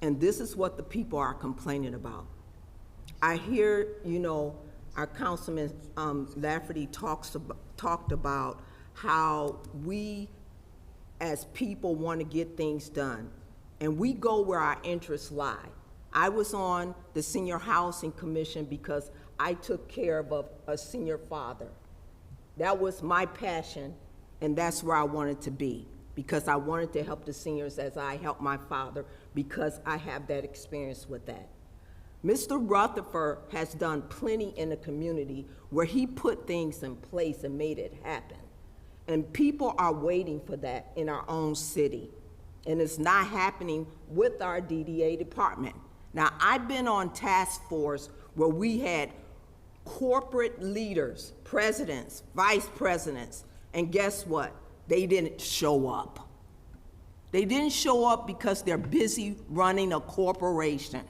And this is what the people are complaining about. I hear, you know, our Councilman Lafferty talked about how we as people want to get things done, and we go where our interests lie. I was on the Senior Housing Commission because I took care of a senior father. That was my passion, and that's where I wanted to be, because I wanted to help the seniors as I helped my father, because I have that experience with that. Mr. Rutherford has done plenty in the community where he put things in place and made it happen. And people are waiting for that in our own city. And it's not happening with our DDA department. Now, I've been on task force where we had corporate leaders, presidents, vice presidents, and guess what? They didn't show up. They didn't show up because they're busy running a corporation.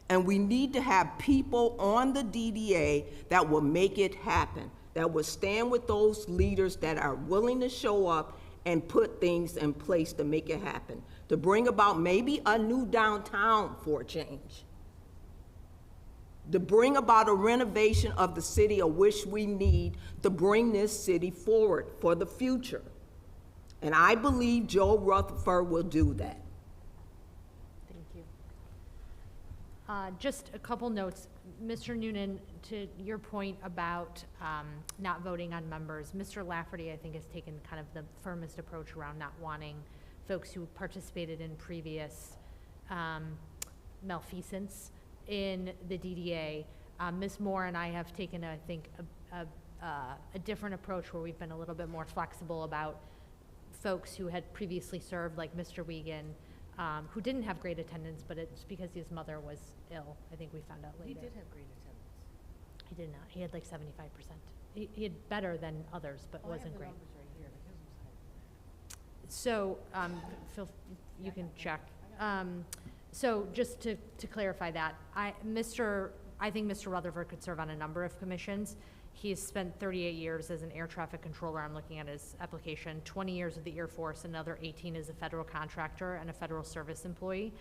And we need to have people on the DDA that will make it happen, that will stand with those leaders that are willing to show up and put things in place to make it happen, to bring about maybe a new downtown for a change. to bring about a renovation of the city, of which we need to bring this city forward for the future. And I believe Joe Rutherford will do that. Thank you. Just a couple notes. Mr. Noonan, to your point about not voting on members, Mr. Lafferty, I think, has taken kind of the firmest approach around not wanting folks who participated in previous malfeasance in the DDA. Ms. Moore and I have taken, I think, a different approach where we've been a little bit more flexible about folks who had previously served, like Mr. Wiegand, who didn't have great attendance, but it's because his mother was ill. I think we found out later. He did have great attendance. He did not. He had like 75%. He had better than others, but wasn't great. So, Phil, you can check. So just to clarify that, I think Mr. Rutherford could serve on a number of commissions. He's spent 38 years as an air traffic controller. I'm looking at his application, 20 years with the Air Force, another 18 as a federal contractor and a federal service employee.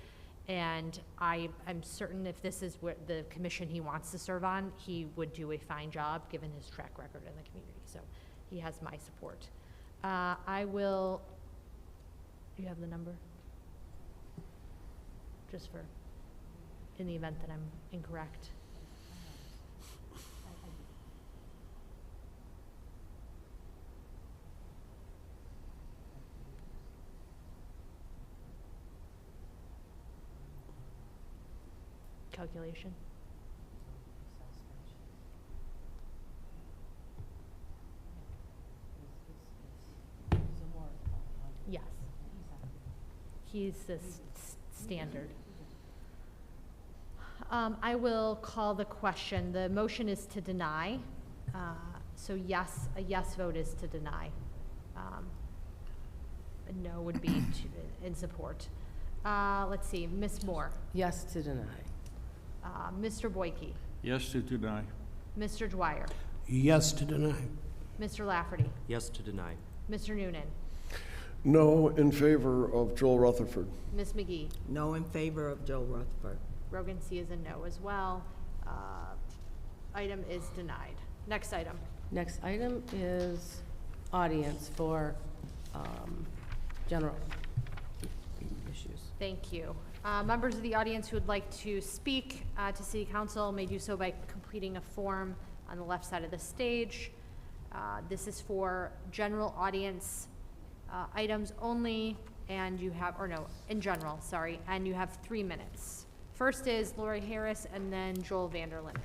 And I'm certain if this is what the commission he wants to serve on, he would do a fine job given his track record in the community. So he has my support. You have the number? Just for, in the event that I'm incorrect. Calculation. Yes. He's the standard. I will call the question. The motion is to deny. So yes, a yes vote is to deny. A no would be in support. Let's see, Ms. Moore. Yes to deny. Mr. Boyke. Yes to deny. Mr. Dwyer. Yes to deny. Mr. Lafferty. Yes to deny. Mr. Noonan. No in favor of Joel Rutherford. Ms. McGee. No in favor of Joe Rutherford. Rogan C is a no as well. Item is denied. Next item. Next item is audience for general issues. Thank you. Members of the audience who would like to speak to City Council may do so by completing a form on the left side of the stage. This is for general audience items only, and you have, or no, in general, sorry, and you have 3 minutes. First is Lori Harris and then Joel Vanderlinden.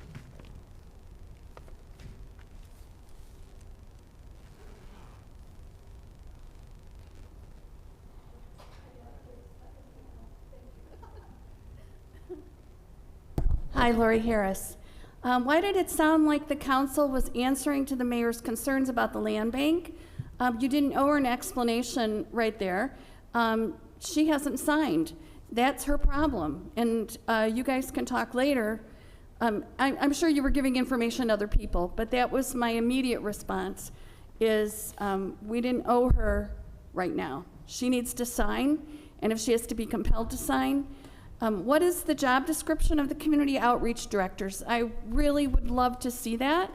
Hi, Lori Harris. Why did it sound like the council was answering to the mayor's concerns about the land bank? You didn't owe her an explanation right there. She hasn't signed. That's her problem. And you guys can talk later. I'm sure you were giving information to other people, but that was my immediate response, is we didn't owe her right now. She needs to sign, and if she has to be compelled to sign, what is the job description of the community outreach directors? I really would love to see that.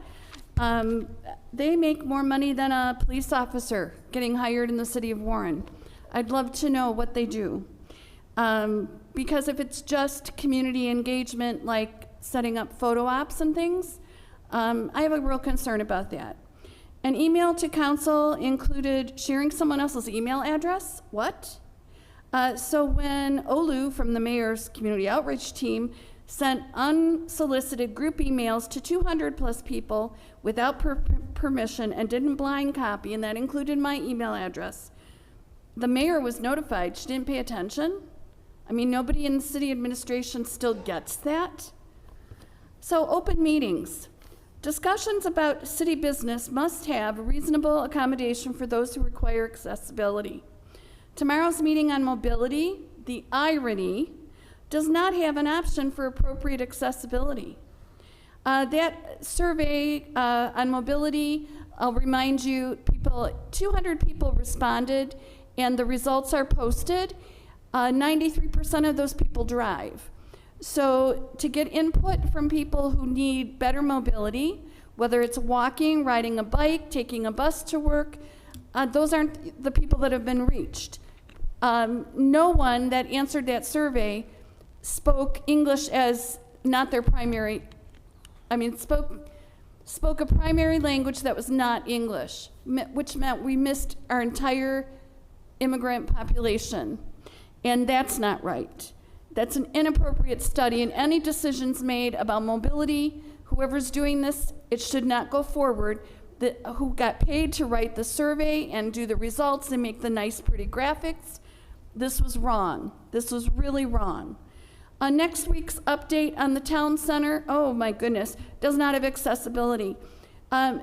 They make more money than a police officer getting hired in the city of Warren. I'd love to know what they do. Because if it's just community engagement, like setting up photo ops and things, I have a real concern about that. An email to council included sharing someone else's email address. What? So when Olu from the mayor's community outreach team sent unsolicited group emails to 200 plus people without permission and didn't blind copy, and that included my email address, the mayor was notified. She didn't pay attention. I mean, nobody in the city administration still gets that. So open meetings. Discussions about city business must have reasonable accommodation for those who require accessibility. Tomorrow's meeting on mobility, the irony, does not have an option for appropriate accessibility. That survey on mobility, I'll remind you, 200 people responded, and the results are posted. 93% of those people drive. So to get input from people who need better mobility, whether it's walking, riding a bike, taking a bus to work, those aren't the people that have been reached. No one that answered that survey spoke English as not their primary, spoke a primary language that was not English, which meant we missed our entire immigrant population. And that's not right. That's an inappropriate study, and any decisions made about mobility, whoever's doing this, it should not go forward. Who got paid to write the survey and do the results and make the nice, pretty graphics, this was wrong. This was really wrong. Next week's update on the town center, oh my goodness, does not have accessibility.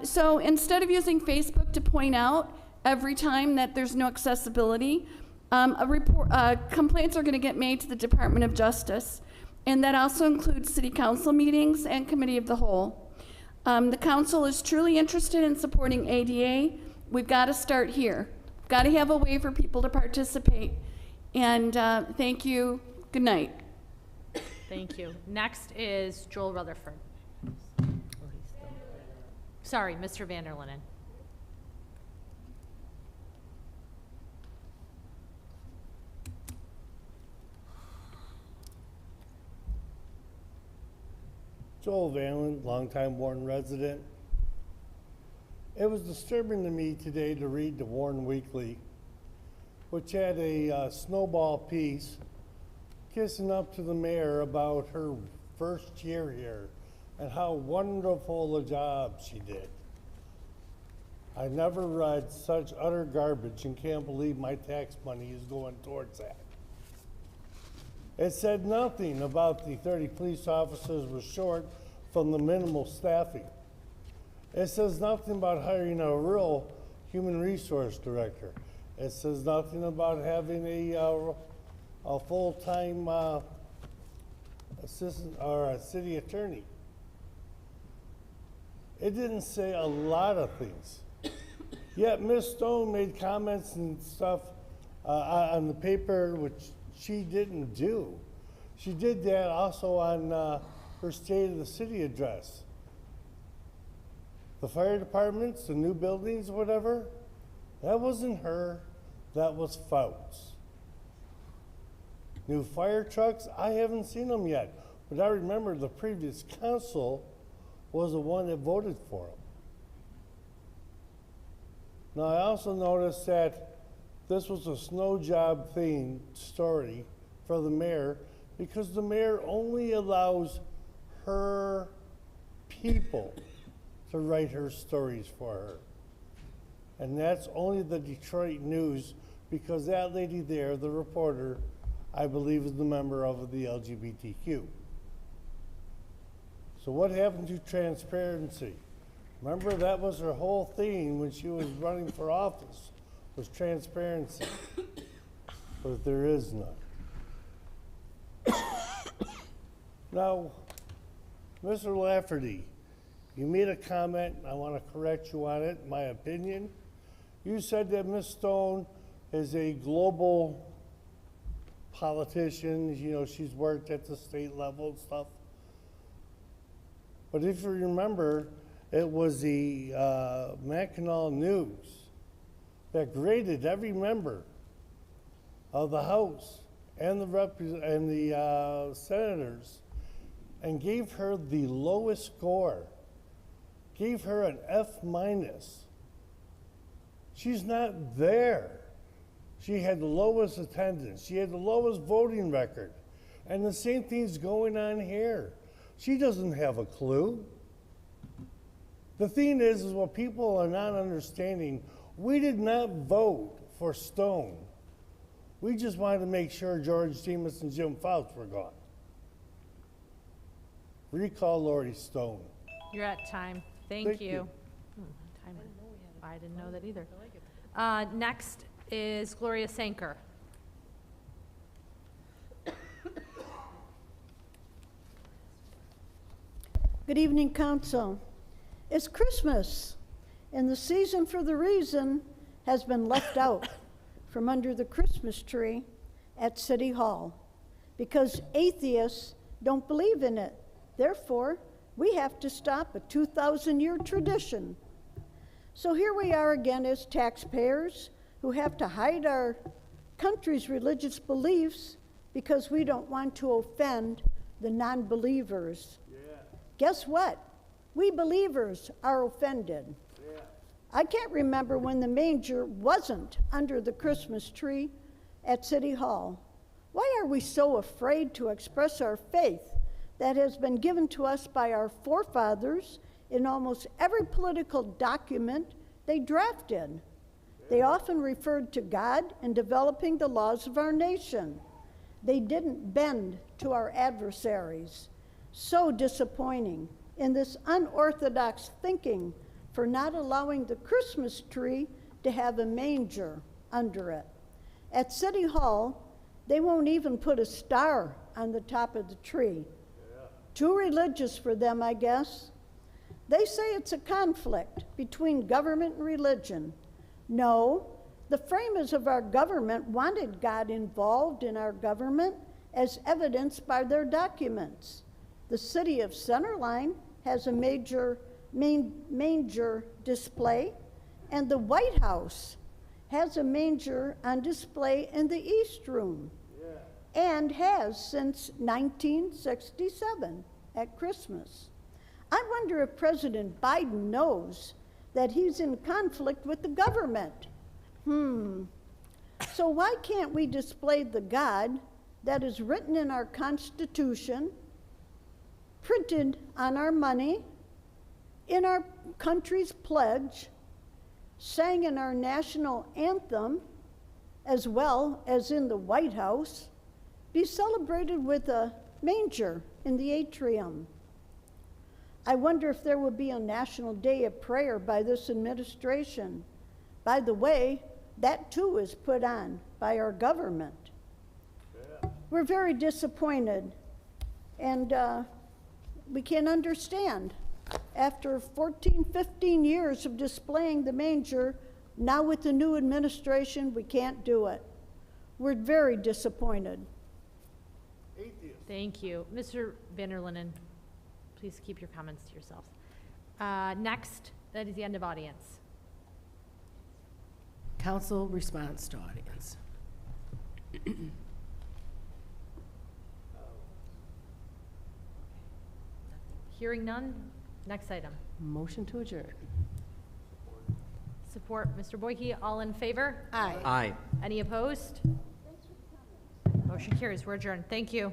So instead of using Facebook to point out every time that there's no accessibility, complaints are going to get made to the Department of Justice, and that also includes city council meetings and committee of the whole. The council is truly interested in supporting ADA. We've got to start here. We've got to have a way for people to participate. And thank you. Good night. Thank you. Next is Joel Rutherford. Sorry, Mr. Vanderlinden. Joel Vanlin, longtime Warren resident. It was disturbing to me today to read the Warren Weekly, which had a snowball piece kissing up to the mayor about her first year here and how wonderful a job she did. I never read such utter garbage and can't believe my tax money is going towards that. It said nothing about the 30 police officers were short from the minimal staffing. It says nothing about hiring a real human resource director. It says nothing about having a full-time assistant or a city attorney. It didn't say a lot of things. Yet Ms. Stone made comments and stuff on the paper which she didn't do. She did that also on her State of the City address. The fire departments, the new buildings, whatever, that wasn't her, that was Fouts. New fire trucks, I haven't seen them yet, but I remember the previous council was the one that voted for them. Now, I also noticed that this was a snow job themed story for the mayor because the mayor only allows her people to write her stories for her. And that's only the Detroit News because that lady there, the reporter, I believe is the member of the LGBTQ. So what happened to transparency? Remember, that was her whole theme when she was running for office, was transparency. But there is none. Now, Mr. Lafferty, you made a comment, I want to correct you on it, my opinion. You said that Ms. Stone is a global politician, you know, she's worked at the state level and stuff. But if you remember, it was the Mackinac News that graded every member of the House and the senators and gave her the lowest score, gave her an F-. She's not there. She had the lowest attendance. She had the lowest voting record. And the same thing's going on here. She doesn't have a clue. The thing is what people are not understanding, we did not vote for Stone. We just wanted to make sure George Demas and Jim Fouts were gone. Recall Lori Stone. You're at time. Thank you. Timer. I didn't know that either. Next is Gloria Sanker. Good evening, Council. It's Christmas, and the season for the reason has been left out from under the Christmas tree at City Hall because atheists don't believe in it. Therefore, we have to stop a 2,000-year tradition. So here we are again as taxpayers who have to hide our country's religious beliefs because we don't want to offend the non-believers. Guess what? We believers are offended. I can't remember when the manger wasn't under the Christmas tree at City Hall. Why are we so afraid to express our faith that has been given to us by our forefathers in almost every political document they drafted? They often referred to God in developing the laws of our nation. They didn't bend to our adversaries. So disappointing in this unorthodox thinking for not allowing the Christmas tree to have a manger under it. At City Hall, they won't even put a star on the top of the tree. Too religious for them, I guess. They say it's a conflict between government and religion. No, the framers of our government wanted God involved in our government as evidenced by their documents. The city of Centerline has a manger display, and the White House has a manger on display in the East Room, and has since 1967 at Christmas. I wonder if President Biden knows that he's in conflict with the government. So why can't we display the God that is written in our Constitution, printed on our money, in our country's pledge, sang in our national anthem, as well as in the White House, be celebrated with a manger in the atrium? I wonder if there will be a national day of prayer by this administration. By the way, that too is put on by our government. We're very disappointed, and we can understand. After 14, 15 years of displaying the manger, now with the new administration, we can't do it. We're very disappointed. Thank you. Mr. Vanderlinden, please keep your comments to yourselves. Next, that is the end of audience. Council response to audience. Hearing none, next item. Motion to adjourn. Support, Mr. Boyke. All in favor? Aye. Aye. Any opposed? Motion carries. We're adjourned. Thank you.